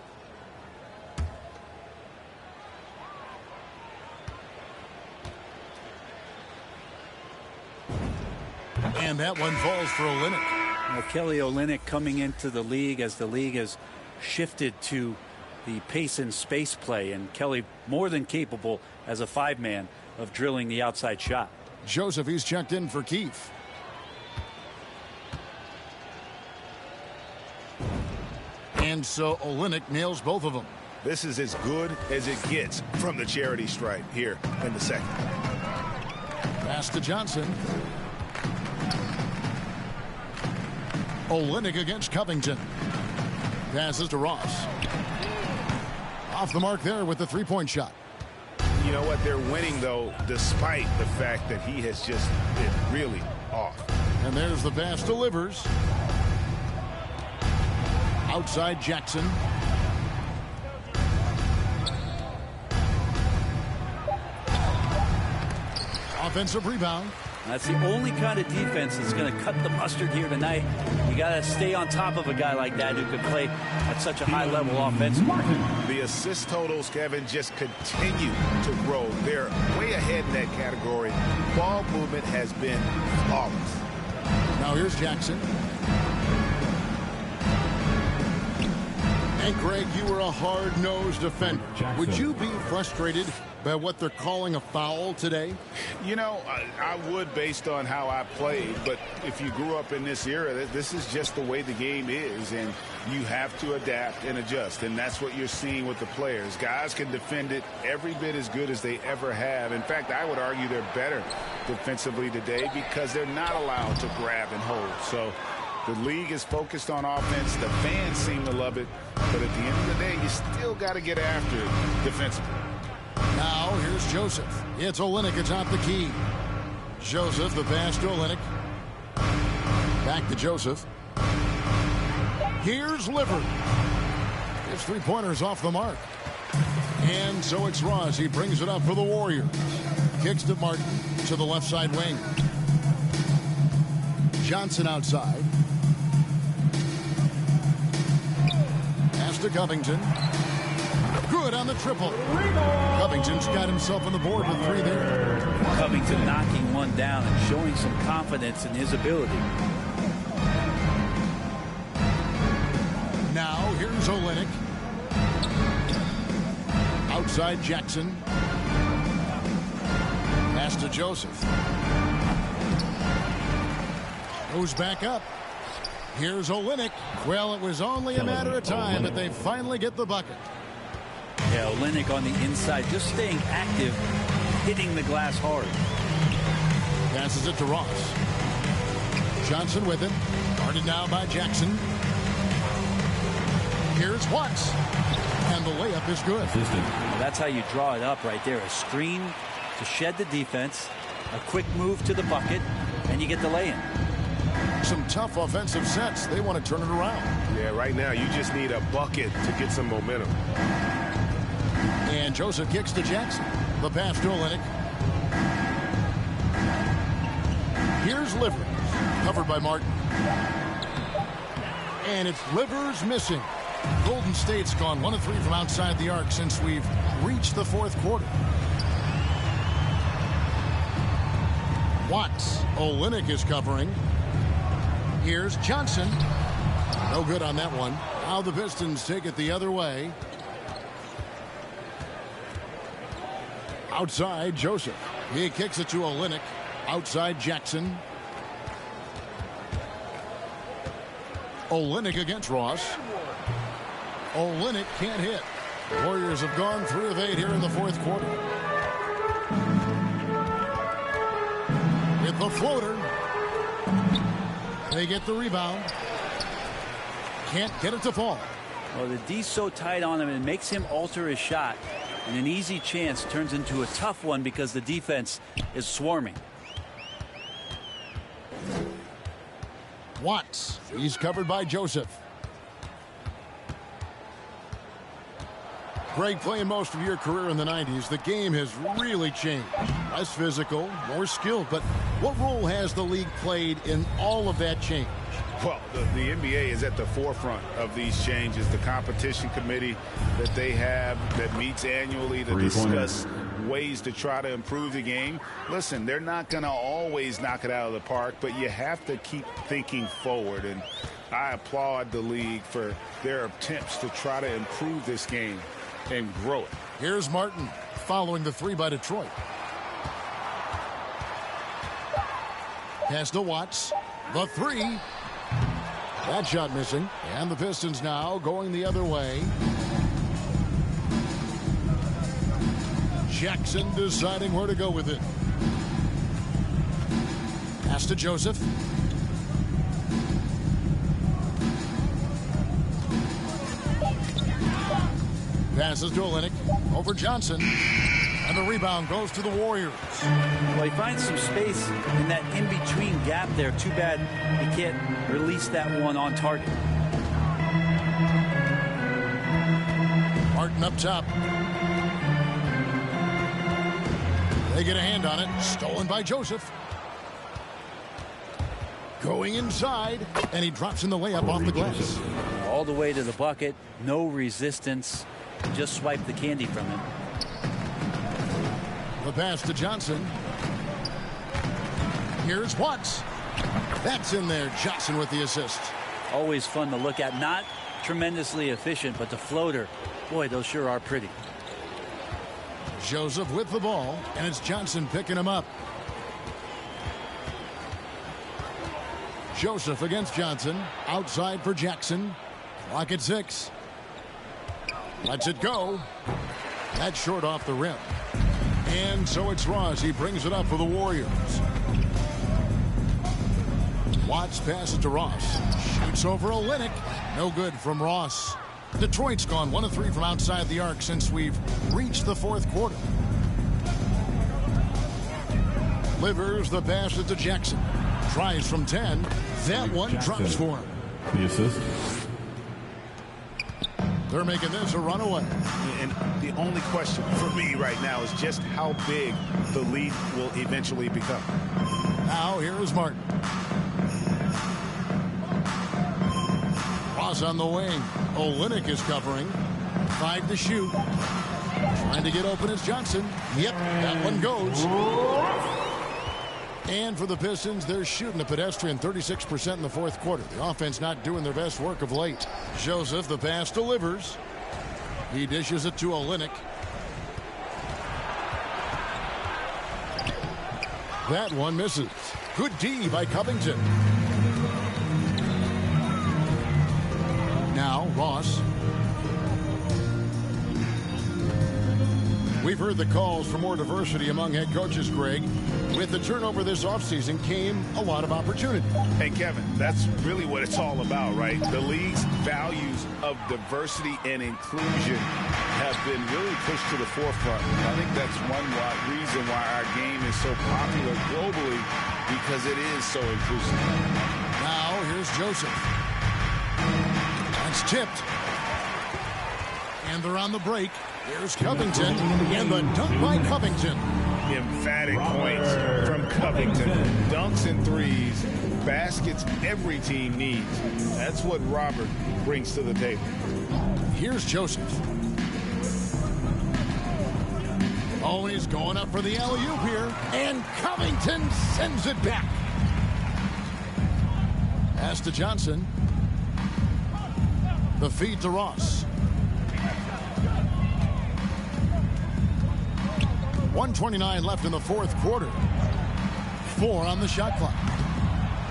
And that one falls for Olynyk. Kelly Olynyk coming into the league as the league has shifted to the pace and space play, and Kelly more than capable as a 5-man of drilling the outside shot. Joseph, he's checked in for Keefe. And so Olynyk nails both of them. This is as good as it gets from the charity stripe here in the second. Pass to Johnson. Olynyk against Covington. Passes to Ross. Off the mark there with the three-point shot. You know what? They're winning, though, despite the fact that he has just been really off. And there's the pass delivers. Outside Jackson. Offensive rebound. That's the only kind of defense that's going to cut the mustard here tonight. You got to stay on top of a guy like that who can play at such a high level offensively. The assist totals, Kevin, just continue to grow. They're way ahead in that category. Ball movement has been flawless. Now here's Jackson. And Greg, you were a hard-nosed defender. Would you be frustrated by what they're calling a foul today? You know, I would based on how I played, but if you grew up in this era, this is just the way the game is, and you have to adapt and adjust, and that's what you're seeing with the players. Guys can defend it every bit as good as they ever have. In fact, I would argue they're better defensively today because they're not allowed to grab and hold. So the league is focused on offense. The fans seem to love it, but at the end of the day, you still got to get after it defensively. Now, here's Joseph. It's Olynyk atop the key. Joseph, the pass to Olynyk. Back to Joseph. Here's Liver. His three-pointers off the mark. And so it's Ross. He brings it up for the Warriors. Kicks to Martin to the left side wing. Johnson outside. Pass to Covington. Good on the triple. Covington's got himself on the board with 3 there. Covington knocking one down and showing some confidence in his ability. Now here's Olynyk. Outside Jackson. Pass to Joseph. Goes back up. Here's Olynyk. Well, it was only a matter of time, but they finally get the bucket. Yeah, Olynyk on the inside, just staying active, hitting the glass hard. Passes it to Ross. Johnson with it. Guarded now by Jackson. Here's Watts. And the layup is good. Well, that's how you draw it up right there. A screen to shed the defense, a quick move to the bucket, and you get the lay-in. Some tough offensive sets. They want to turn it around. Yeah, right now you just need a bucket to get some momentum. And Joseph kicks to Jackson. The pass to Olynyk. Here's Livers. Covered by Martin. And it's Livers missing. Golden State's gone 1 of 3 from outside the arc since we've reached the fourth quarter. Watts. Olynyk is covering. Here's Johnson. No good on that one. Now the Pistons take it the other way. Outside, Joseph. He kicks it to Olynyk. Outside, Jackson. Olynyk against Ross. Olynyk can't hit. The Warriors have gone 3 of 8 here in the fourth quarter. With the floater. They get the rebound. Can't get it to fall. Well, the D's so tight on him, it makes him alter his shot. And an easy chance turns into a tough one because the defense is swarming. Watts. He's covered by Joseph. Greg, playing most of your career in the 90s, the game has really changed. Less physical, more skilled. But what role has the league played in all of that change? Well, the NBA is at the forefront of these changes. The competition committee that they have that meets annually to discuss ways to try to improve the game. Listen, they're not going to always knock it out of the park, but you have to keep thinking forward. And I applaud the league for their attempts to try to improve this game and grow it. Here's Martin following the three by Detroit. Pass to Watts. The three. That shot missing. And the Pistons now going the other way. Jackson deciding where to go with it. Pass to Joseph. Passes to Olynyk. Over Johnson. And the rebound goes to the Warriors. Well, he finds some space in that in-between gap there. Too bad he can't release that one on target. Martin up top. They get a hand on it. Stolen by Joseph. Going inside. And he drops in the layup off the glass. All the way to the bucket. No resistance. Just swipe the candy from him. The pass to Johnson. Here's Watts. That's in there. Johnson with the assist. Always fun to look at. Not tremendously efficient, but the floater, boy, those sure are pretty. Joseph with the ball, and it's Johnson picking him up. Joseph against Johnson. Outside for Jackson. Clock at 6. Lets it go. That's short off the rim. And so it's Ross. He brings it up for the Warriors. Watts passes to Ross. Shoots over Olynyk. No good from Ross. Detroit's gone 1 of 3 from outside the arc since we've reached the fourth quarter. Livers the pass to Jackson. Tries from 10. That one drops for him. The assist. They're making this a runaway. And the only question for me right now is just how big the lead will eventually become. Now here is Martin. Ross on the wing. Olynyk is covering. 5 to shoot. Trying to get open is Johnson. Yep, that one goes. And for the Pistons, they're shooting a pedestrian 36% in the fourth quarter. The offense not doing their best work of late. Joseph, the pass delivers. He dishes it to Olynyk. That one misses. Good D by Covington. Now, Ross. We've heard the calls for more diversity among head coaches, Greg. With the turnover this offseason came a lot of opportunity. Hey, Kevin, that's really what it's all about, right? The league's values of diversity and inclusion have been really pushed to the forefront. I think that's one reason why our game is so popular globally, because it is so inclusive. Now, here's Joseph. That's tipped. And they're on the break. Here's Covington, and the dunk by Covington. Emphatic points from Covington. Dunks and threes, baskets every team needs. That's what Robert brings to the table. Here's Joseph. Oh, he's going up for the alley-oop here, and Covington sends it back. Pass to Johnson. The feed to Ross. 1:29 left in the fourth quarter. 4 on the shot clock.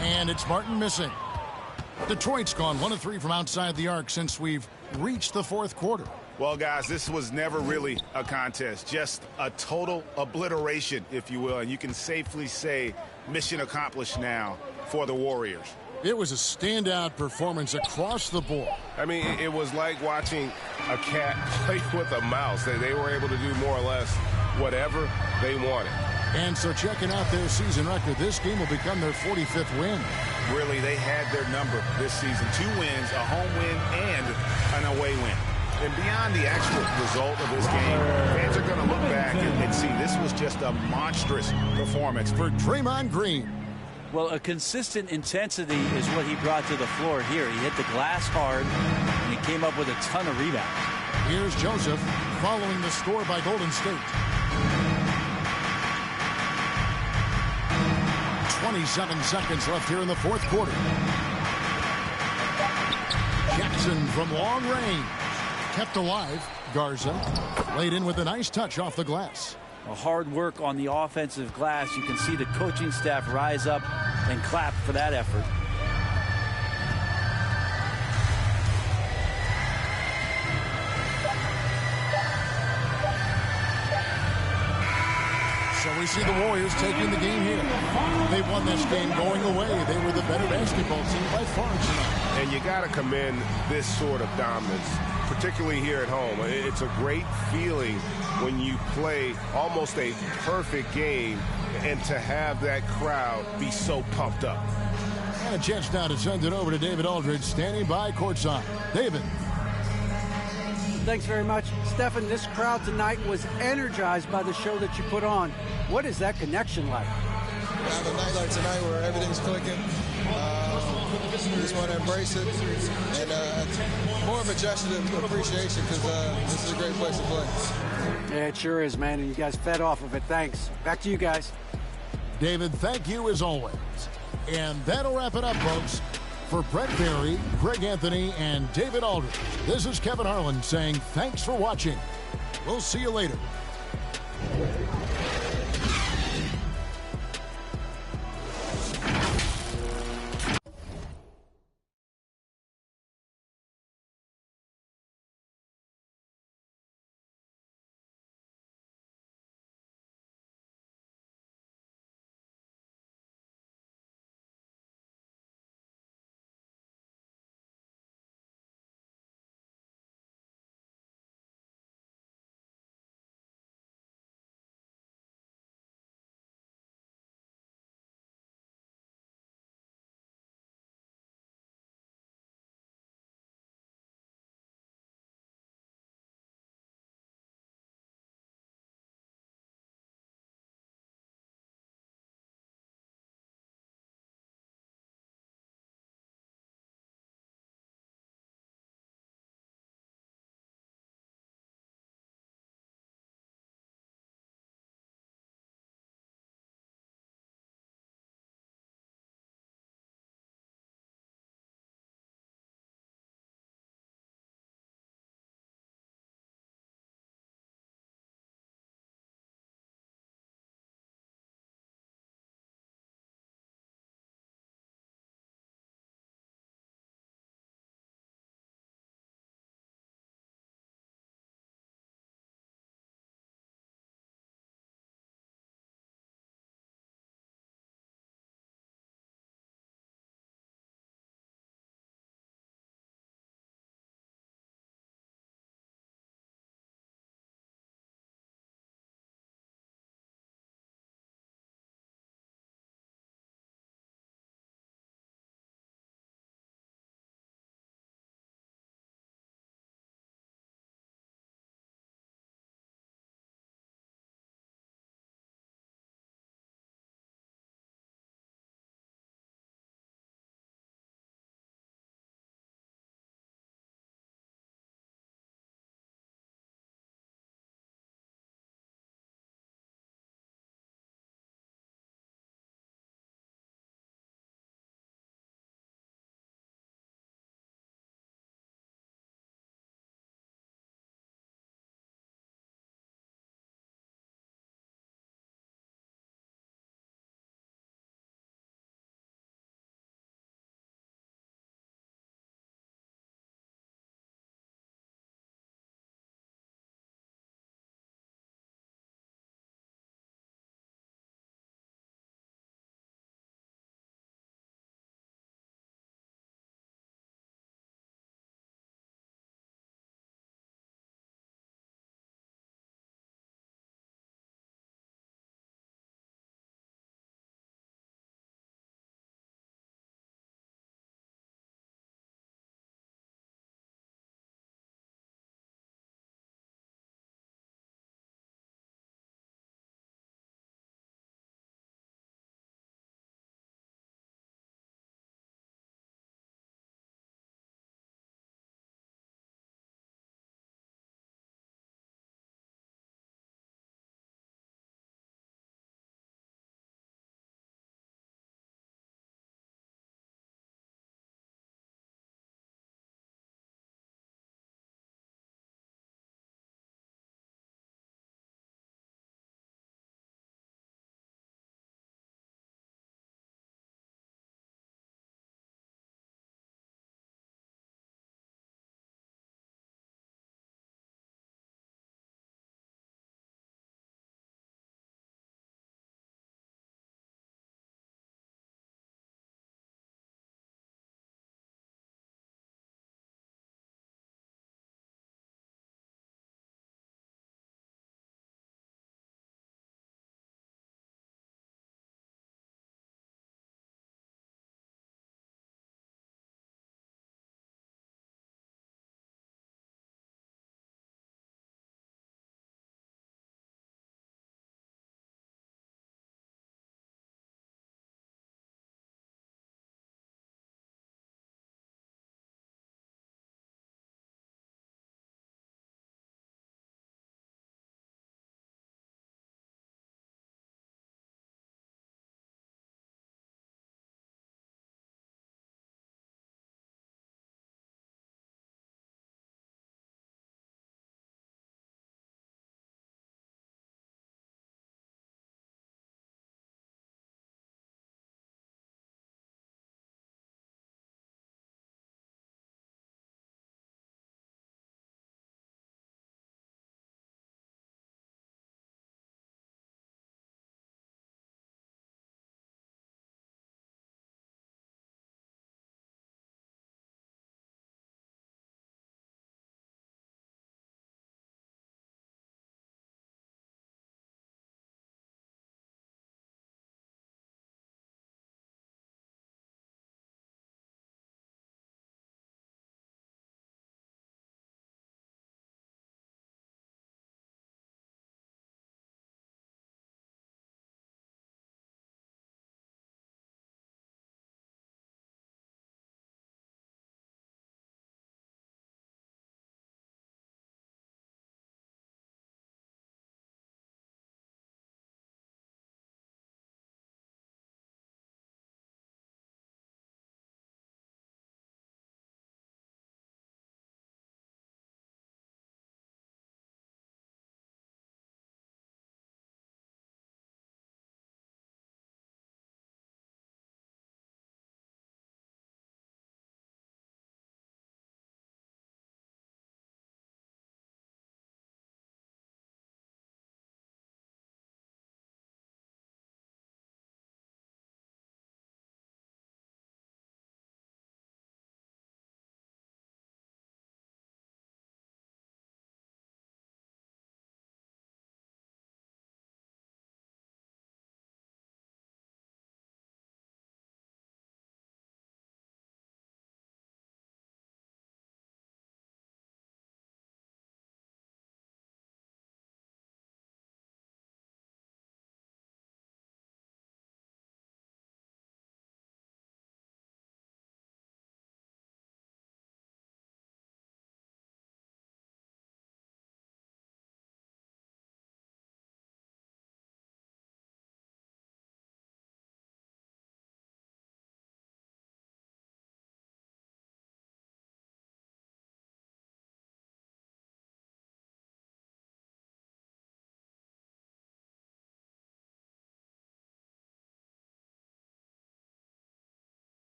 And it's Martin missing. Detroit's gone 1 of 3 from outside the arc since we've reached the fourth quarter. Well, guys, this was never really a contest. Just a total obliteration, if you will. And you can safely say mission accomplished now for the Warriors. It was a standout performance across the board. I mean, it was like watching a cat play with a mouse. They were able to do more or less whatever they wanted. And so checking out their season record, this game will become their 45th win. Really, they had their number this season. 2 wins, a home win, and an away win. And beyond the actual result of this game, fans are going to look back and see this was just a monstrous performance for Draymond Green. Well, a consistent intensity is what he brought to the floor here. He hit the glass hard, and he came up with a ton of rebounds. Here's Joseph following the score by Golden State. 27 seconds left here in the fourth quarter. Jackson from long range. Kept alive. Garza laid in with a nice touch off the glass. Hard work on the offensive glass. You can see the coaching staff rise up and clap for that effort. So we see the Warriors taking the game here. They won this game going away. They were the better basketball team by far tonight. And you got to commend this sort of dominance, particularly here at home. It's a great feeling when you play almost a perfect game and to have that crowd be so pumped up. And a chance now to send it over to David Aldridge, standing by courtside. David. Thanks very much. Stephen, this crowd tonight was energized by the show that you put on. What is that connection like? On a night like tonight where everything's clicking, we just want to embrace it. And more of a gesture of appreciation because this is a great place to play. Yeah, it sure is, man. And you guys fed off of it. Thanks. Back to you guys. David, thank you as always. And that'll wrap it up, folks. For Brett Berry, Greg Anthony, and David Aldridge, this is Kevin Harlan saying thanks for watching. We'll see you later.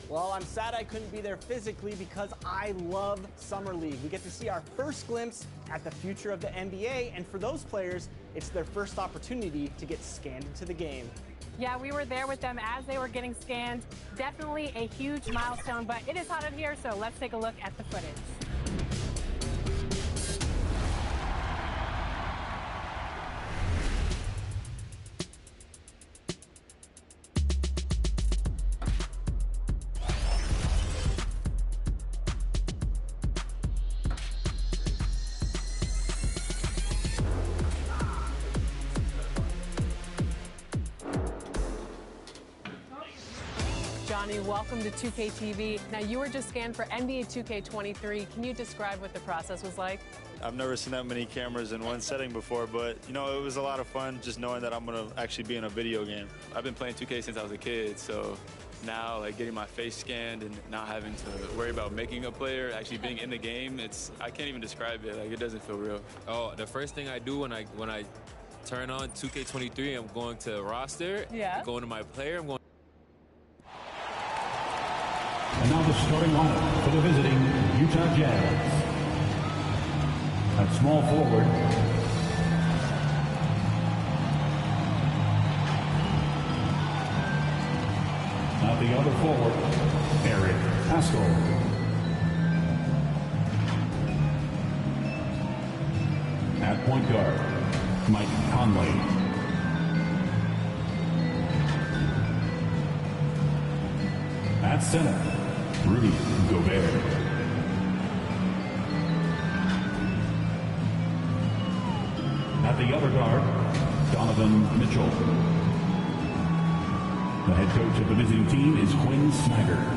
Well, I'm sad I couldn't be there physically because I love Summer League. We get to see our first glimpse at the future of the NBA, and for those players, it's their first opportunity to get scanned into the game. Yeah, we were there with them as they were getting scanned. Definitely a huge milestone, but it is hot in here, so let's take a look at the footage. Johnny, welcome to 2K TV. Now, you were just scanned for NBA 2K23. Can you describe what the process was like? I've never seen that many cameras in one setting before, but, you know, it was a lot of fun just knowing that I'm going to actually be in a video game. I've been playing 2K since I was a kid, so now, like, getting my face scanned and not having to worry about making a player, actually being in the game, I can't even describe it. Like, it doesn't feel real. Oh, the first thing I do when I turn on 2K23, I'm going to roster, going to my player, I'm going. And now the starting lineup for the visiting Utah Jazz. At small forward, at the other forward, Eric Pascal. At point guard, Mike Conley. At center, Rudy Gobert. At the other guard, Donovan Mitchell. The head coach of the visiting team is Quinn Snyder.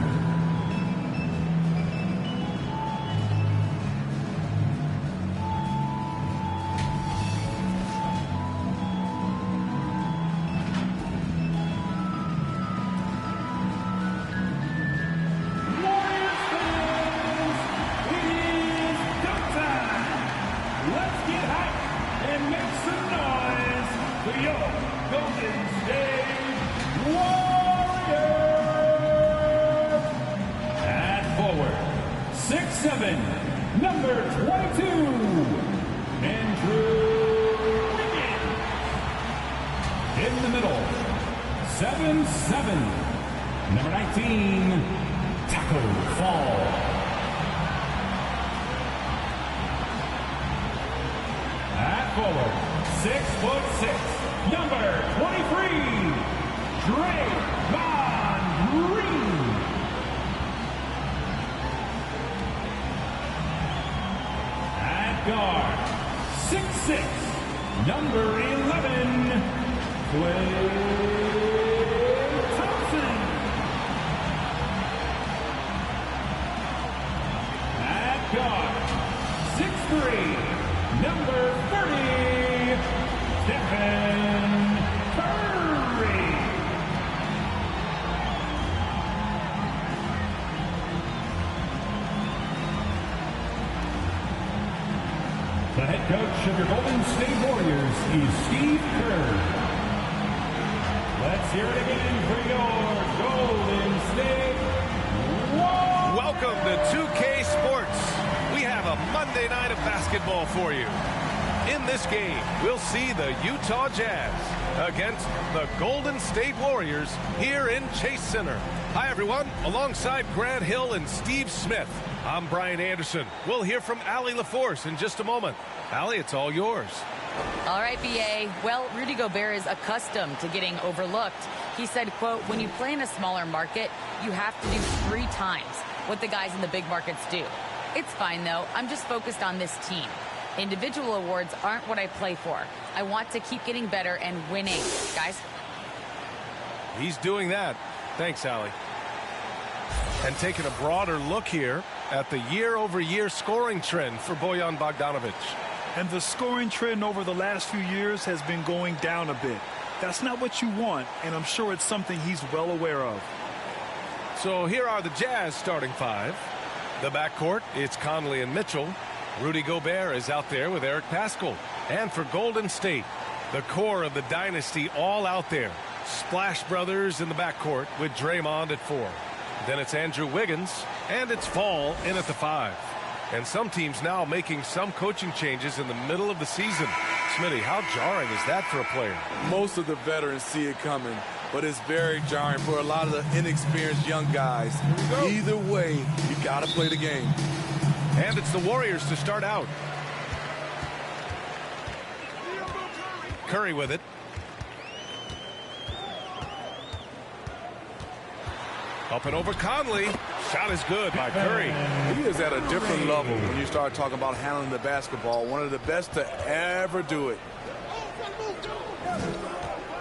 The head coach of your Golden State Warriors is Steve Kerr. Let's hear it again for your Golden State Warriors. Welcome to 2K Sports. We have a Monday night of basketball for you. In this game, we'll see the Utah Jazz against the Golden State Warriors here in Chase Center. Hi, everyone. Alongside Grant Hill and Steve Smith, I'm Brian Anderson. We'll hear from Allie LaForce in just a moment. Allie, it's all yours. All right, BA. Well, Rudy Gobert is accustomed to getting overlooked. He said, quote, when you play in a smaller market, you have to do 3 times what the guys in the big markets do. It's fine, though. I'm just focused on this team. Individual awards aren't what I play for. I want to keep getting better and winning, guys. He's doing that. Thanks, Allie. And taking a broader look here at the year-over-year scoring trend for Bojan Bogdanovic. And the scoring trend over the last few years has been going down a bit. That's not what you want, and I'm sure it's something he's well aware of. So here are the Jazz starting 5. The backcourt, it's Conley and Mitchell. Rudy Gobert is out there with Eric Pascal. And for Golden State, the core of the dynasty all out there. Splash Brothers in the backcourt with Draymond at 4. Then it's Andrew Wiggins, and it's Fall in at the 5. And some teams now making some coaching changes in the middle of the season. Smitty, how jarring is that for a player? Most of the veterans see it coming, but it's very jarring for a lot of the inexperienced young guys. Either way, you got to play the game. And it's the Warriors to start out. Curry with it. Up and over Conley. Shot is good by Curry. He is at a different level when you start talking about handling the basketball. One of the best to ever do it.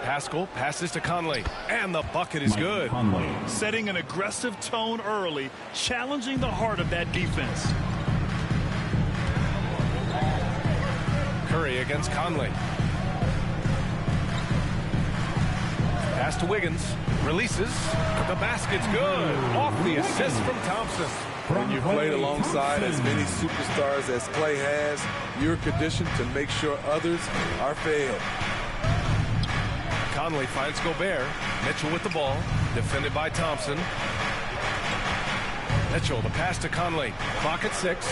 Pascal passes to Conley, and the bucket is good. Setting an aggressive tone early, challenging the heart of that defense. Curry against Conley. Pass to Wiggins. Releases. The basket's good. Off the assist from Thompson. When you played alongside as many superstars as Clay has, you're conditioned to make sure others are fed. Conley finds Gobert. Mitchell with the ball. Defended by Thompson. Mitchell, the pass to Conley. Clock at 6.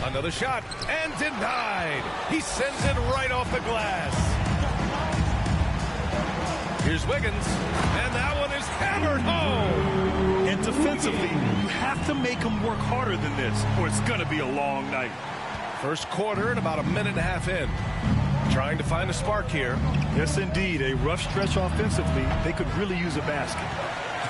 Another shot, and denied. He sends it right off the glass. Here's Wiggins, and that one is hammered home. And defensively, you have to make them work harder than this, or it's going to be a long night. First quarter and about a minute and a half in. Trying to find a spark here. Yes, indeed. A rough stretch offensively. They could really use a basket.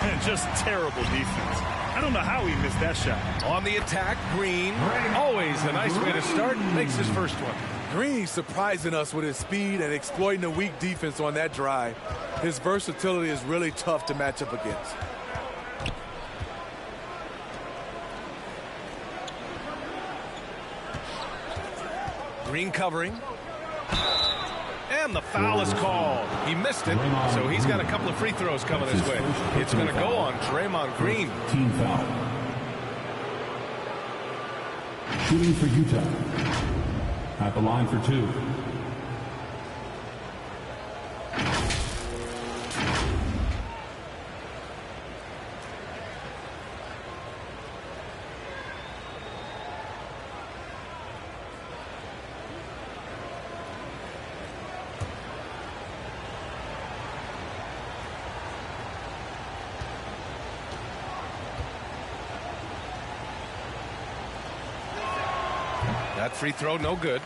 And just terrible defense. I don't know how he missed that shot. On the attack, Green. Always a nice way to start. Makes his first one. Green surprising us with his speed and exploiting the weak defense on that drive. His versatility is really tough to match up against. Green covering. And the foul is called. He missed it, so he's got a couple of free throws coming his way. It's going to go on Draymond Green. Team foul. Shooting for Utah. At the line for 2. That free throw, no good.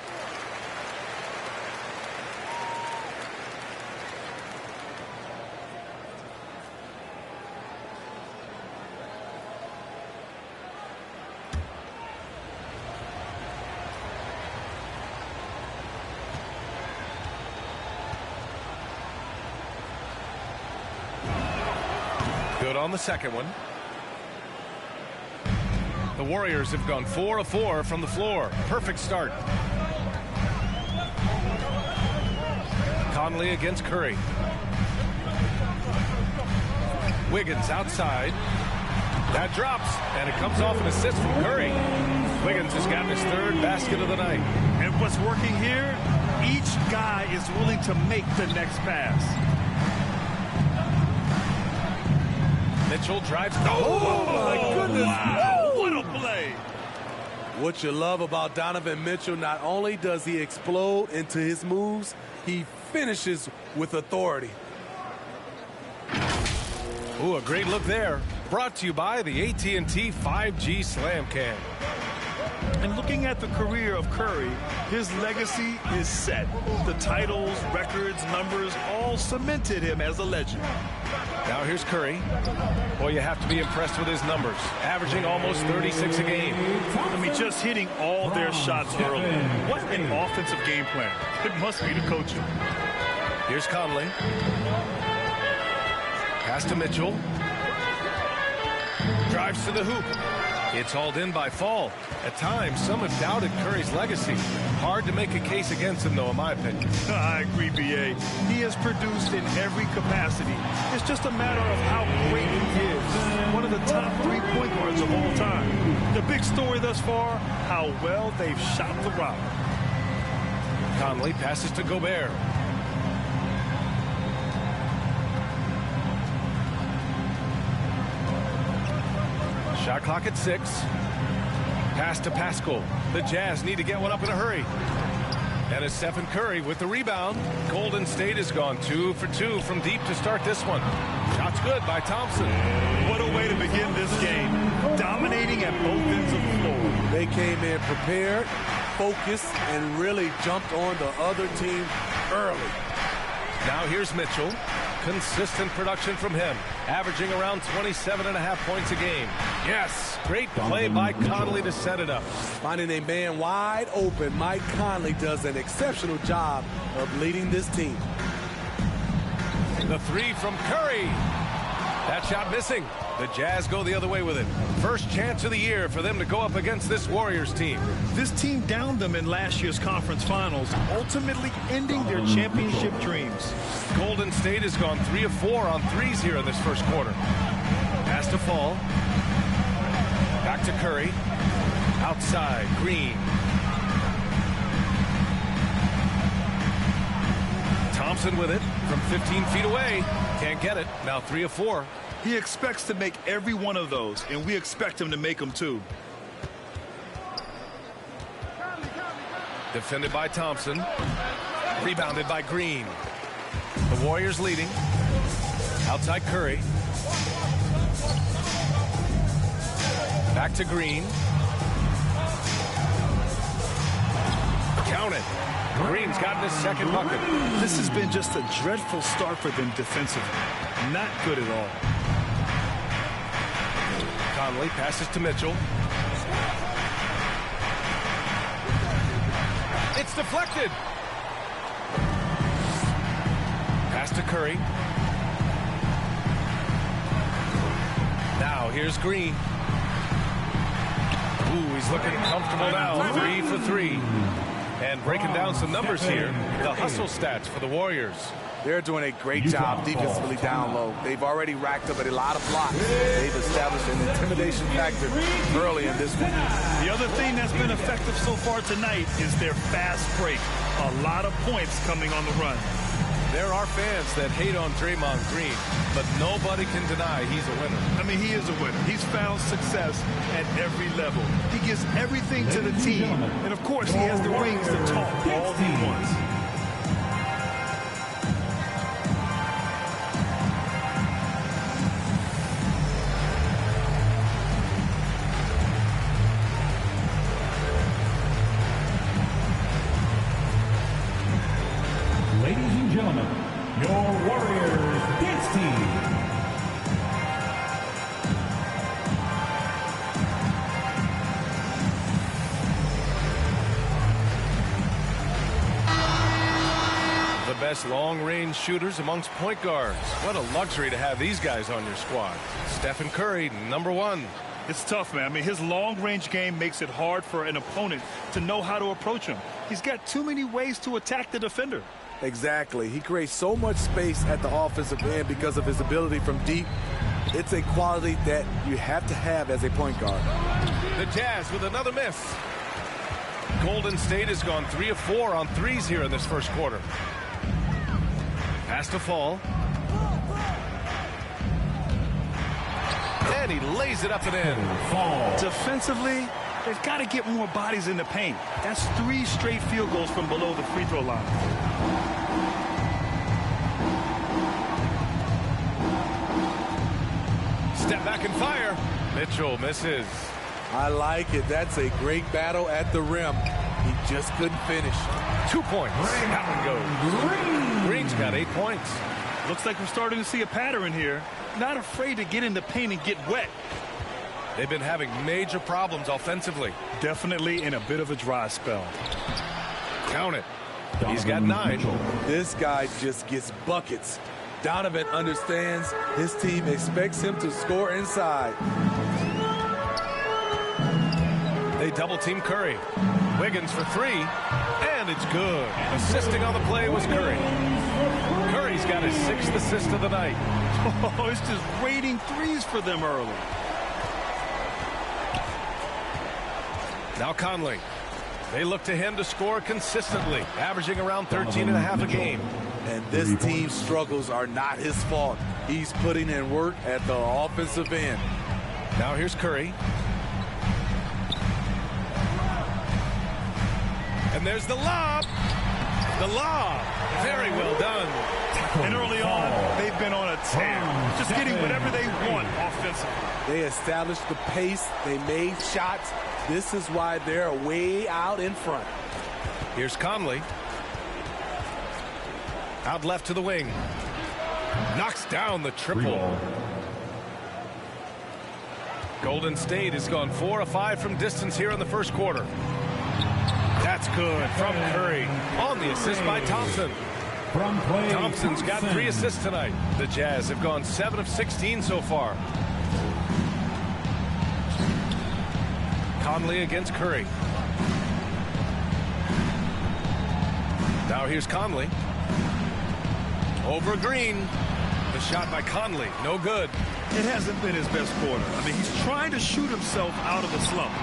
Good on the second one. The Warriors have gone 4 of 4 from the floor. Perfect start. Conley against Curry. Wiggins outside. That drops, and it comes off an assist from Curry. Wiggins has gotten his 3rd basket of the night. And what's working here, each guy is willing to make the next pass. Mitchell drives. Oh my goodness. Wow. What a play. What you love about Donovan Mitchell, not only does he explode into his moves, he finishes with authority. Ooh, a great look there. Brought to you by the AT&T 5G Slam Cam. And looking at the career of Curry, his legacy is set. The titles, records, numbers all cemented him as a legend. Now here's Curry. Boy, you have to be impressed with his numbers. Averaging almost 36 a game. I mean, just hitting all their shots early. What an offensive game plan. It must be the coaching. Here's Conley. Pass to Mitchell. Drives to the hoop. It's hauled in by Fall. At times, some have doubted Curry's legacy. Hard to make a case against him, though, in my opinion. I agree, B.A. He has produced in every capacity. It's just a matter of how great he is. One of the top 3 point guards of all time. The big story thus far, how well they've shot the rock. Conley passes to Gobert. Shot clock at 6. Pass to Pascal. The Jazz need to get one up in a hurry. And it's Stephen Curry with the rebound. Golden State has gone 2 for 2 from deep to start this one. Shot's good by Thompson. What a way to begin this game. Dominating at both ends of the floor. They came in prepared, focused, and really jumped on the other team early. Now here's Mitchell. Consistent production from him, averaging around 27.5 points a game. Yes, great play by Conley to set it up. Finding a man wide open, Mike Conley does an exceptional job of leading this team. The 3 from Curry. That shot missing. The Jazz go the other way with it. First chance of the year for them to go up against this Warriors team. This team downed them in last year's conference finals, ultimately ending their championship dreams. Golden State has gone 3 of 4 on threes here in this first quarter. Pass to Fall. Back to Curry. Outside, Green. Thompson with it from 15 feet away. Can't get it. Now 3 of 4. He expects to make every one of those, and we expect him to make them too. Defended by Thompson. Rebounded by Green. The Warriors leading. Outside Curry. Back to Green. Count it. Green's gotten his second bucket. This has been just a dreadful start for them defensively. Not good at all. Conley passes to Mitchell. It's deflected. Pass to Curry. Now here's Green. Ooh, he's looking comfortable now. 3 for 3. And breaking down some numbers here, the hustle stats for the Warriors. They're doing a great job defensively down low. They've already racked up a lot of blocks. They've established an intimidation factor early in this one. The other thing that's been effective so far tonight is their fast break. A lot of points coming on the run. There are fans that hate on Draymond Green, but nobody can deny he's a winner. I mean, he is a winner. He's found success at every level. He gives everything to the team. And, of course, he has the rings to talk all he wants. Ladies and gentlemen, your Warriors dance team. The best long-range shooters amongst point guards. What a luxury to have these guys on your squad. Stephen Curry, number 1. It's tough, man. I mean, his long-range game makes it hard for an opponent to know how to approach him. He's got too many ways to attack the defender. Exactly. He creates so much space at the offensive end because of his ability from deep. It's a quality that you have to have as a point guard. The Jazz with another miss. Golden State has gone 3 of 4 on threes here in this first quarter. Pass to Fall. And he lays it up and in. Defensively, they've got to get more bodies in the paint. That's 3 straight field goals from below the free throw line. Step back and fire. Mitchell misses. I like it. That's a great battle at the rim. He just couldn't finish. 2 points. That one goes. Green's got 8 points. Looks like we're starting to see a pattern here. Not afraid to get in the paint and get wet. They've been having major problems offensively. Definitely in a bit of a dry spell. Count it. He's got 9. This guy just gets buckets. Donovan understands his team expects him to score inside. They double team Curry. Wiggins for 3, and it's good. Assisting on the play was Curry. Curry's got his 6th assist of the night. Oh, it's just raining threes for them early. Now Conley. They look to him to score consistently, averaging around 13.5 a game. And this team's struggles are not his fault. He's putting in work at the offensive end. Now here's Curry. And there's the lob. The lob. Very well done. And early on, they've been on a tear. Just getting whatever they want offensively. They established the pace. They made shots. This is why they're way out in front. Here's Conley. Out left to the wing. Knocks down the triple. Golden State has gone 4 of 5 from distance here in the first quarter. That's good from Curry on the assist by Thompson. Thompson's got 3 assists tonight. The Jazz have gone 7 of 16 so far. Conley against Curry. Now here's Conley. Over Green. The shot by Conley. No good. It hasn't been his best quarter. I mean, he's trying to shoot himself out of the slump.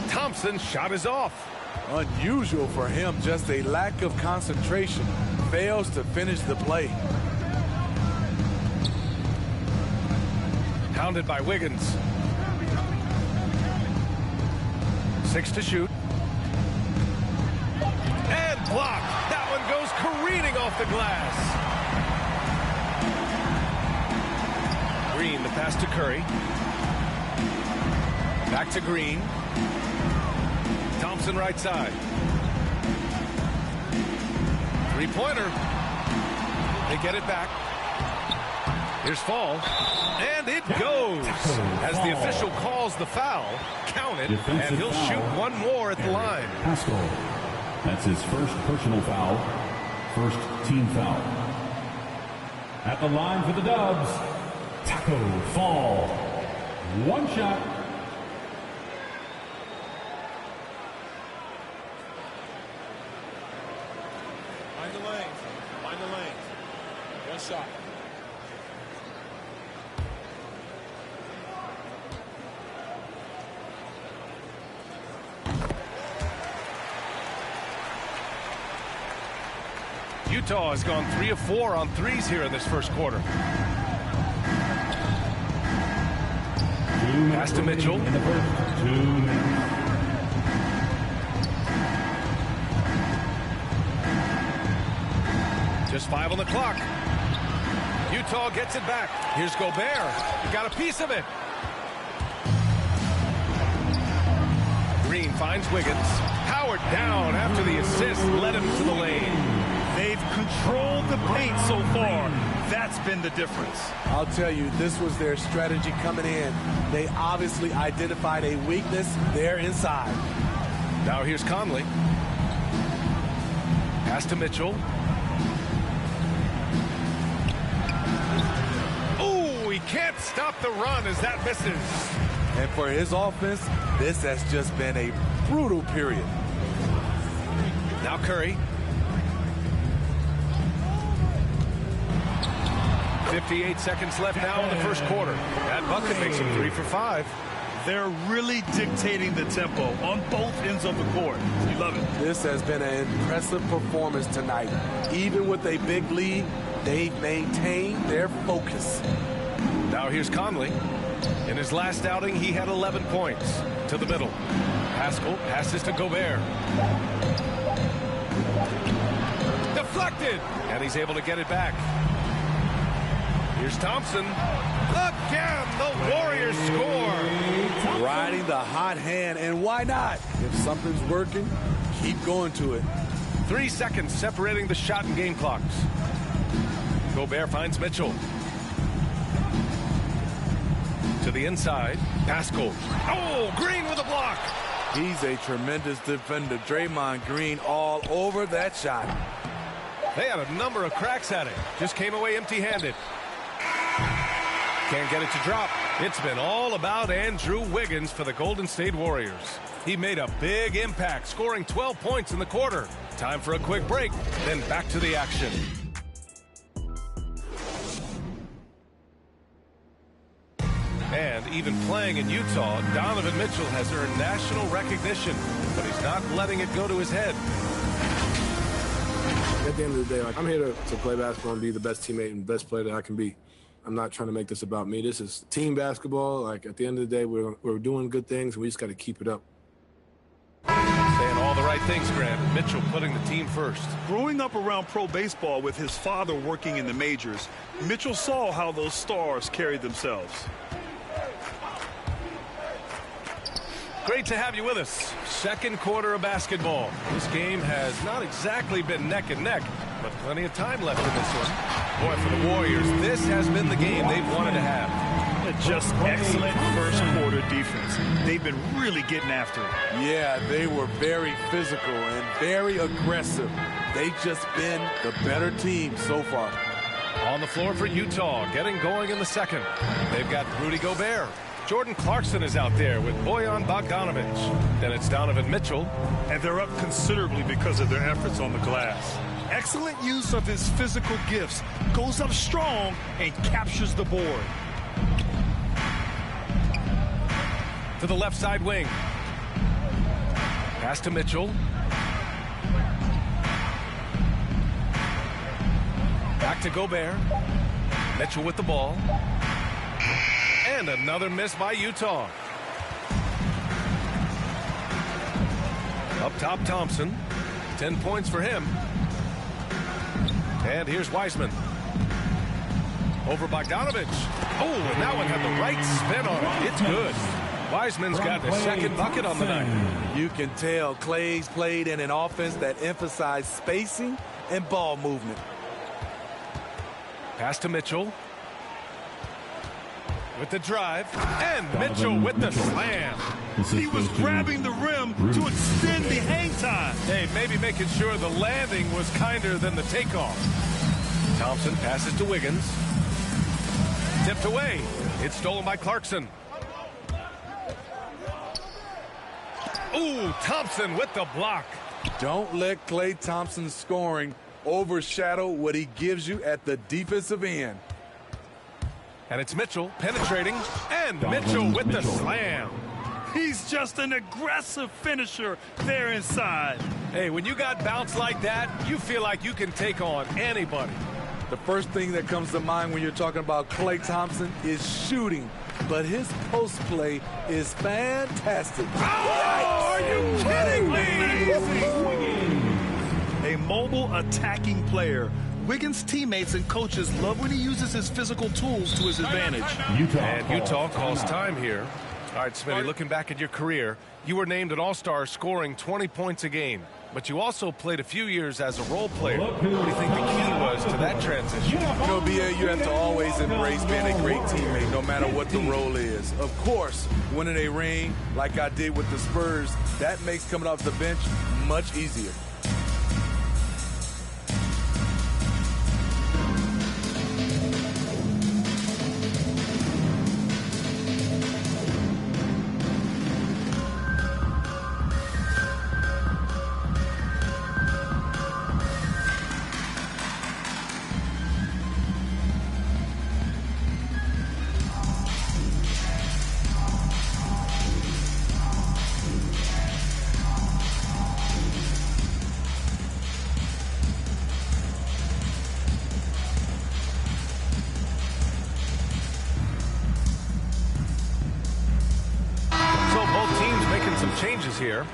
Thompson's shot is off. Unusual for him, just a lack of concentration. Fails to finish the play. Hounded by Wiggins. 6 to shoot. And blocked. That one goes careening off the glass. Green, the pass to Curry. Back to Green. Thompson right side. Three-pointer. They get it back. Here's Fall. And it goes. As the official calls the foul, count it, and he'll shoot one more at the line. Pascal. That's his first personal foul. First team foul. At the line for the Dubs, Taco Fall. One shot. Find the lanes. Find the lanes. One shot. Utah has gone 3 of 4 on threes here in this first quarter. Pass to Mitchell. In the first 2 minutes. Just 5 on the clock. Utah gets it back. Here's Gobert. He got a piece of it. Green finds Wiggins. Howard down after the assist led him to the lane. They've controlled the paint so far. That's been the difference. I'll tell you, this was their strategy coming in. They obviously identified a weakness there inside. Now here's Conley. Pass to Mitchell. Oh, he can't stop the run as that misses. And for his offense, this has just been a brutal period. Now Curry. 58 seconds left now in the first quarter. That bucket makes him 3 for 5. They're really dictating the tempo on both ends of the court. You love it. This has been an impressive performance tonight. Even with a big lead, they've maintained their focus. Now here's Conley. In his last outing, he had 11 points. To the middle. Pascal passes to Gobert. Deflected! And he's able to get it back. Here's Thompson. Again, the Warriors score. Riding the hot hand, and why not? If something's working, keep going to it. 3 seconds separating the shot and game clocks. Gobert finds Mitchell. To the inside. Pascal. Oh, Green with a block. He's a tremendous defender. Draymond Green all over that shot. They had a number of cracks at it. Just came away empty-handed. Can't get it to drop. It's been all about Andrew Wiggins for the Golden State Warriors. He made a big impact, scoring 12 points in the quarter. Time for a quick break, then back to the action. And even playing in Utah, Donovan Mitchell has earned national recognition, but he's not letting it go to his head. At the end of the day, I'm here to play basketball and be the best teammate and best player that I can be. I'm not trying to make this about me. This is team basketball. Like, at the end of the day, we're doing good things, and we just got to keep it up. Saying all the right things, Grant. Mitchell putting the team first. Growing up around pro baseball with his father working in the majors, Mitchell saw how those stars carried themselves. Great to have you with us. Second quarter of basketball. This game has not exactly been neck and neck, but plenty of time left in this one. Boy, for the Warriors, this has been the game they've wanted to have. Just excellent first quarter defense. They've been really getting after it. Yeah, they were very physical and very aggressive. They've just been the better team so far. On the floor for Utah, getting going in the second. They've got Rudy Gobert. Jordan Clarkson is out there with Bojan Bogdanovic. Then it's Donovan Mitchell. And they're up considerably because of their efforts on the glass. Excellent use of his physical gifts. Goes up strong and captures the board. To the left side wing. Pass to Mitchell. Back to Gobert. Mitchell with the ball. And another miss by Utah. Up top, Thompson. 10 points for him. And here's Wiseman. Over Bogdanovic. Oh, and that one had the right spin on it. It's good. Wiseman's got the second bucket on the night. You can tell Clay's played in an offense that emphasized spacing and ball movement. Pass to Mitchell. With the drive. And Mitchell with the slam. He was grabbing the rim to extend the hang time. Hey, maybe making sure the landing was kinder than the takeoff. Thompson passes to Wiggins. Tipped away. It's stolen by Clarkson. Ooh, Thompson with the block. Don't let Klay Thompson's scoring overshadow what he gives you at the defensive end. And it's Mitchell penetrating, and Mitchell with the slam. He's just an aggressive finisher there inside. Hey, when you got bounce like that, you feel like you can take on anybody. The first thing that comes to mind when you're talking about Klay Thompson is shooting, but his post play is fantastic. Oh, are you kidding me? A mobile attacking player. Wiggins' teammates and coaches love when he uses his physical tools to his advantage. Utah calls time here. All right, Smitty, looking back at your career, you were named an All-Star scoring 20 points a game, but you also played a few years as a role player. What do you think the key was to that transition? You know, BA, you have to always embrace being a great teammate, no matter what the role is. Of course, winning a ring like I did with the Spurs, that makes coming off the bench much easier. Changes here.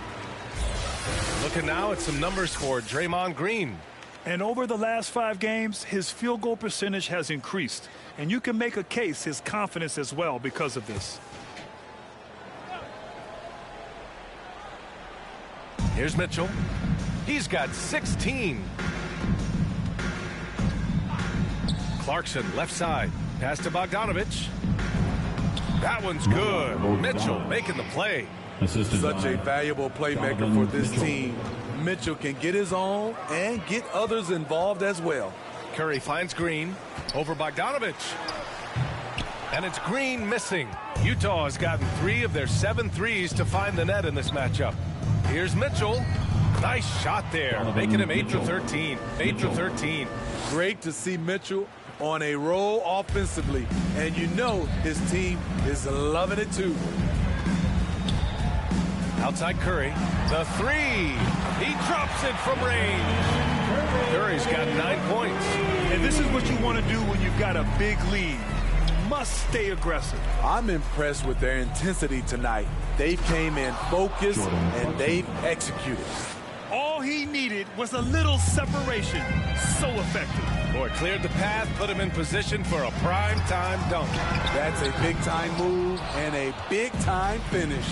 Looking now at some numbers for Draymond Green. And over the last 5 games, his field goal percentage has increased. And you can make a case his confidence as well because of this. Here's Mitchell. He's got 16. Clarkson, left side. Pass to Bogdanovic. That one's good. Mitchell making the play. Such a valuable playmaker for this team. Mitchell can get his own and get others involved as well. Curry finds Green over Bogdanovic. And it's Green missing. Utah has gotten 3 of their 7 threes to find the net in this matchup. Here's Mitchell. Nice shot there, making him 8 for 13. 8 for 13. Great to see Mitchell on a roll offensively. And you know his team is loving it too. Outside Curry, the 3. He drops it from range. Curry's got 9 points. And this is what you want to do when you've got a big lead. must stay aggressive. I'm impressed with their intensity tonight. They came in focused and they've executed. All he needed was a little separation. So effective. Boy, cleared the path, put him in position for a prime-time dunk. That's a big-time move and a big-time finish.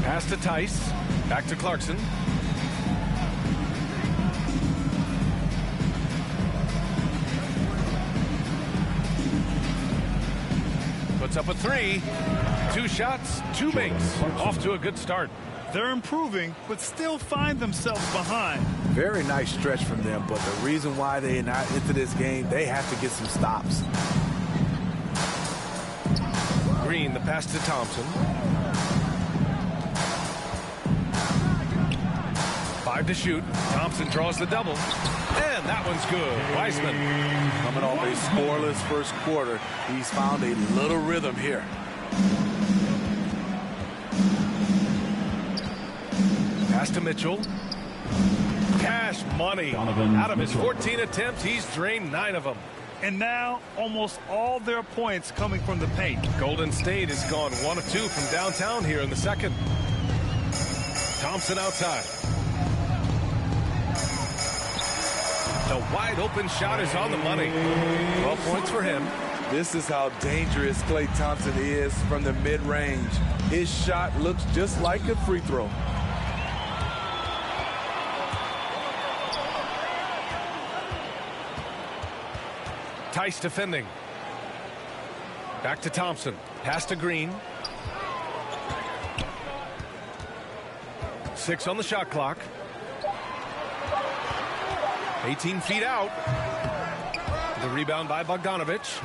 Pass to Tice. Back to Clarkson. Puts up a three. 2 shots, 2 makes. Off to a good start. They're improving, but still find themselves behind. Very nice stretch from them, but the reason why they're not into this game, they have to get some stops. Green, the pass to Thompson. 5 to shoot. Thompson draws the double. And that one's good. Wiseman. Coming off a scoreless first quarter, he's found a little rhythm here. Pass to Mitchell. Cash money. Out of his 14 attempts, he's drained 9 of them. And now, almost all their points coming from the paint. Golden State has gone 1 of 2 from downtown here in the second. Thompson outside. The wide open shot is on the money. 12 points for him. This is how dangerous Klay Thompson is from the mid-range. His shot looks just like a free throw. Tice defending. Back to Thompson. Pass to Green. 6 on the shot clock. 18 feet out. The rebound by Bogdanovich.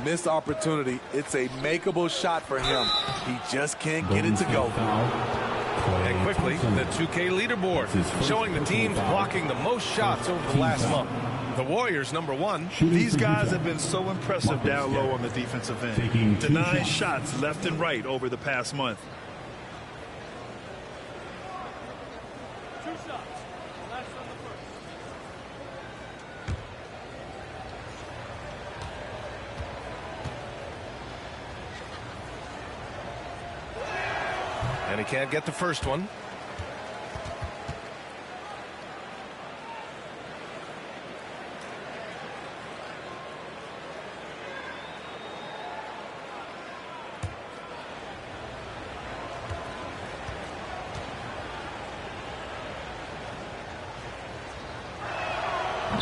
Missed opportunity. It's a makeable shot for him. He just can't get it to go. And quickly, the 2K leaderboard showing the teams blocking the most shots over the last month. The Warriors, #1. These guys have been so impressive down low on the defensive end. Denying shots left and right over the past month. And he can't get the first one.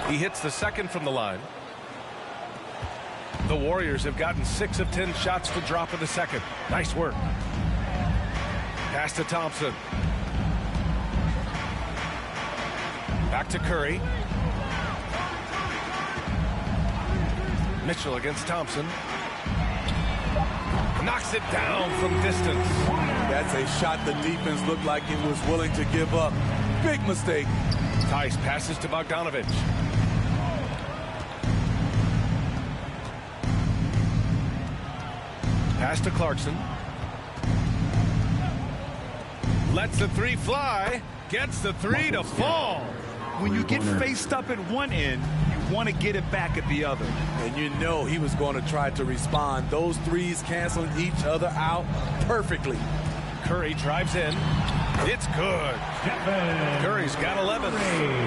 He hits the second from the line. The Warriors have gotten 6 of 10 shots to drop in the second. Nice work. Pass to Thompson. Back to Curry. Mitchell against Thompson. Knocks it down from distance. That's a shot the defense looked like it was willing to give up. Big mistake. Tice passes to Bogdanovich. Pass to Clarkson. Lets the 3 fly. Gets the 3 to fall. When you get faced up at one end, you want to get it back at the other. And you know he was going to try to respond. Those threes canceling each other out perfectly. Curry drives in. It's good. Curry's got 11.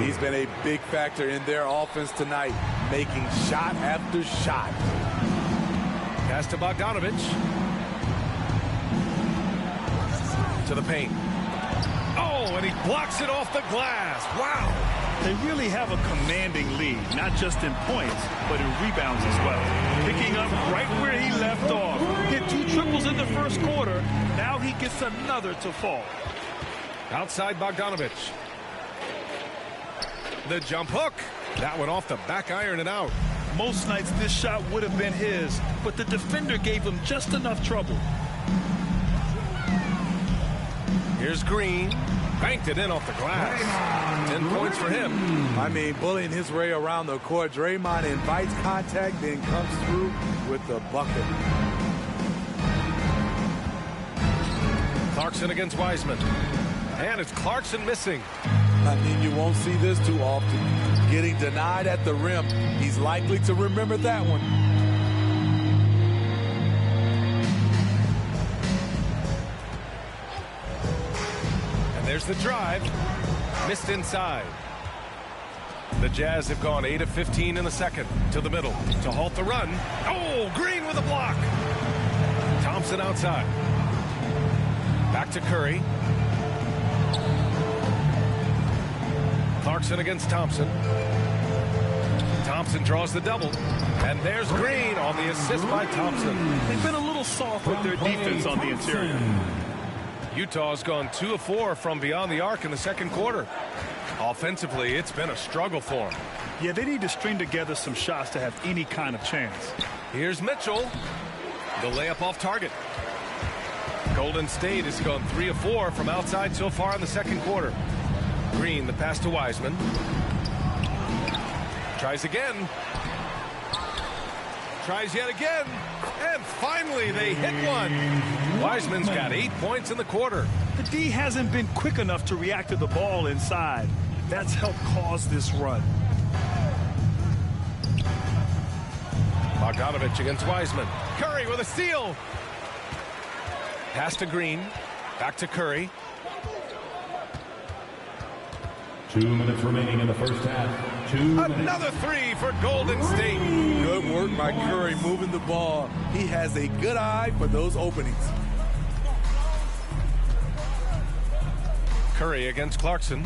He's been a big factor in their offense tonight, making shot after shot. Pass to Bogdanovich. To the paint. Oh, and he blocks it off the glass. Wow. They really have a commanding lead, not just in points, but in rebounds as well. Picking up right where he left off. Hit 2 triples in the first quarter. Now he gets another to fall. Outside Bogdanovich. The jump hook. That one off the back iron and out. Most nights this shot would have been his, but the defender gave him just enough trouble. Here's Green. Banked it in off the glass. 10 points for him. I mean, bullying his way around the court. Draymond invites contact, then comes through with the bucket. Clarkson against Wiseman. And it's Clarkson missing. I mean, you won't see this too often. Getting denied at the rim. He's likely to remember that one. And there's the drive. Missed inside. The Jazz have gone 8 of 15 in the second. To the middle. To halt the run. Oh, Green with a block. Thompson outside. Back to Curry. Clarkson against Thompson. Thompson draws the double. And there's Green on the assist by Thompson. They've been a little soft with their defense on the interior. Utah's gone 2 of 4 from beyond the arc in the second quarter. Offensively, it's been a struggle for them. Yeah, they need to string together some shots to have any kind of chance. Here's Mitchell. The layup off target. Golden State has gone 3 of 4 from outside so far in the second quarter. Green, the pass to Wiseman. Tries again. Tries yet again. And finally, they hit one. Wiseman's got 8 points in the quarter. The D hasn't been quick enough to react to the ball inside. That's helped cause this run. Bogdanovich against Wiseman. Curry with a steal. Pass to Green. Back to Curry. 2 minutes remaining in the first half. Another 3 for Golden State. Good work by Curry moving the ball. He has a good eye for those openings. Curry against Clarkson.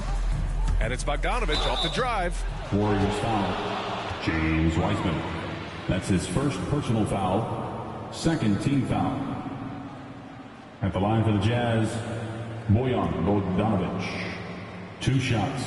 And it's Bogdanovich off the drive. Warriors foul. James Wiseman. That's his first personal foul. Second team foul. At the line for the Jazz, Bojan Bogdanovic. 2 shots.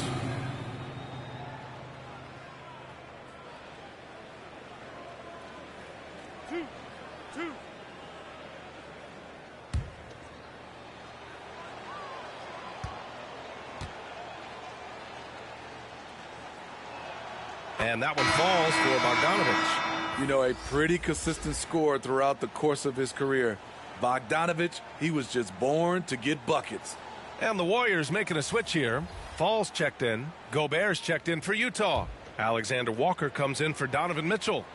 And that one falls for Bogdanovich. You know, a pretty consistent scorer throughout the course of his career. Bogdanovich, he was just born to get buckets. And the Warriors making a switch here. Falls checked in. Gobert's checked in for Utah. Alexander Walker comes in for Donovan Mitchell.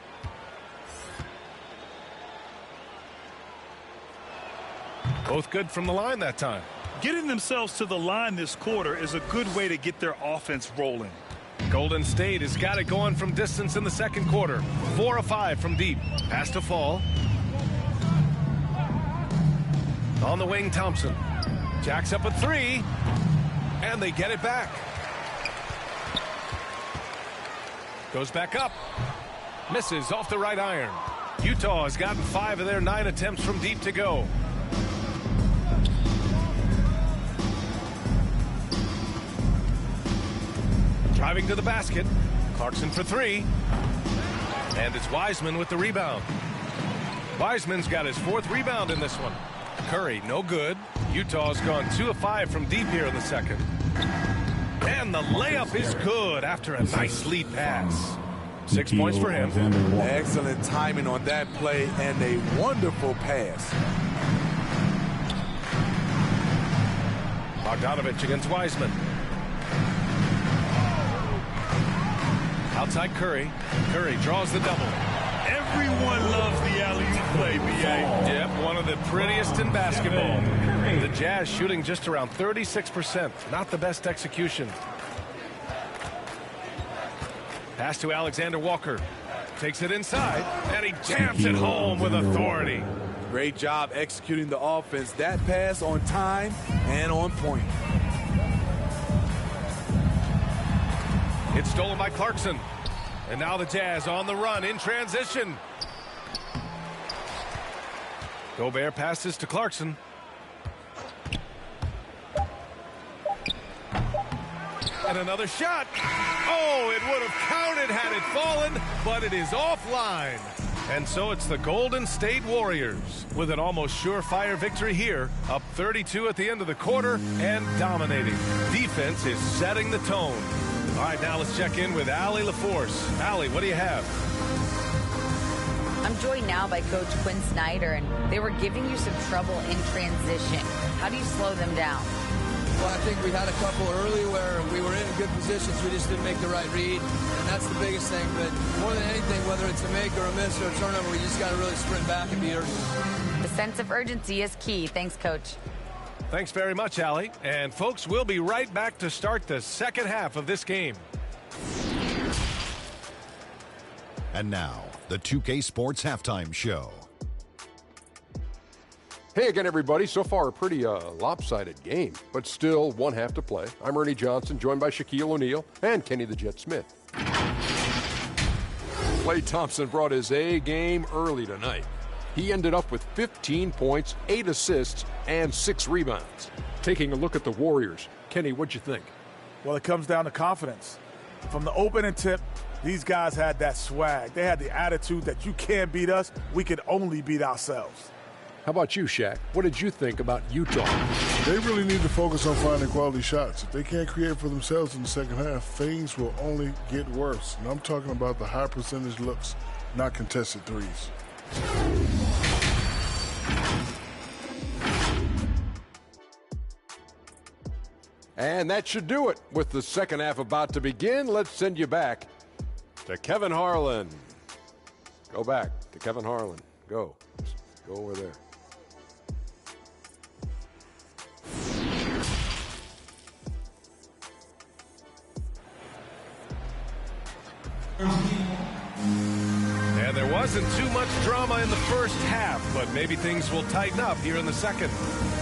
Both good from the line that time. Getting themselves to the line this quarter is a good way to get their offense rolling. Golden State has got it going from distance in the second quarter. 4 of 5 from deep. Pass to Fall. On the wing, Thompson. Jacks up a 3. And they get it back. Goes back up. Misses off the right iron. Utah has gotten 5 of their 9 attempts from deep to go. Driving to the basket. Clarkson for 3. And it's Wiseman with the rebound. Wiseman's got his 4th rebound in this one. Curry, no good. Utah's gone 2 of 5 from deep here in the second. And the layup is good after a nice lead pass. 6 points for him. Excellent timing on that play and a wonderful pass. Bogdanovich against Wiseman. Outside Curry. Curry draws the double. Everyone loves the alley-oop play, B.A. Yep, one of the prettiest in basketball. The Jazz shooting just around 36%. Not the best execution. Pass to Alexander Walker. Takes it inside, and he jams it home with authority. Great job executing the offense. That pass on time and on point. It's stolen by Clarkson. And now the Jazz on the run in transition. Gobert passes to Clarkson. And another shot. Oh, it would have counted had it fallen, but it is offline. And so it's the Golden State Warriors with an almost surefire victory here, up 32 at the end of the quarter and dominating. Defense is setting the tone. All right, now let's check in with Allie LaForce. Allie, what do you have? I'm joined now by Coach Quinn Snyder, and they were giving you some trouble in transition. How do you slow them down? Well, I think we had a couple early where we were in good positions. We just didn't make the right read, and that's the biggest thing. But more than anything, whether it's a make or a miss or a turnover, we just got to really sprint back and be urgent. The sense of urgency is key. Thanks, Coach. Thanks very much, Allie. And, folks, we'll be right back to start the second half of this game. And now, the 2K Sports Halftime Show. Hey again, everybody. So far, a pretty lopsided game, but still one half to play. I'm Ernie Johnson, joined by Shaquille O'Neal and Kenny the Jet Smith. Klay Thompson brought his A game early tonight. He ended up with 15 points, 8 assists, and 6 rebounds. Taking a look at the Warriors, Kenny, what'd you think? Well, it comes down to confidence. From the opening tip, these guys had that swag. They had the attitude that you can't beat us, we can only beat ourselves. How about you, Shaq? What did you think about Utah? They really need to focus on finding quality shots. If they can't create for themselves in the second half, things will only get worse. And I'm talking about the high percentage looks, not contested threes. And that should do it. With the second half about to begin, let's send you back to Kevin Harlan. Go back to Kevin Harlan. Go. Go over there. And there wasn't too much drama in the first half, but maybe things will tighten up here in the second.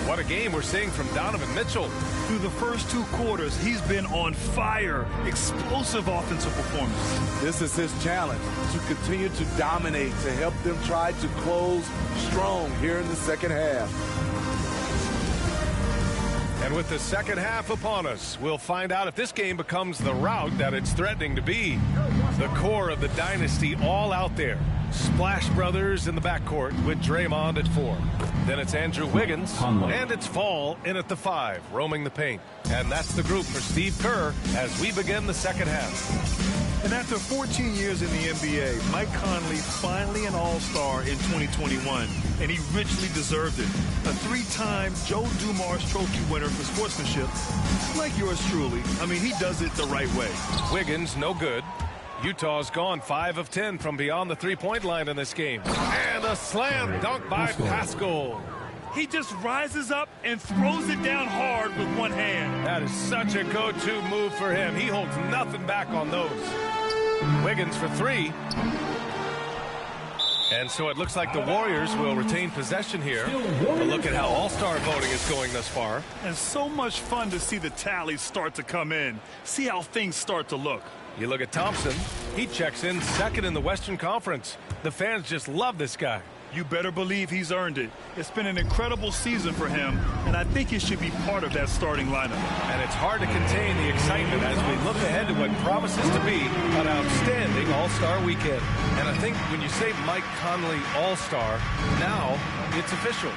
What a game we're seeing from Donovan Mitchell. Through the first 2 quarters, he's been on fire. Explosive offensive performance. This is his challenge, to continue to dominate, to help them try to close strong here in the second half. And with the second half upon us, we'll find out if this game becomes the rout that it's threatening to be. The core of the dynasty all out there. Splash Brothers in the backcourt with Draymond at 4. Then it's Andrew Wiggins, and it's Fall in at the 5, roaming the paint. And that's the group for Steve Kerr as we begin the second half. And after 14 years in the NBA, Mike Conley finally an All-Star in 2021, and he richly deserved it. A 3-time Joe Dumars Trophy winner for sportsmanship, like yours truly. I mean, he does it the right way. Wiggins, no good. Utah's gone 5 of 10 from beyond the three-point line in this game. And a slam dunk by Pascal. He just rises up and throws it down hard with one hand. That is such a go-to move for him. He holds nothing back on those. Wiggins for 3. And so it looks like the Warriors will retain possession here. But look at how all-star voting is going thus far. And so much fun to see the tallies start to come in. See how things start to look. You look at Thompson. He checks in second in the Western Conference. The fans just love this guy. You better believe he's earned it. It's been an incredible season for him, and I think he should be part of that starting lineup. And it's hard to contain the excitement as we look ahead to what promises to be an outstanding All-Star weekend. And I think when you say Mike Conley All-Star, now it's official.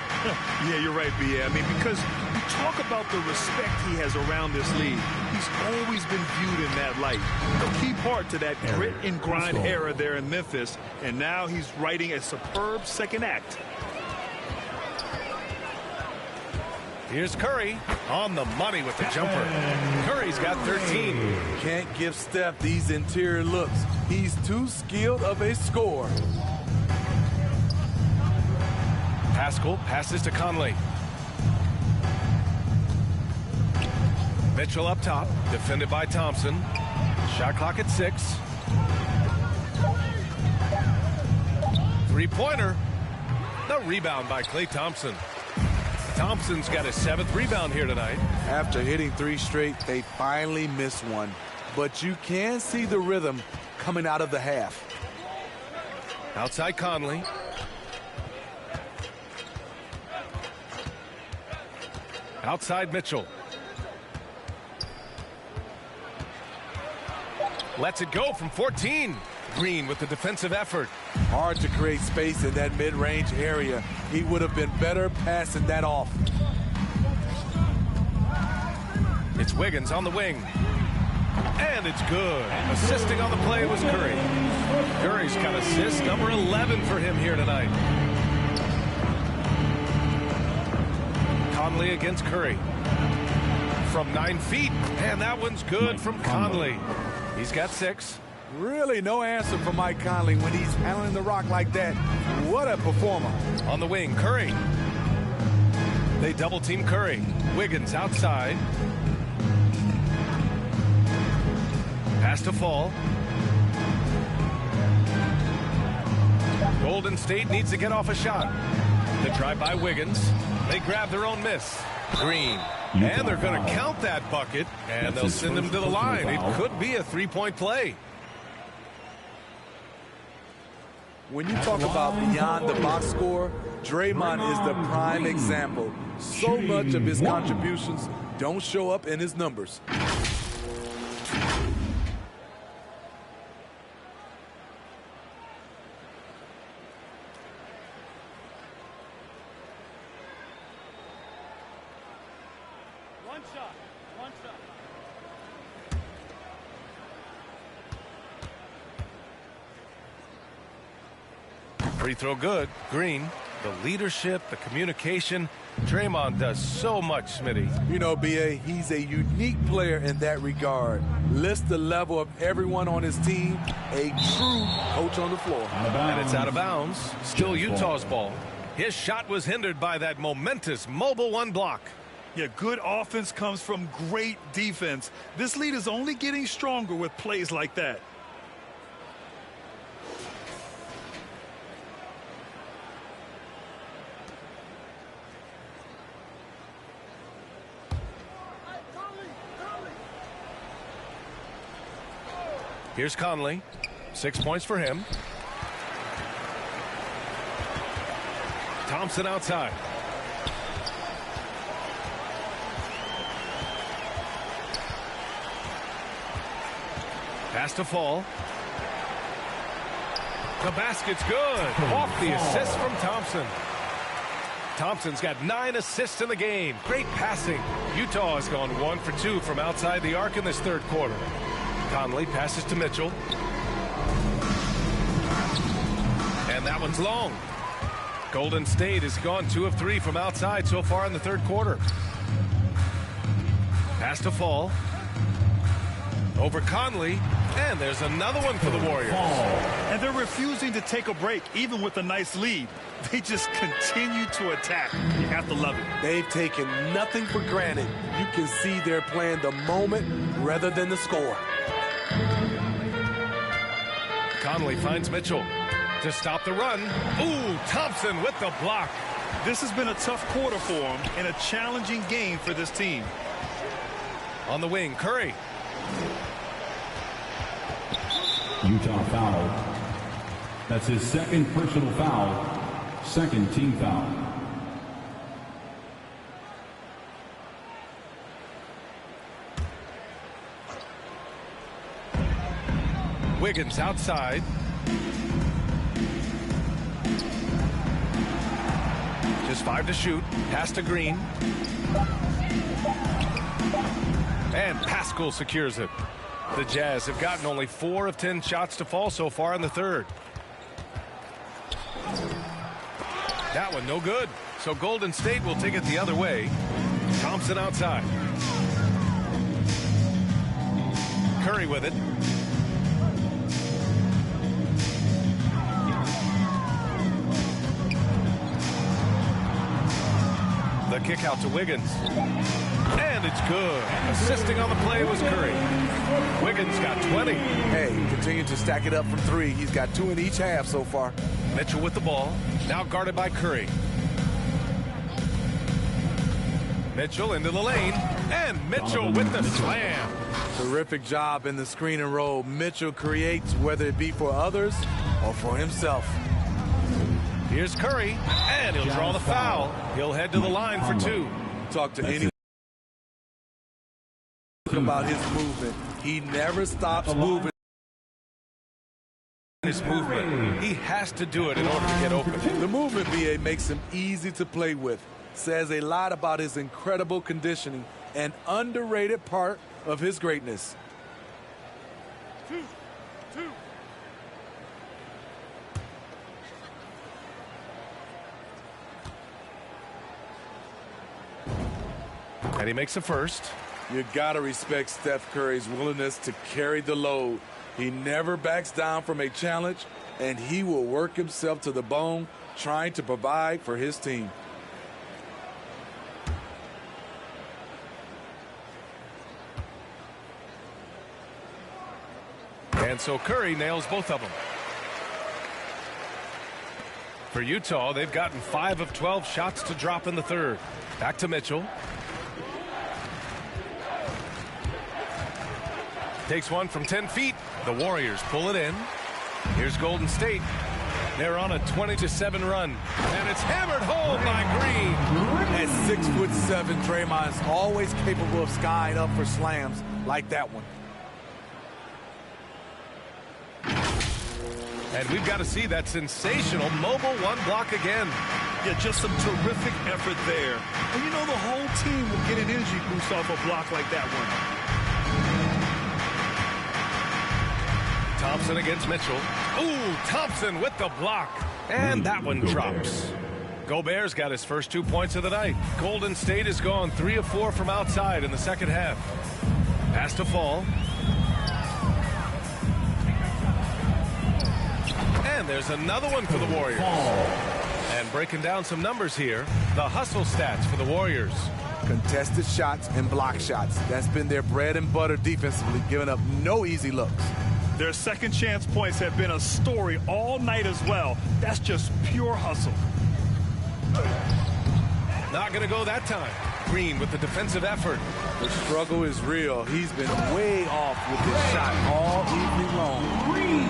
Yeah, you're right, B.A. I mean, because you talk about the respect he has around this league. He's always been viewed in that light. A key part to that grit and grind era there in Memphis, and now he's writing a superb second act. Here's Curry on the money with the jumper. Curry's got 13. Can't give Steph these interior looks. He's too skilled of a scorer. Pascal passes to Conley. Mitchell up top, defended by Thompson. Shot clock at 6. Three-pointer. The rebound by Klay Thompson. Thompson's got his 7th rebound here tonight. After hitting 3 straight, they finally missed one. But you can see the rhythm coming out of the half. Outside Conley. Outside Mitchell. Lets it go from 14. Green with the defensive effort. Hard to create space in that mid-range area. He would have been better passing that off. It's Wiggins on the wing. And it's good. Assisting on the play was Curry. Curry's got assist number 11 for him here tonight. Conley against Curry. from 9 feet. And that one's good from Conley. He's got 6. Really no answer from Mike Conley when he's handling the rock like that. What a performer. On the wing, Curry. They double team Curry. Wiggins outside. Pass to Fall. Golden State needs to get off a shot. The drive by Wiggins. They grab their own miss. Green. And they're going to count that bucket, and they'll send him to the line. It could be a 3-point play. When you talk about beyond the box score, Draymond is the prime example. So much of his contributions don't show up in his numbers. One shot. Free throw good. Green. The leadership, the communication. Draymond does so much, Smitty. You know, B.A., he's a unique player in that regard. Lifts the level of everyone on his team. A true coach on the floor. And it's out of bounds. Still Utah's ball. His shot was hindered by that momentous mobile 1 block. Yeah, good offense comes from great defense. This lead is only getting stronger with plays like that. Here's Conley. 6 points for him. Thompson outside. Pass to Fall. The basket's good. Off the assist from Thompson. Thompson's got 9 assists in the game. Great passing. Utah has gone 1 for 2 from outside the arc in this third quarter. Conley passes to Mitchell. And that one's long. Golden State has gone 2 of 3 from outside so far in the third quarter. Pass to Fall. Over Conley. And there's another one for the Warriors. And they're refusing to take a break, even with a nice lead. They just continue to attack. You have to love it. They've taken nothing for granted. You can see they're playing the moment rather than the score. Conley finds Mitchell to stop the run. Ooh, Thompson with the block. This has been a tough quarter for him and a challenging game for this team. On the wing, Curry. Utah foul. That's his second personal foul. Second team foul. Wiggins outside. Just 5 to shoot. Pass to Green. And Pascal secures it. The Jazz have gotten only 4 of 10 shots to fall so far in the third. That one no good. So Golden State will take it the other way. Thompson outside. Curry with it. The kick out to Wiggins. And it's good. Assisting on the play was Curry. Wiggins got 20. Hey, continue to stack it up from 3. He's got 2 in each half so far. Mitchell with the ball. Now guarded by Curry. Mitchell into the lane. And Mitchell with the slam. Terrific job in the screen and roll. Mitchell creates, whether it be for others or for himself. Here's Curry. And he'll draw the foul. He'll head to the line for 2. Talk to anyone about his movement. He never stops moving. His movement. He has to do it in order to get open. The movement, BA, makes him easy to play with. Says a lot about his incredible conditioning, an underrated part of his greatness. 2. And he makes a first. You got to respect Steph Curry's willingness to carry the load. He never backs down from a challenge, and he will work himself to the bone trying to provide for his team. And so Curry nails both of them. For Utah, they've gotten 5 of 12 shots to drop in the third. Back to Mitchell. Takes one from 10 feet. The Warriors pull it in. Here's Golden State. They're on a 20-7 run. And it's hammered home by Green. At 6'7", Draymond's always capable of skying up for slams like that one. And we've got to see that sensational mobile one block again. Yeah, just some terrific effort there. And you know the whole team will get an energy boost off a block like that one. Thompson against Mitchell. Ooh, Thompson with the block. And that one drops. Gobert's got his first 2 points of the night. Golden State has gone 3 of 4 from outside in the second half. Pass to Fall. And there's another one for the Warriors. And breaking down some numbers here, the hustle stats for the Warriors. Contested shots and block shots. That's been their bread and butter defensively, giving up no easy looks. Their second chance points have been a story all night as well. That's just pure hustle. Not going to go that time. Green with the defensive effort. The struggle is real. He's been way off with this shot all evening long.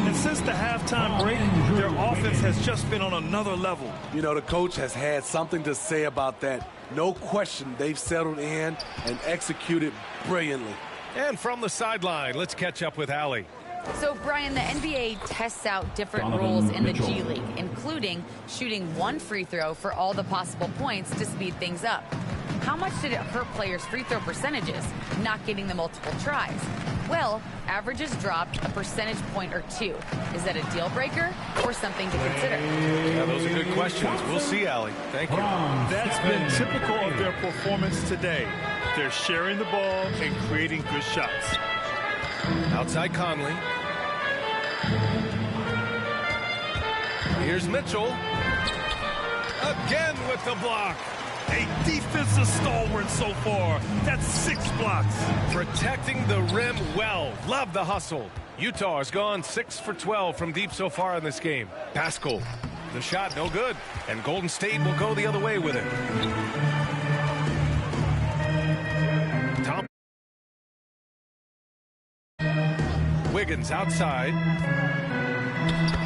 And since the halftime break, their offense has just been on another level. You know, the coach has had something to say about that. No question, they've settled in and executed brilliantly. And from the sideline, let's catch up with Allie. So, Brian, the NBA tests out different rules in the G League, including shooting 1 free throw for all the possible points to speed things up. How much did it hurt players' free throw percentages, not getting the multiple tries? Well, averages dropped a percentage point or 2. Is that a deal breaker or something to consider? Yeah, those are good questions. We'll see, Allie. Thank you. That's been typical of their performance today. They're sharing the ball and creating good shots. Outside Conley. Here's Mitchell. Again with the block. A defensive stalwart so far. That's 6 blocks. Protecting the rim well. Love the hustle. Utah has gone 6 for 12 from deep so far in this game. Pascal. The shot no good. And Golden State will go the other way with it. Wiggins outside.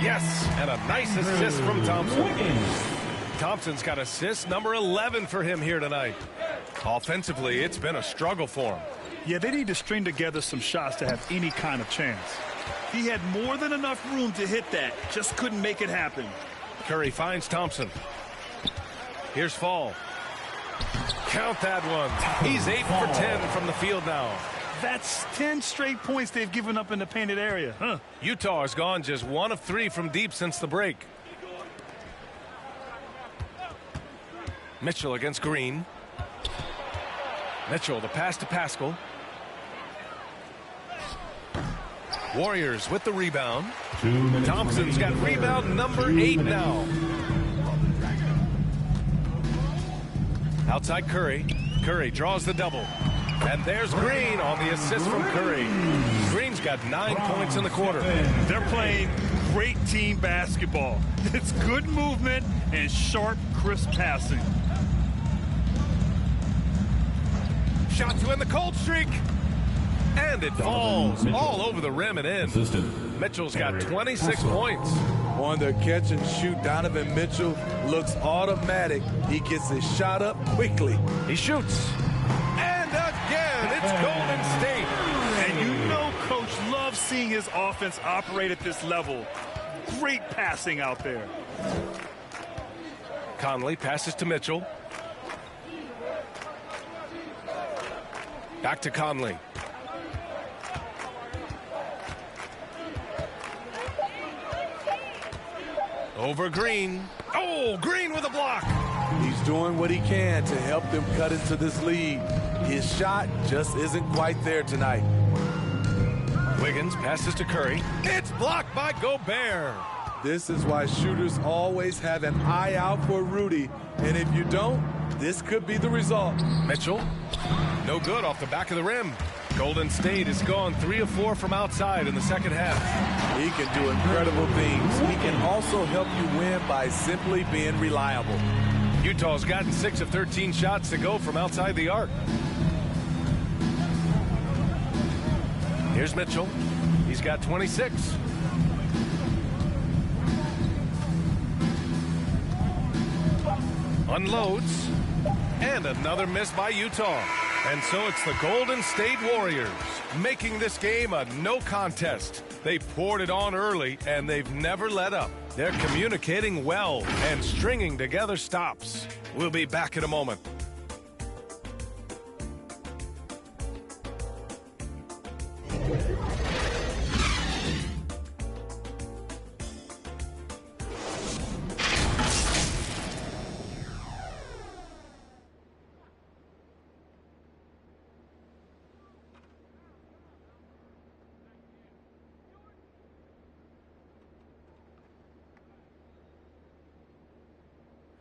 Yes, and a nice assist from Thompson. Thompson's got assist number 11 for him here tonight. Offensively, it's been a struggle for him. Yeah, they need to string together some shots to have any kind of chance. He had more than enough room to hit that, just couldn't make it happen. Curry finds Thompson. Here's Fall. Count that one. He's 8 for 10 from the field now. That's 10 straight points they've given up in the painted area. Utah has gone just 1 of 3 from deep since the break. Mitchell against Green. Mitchell, the pass to Pascal. Warriors with the rebound. Thompson's got rebound number 8 now. Outside Curry. Curry draws the double. And there's Green on the assist from Curry. Green's got 9 points in the quarter. They're playing great team basketball. It's good movement and sharp, crisp passing. Shot to end the cold streak. And it falls all over the rim and in. Mitchell's got 26 points. On the catch and shoot, Donovan Mitchell looks automatic. He gets his shot up quickly. He shoots. And again, it's Golden State. And you know Coach loves seeing his offense operate at this level. Great passing out there. Conley passes to Mitchell. Back to Conley. Over Green. Oh, Green with a block. He's doing what he can to help them cut into this lead. His shot just isn't quite there tonight. Wiggins passes to Curry. It's blocked by Gobert. This is why shooters always have an eye out for Rudy. And if you don't, this could be the result. Mitchell, no good off the back of the rim. Golden State has gone 3 of 4 from outside in the second half. He can do incredible things. He can also help you win by simply being reliable. Utah's gotten 6 of 13 shots to go from outside the arc. Here's Mitchell. He's got 26. Unloads. And another miss by Utah. And so it's the Golden State Warriors making this game a no contest. They poured it on early, and they've never let up. They're communicating well and stringing together stops. We'll be back in a moment.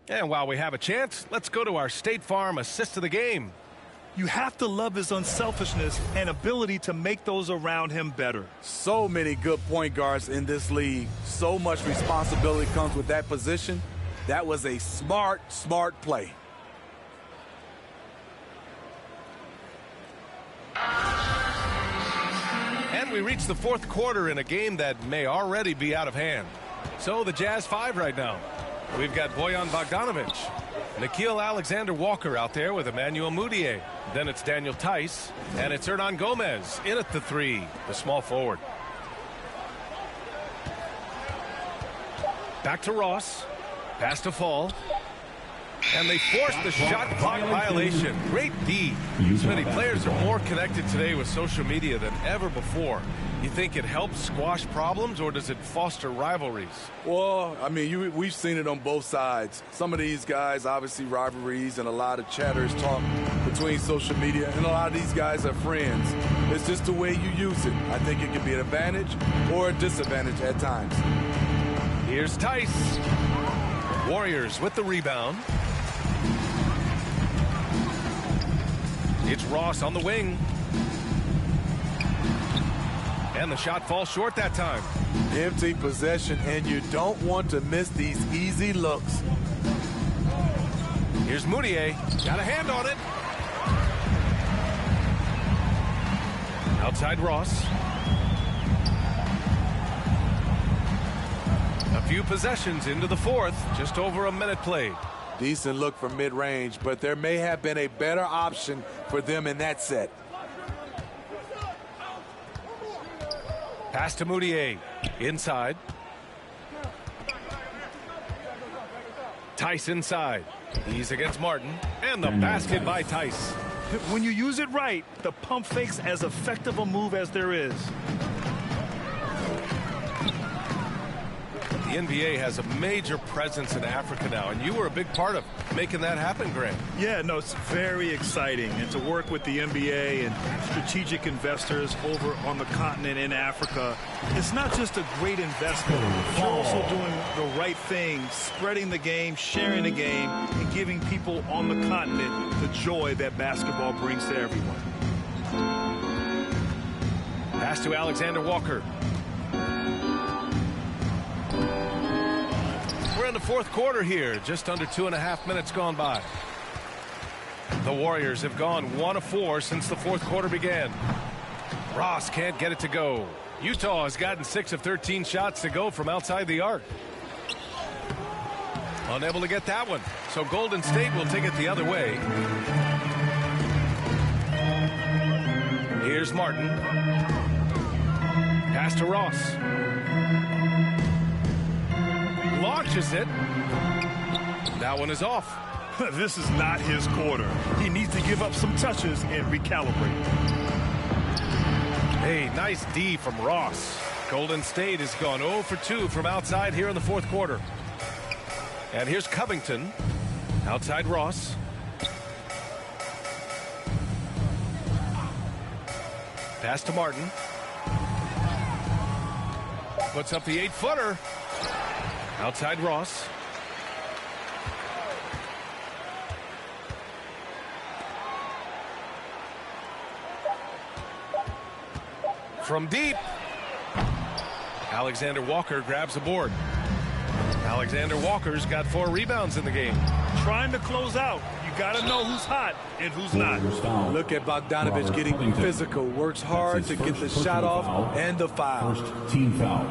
And while we have a chance, let's go to our State Farm assist of the game. You have to love his unselfishness and ability to make those around him better. So many good point guards in this league. So much responsibility comes with that position. That was a smart play. And we reach the fourth quarter in a game that may already be out of hand. So the Jazz 5 right now. We've got Bojan Bogdanovic, Nickeil Alexander-Walker out there with Emmanuel Mudiay. Then it's Daniel Tice, and it's Hernan Gomez in at the 3, the small forward. Back to Ross, pass to Fall, and they force the shot clock violation. Great D. Many players are more connected today with social media than ever before. You think it helps squash problems, or does it foster rivalries? Well, I mean, we've seen it on both sides. Some of these guys, obviously rivalries and a lot of chatters talk between social media, and a lot of these guys are friends. It's just the way you use it. I think it can be an advantage or a disadvantage at times. Here's Tice. Warriors with the rebound. It's Ross on the wing. And the shot falls short that time. Empty possession, and you don't want to miss these easy looks. Here's Mudiay. Got a hand on it. Outside Ross. A few possessions into the fourth. Just over a minute played. Decent look from mid-range, but there may have been a better option for them in that set. Pass to Mudiay. Inside. Tice inside. He's against Martin. And the basket by Tice. When you use it right, the pump fake's as effective a move as there is. The NBA has a major presence in Africa now, and you were a big part of making that happen, Grant. Yeah, no, it's very exciting. And to work with the NBA and strategic investors over on the continent in Africa, it's not just a great investment. You're also doing the right thing, spreading the game, sharing the game, and giving people on the continent the joy that basketball brings to everyone. Pass to Alexander Walker. We're in the fourth quarter here, just under 2.5 minutes gone by. The Warriors have gone 1 of 4 since the fourth quarter began. Ross can't get it to go. Utah has gotten 6 of 13 shots to go from outside the arc. Unable to get that one, so Golden State will take it the other way. Here's Martin. Pass to Ross. Launches it. That one is off. This is not his quarter. He needs to give up some touches and recalibrate. Hey, nice D from Ross. Golden State has gone 0 for 2 from outside here in the fourth quarter. And here's Covington. Outside Ross. Pass to Martin. Puts up the 8-footer. Outside Ross. From deep. Alexander Walker grabs the board. Alexander Walker's got 4 rebounds in the game. Trying to close out. You got to know who's hot and who's not. Look at Bogdanovich getting physical. Works hard to get the shot off and the foul. First team foul.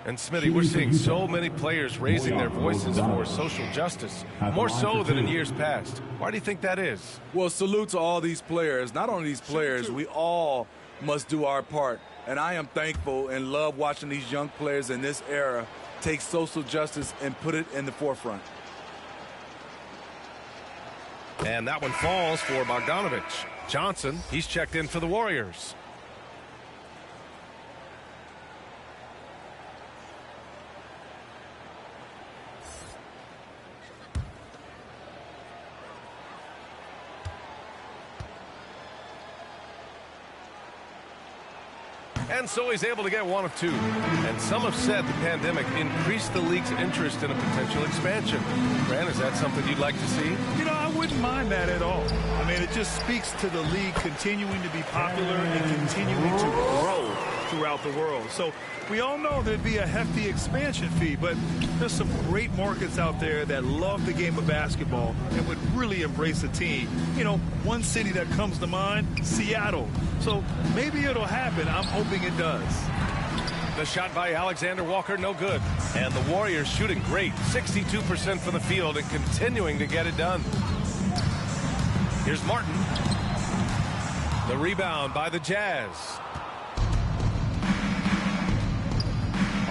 And Smitty, we're seeing so many players raising their voices for social justice, more so than in years past. Why do you think that is? Well, salute to all these players. Not only these players, we all must do our part. And I am thankful and love watching these young players in this era take social justice and put it in the forefront. And that one falls for Bogdanovich. Johnson, he's checked in for the Warriors. And so he's able to get 1 of 2. And some have said the pandemic increased the league's interest in a potential expansion. Grant, is that something you'd like to see? You know, I wouldn't mind that at all. I mean, it just speaks to the league continuing to be popular and continuing to grow throughout the world. So we all know there'd be a hefty expansion fee, but there's some great markets out there that love the game of basketball and would really embrace the team. You know, one city that comes to mind, Seattle. So maybe it'll happen. I'm hoping it does. The shot by Alexander Walker, no good. And the Warriors shooting great, 62% from the field and continuing to get it done. Here's Martin. The rebound by the Jazz.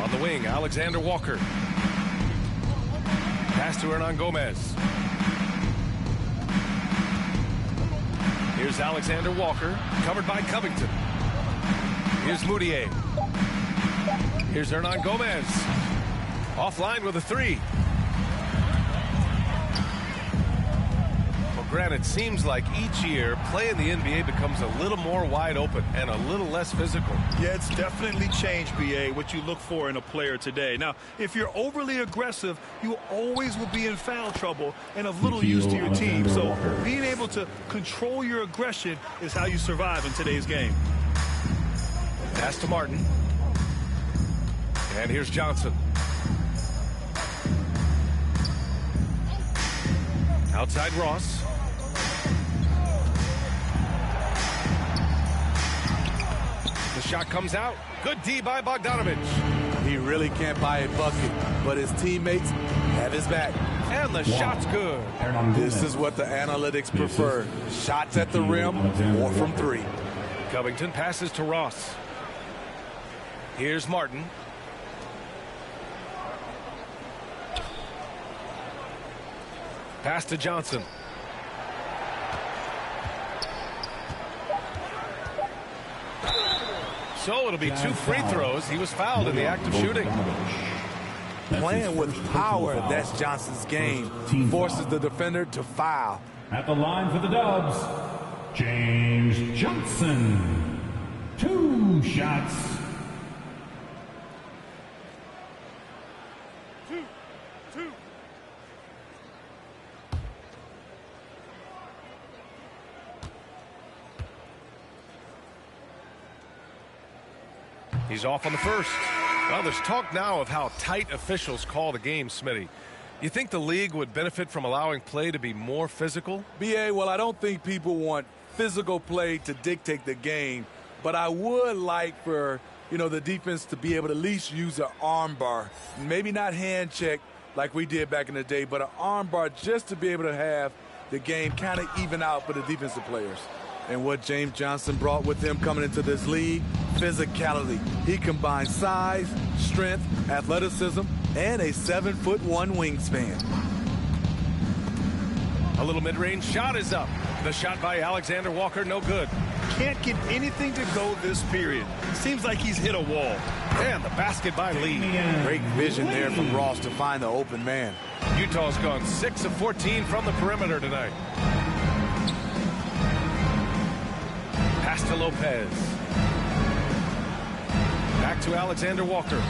On the wing, Alexander Walker. Pass to Hernan Gomez. Here's Alexander Walker, covered by Covington. Here's Moutier. Here's Hernan Gomez. Offline with a 3. Well, Grant, it seems like each year, play in the NBA becomes a little more wide open and a little less physical. Yeah, it's definitely changed, B.A., what you look for in a player today. Now, if you're overly aggressive, you always will be in foul trouble and of little use to your team. So being able to control your aggression is how you survive in today's game. Pass to Martin. And here's Johnson. Outside Ross. The shot comes out. Good D by Bogdanovich. He really can't buy a bucket, but his teammates have his back. And the shot's good. This is what the analytics prefer. Shots at the rim or from 3. Covington passes to Ross. Here's Martin. Pass to Johnson. So it'll be 2 free throws. He was fouled in the act of shooting. Playing with power, that's Johnson's game. Forces the defender to foul. At the line for the Dubs, James Johnson. 2 shots. Two. He's off on the first. Well, there's talk now of how tight officials call the game, Smitty. You think the league would benefit from allowing play to be more physical? B.A., well, I don't think people want physical play to dictate the game, but I would like for, the defense to be able to at least use an arm bar. Maybe not hand check like we did back in the day, but an arm bar just to be able to have the game kind of even out for the defensive players. And what James Johnson brought with him coming into this league, physicality. He combines size, strength, athleticism, and a 7'1" wingspan. A little mid-range shot is up. The shot by Alexander Walker, no good. Can't get anything to go this period. Seems like he's hit a wall. And the basket by Lee. Great vision there from Ross to find the open man. Utah's gone 6 of 14 from the perimeter tonight. to Lopez. Back to Alexander Walker.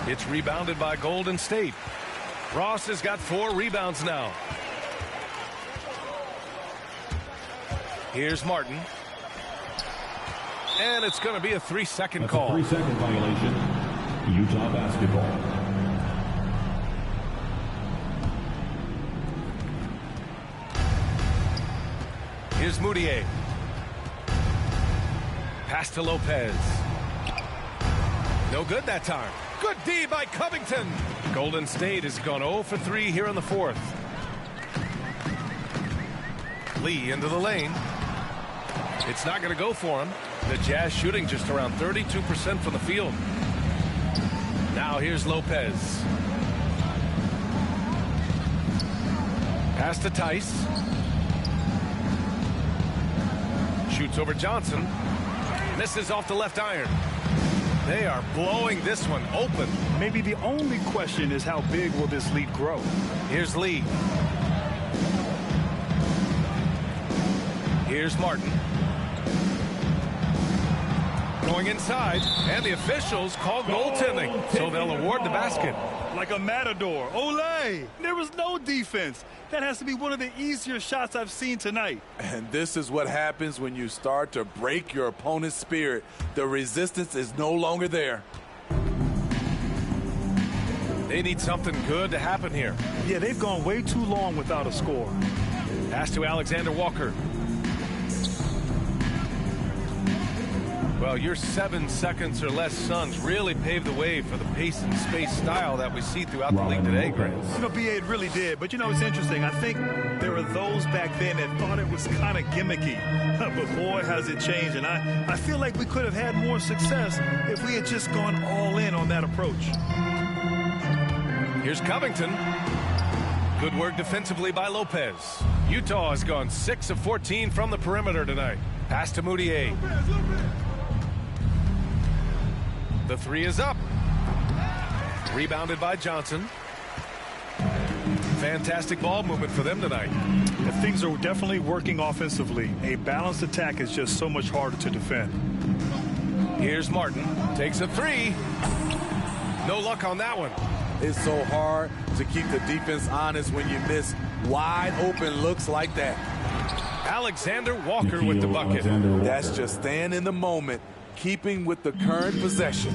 It's rebounded by Golden State. Ross has got 4 rebounds now. Here's Martin. And it's going to be a 3-second call. A 3-second violation. Utah basketball. Here's Moutier. Pass to Lopez. No good that time. Good D by Covington. Golden State has gone 0 for 3 here in the 4th. Lee into the lane. It's not going to go for him. The Jazz shooting just around 32% from the field. Now here's Lopez. Pass to Tice. Shoots over Johnson. Misses off the left iron. They are blowing this one open. Maybe the only question is how big will this lead grow? Here's Lee. Here's Martin. Going inside, and the officials call goaltending, so they'll award the basket. Like a matador. Olé! There was no defense. That has to be one of the easier shots I've seen tonight. And this is what happens when you start to break your opponent's spirit. The resistance is no longer there. They need something good to happen here. Yeah, they've gone way too long without a score. Pass to Alexander Walker. Well, your 7 seconds or less Suns really paved the way for the pace and space style that we see throughout the league today, Grant. You know, B.A., it really did. But, you know, it's interesting. I think there were those back then that thought it was kind of gimmicky. But, boy, has it changed. And I feel like we could have had more success if we had just gone all in on that approach. Here's Covington. Good work defensively by Lopez. Utah has gone 6 of 14 from the perimeter tonight. Pass to Moutier. The 3 is up. Rebounded by Johnson. Fantastic ball movement for them tonight. If things are definitely working offensively, a balanced attack is just so much harder to defend. Here's Martin. Takes a 3. No luck on that one. It's so hard to keep the defense honest when you miss wide open looks like that. Alexander Walker with the bucket. That's just staying in the moment, keeping with the current possession.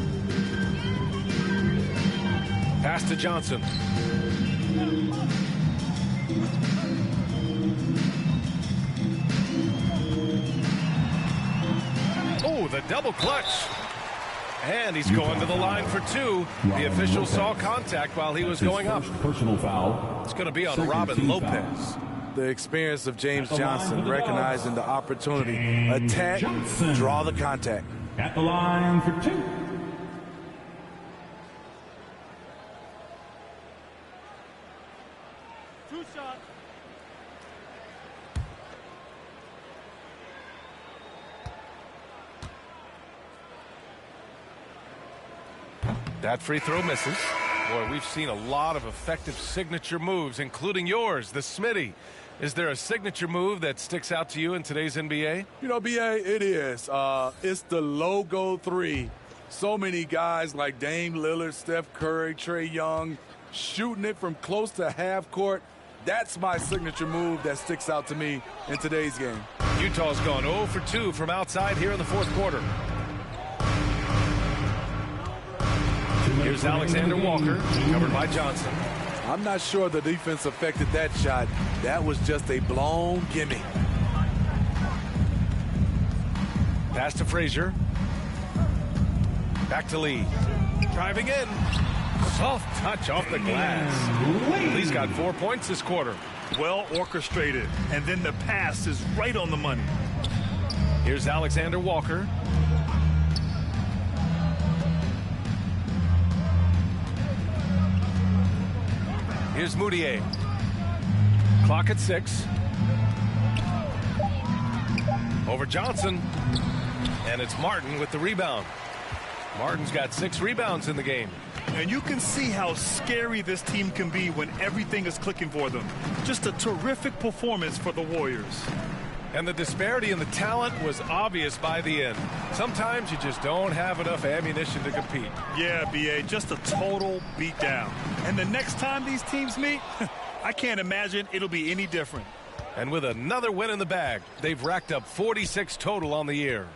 Pass to Johnson. Oh, the double clutch. And he's going to the line for 2. The official saw contact while he was going up. Personal foul. It's going to be on Robin Lopez. The experience of James Johnson, recognizing the opportunity. Attack, draw the contact. At the line for 2. Two shots. That free throw misses. Boy, we've seen a lot of effective signature moves, including yours, the Smitty. Is there a signature move that sticks out to you in today's NBA? You know, B.A., it is. It's the logo 3. So many guys like Dame Lillard, Steph Curry, Trae Young, shooting it from close to half court. That's my signature move that sticks out to me in today's game. Utah's gone 0 for 2 from outside here in the 4th quarter. Here's Alexander Walker, covered by Johnson. I'm not sure the defense affected that shot. That was just a blown gimme. Pass to Frazier. Back to Lee. Driving in. Soft touch off the glass. Lee's got 4 points this quarter. Well orchestrated. And then the pass is right on the money. Here's Alexander Walker. Here's Moutier. Clock at 6. Over Johnson. And it's Martin with the rebound. Martin's got 6 rebounds in the game. And you can see how scary this team can be when everything is clicking for them. Just a terrific performance for the Warriors. And the disparity in the talent was obvious by the end. Sometimes you just don't have enough ammunition to compete. Yeah, B.A., just a total beatdown. And the next time these teams meet, I can't imagine it'll be any different. And with another win in the bag, they've racked up 46 total on the year.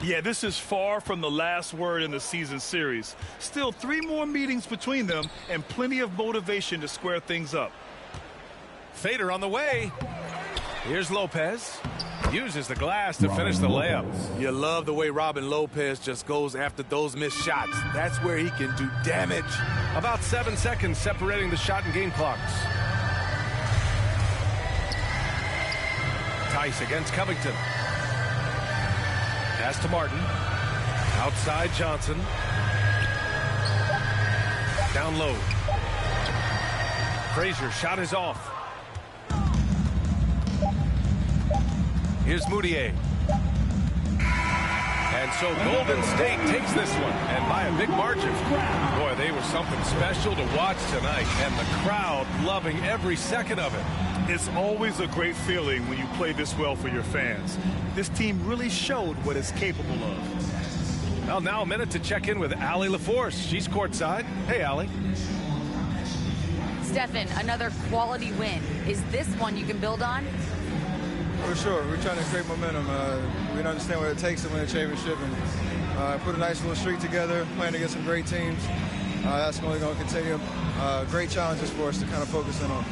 Yeah, this is far from the last word in the season series. Still 3 more meetings between them and plenty of motivation to square things up. Fader on the way. Here's Lopez. Uses the glass to finish the layup. You love the way Robin Lopez just goes after those missed shots. That's where he can do damage. About 7 seconds separating the shot and game clocks. Tice against Covington. Pass to Martin. Outside Johnson. Down low. Frazier shot is off. Here's Moutier. And so Golden State takes this one, and by a big margin. Boy, they were something special to watch tonight, and the crowd loving every second of it. It's always a great feeling when you play this well for your fans. This team really showed what it's capable of. Well, now a minute to check in with Allie LaForce. She's courtside. Hey, Allie. Stephen, another quality win. Is this one you can build on? For sure. We're trying to create momentum. We understand what it takes to win a championship and put a nice little streak together, playing against some great teams. That's only going to continue. Great challenges for us to kind of focus in on.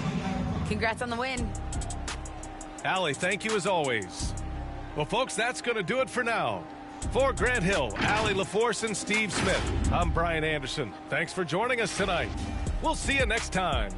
Congrats on the win. Allie, thank you as always. Well, folks, that's going to do it for now. For Grant Hill, Allie LaForce, and Steve Smith, I'm Brian Anderson. Thanks for joining us tonight. We'll see you next time.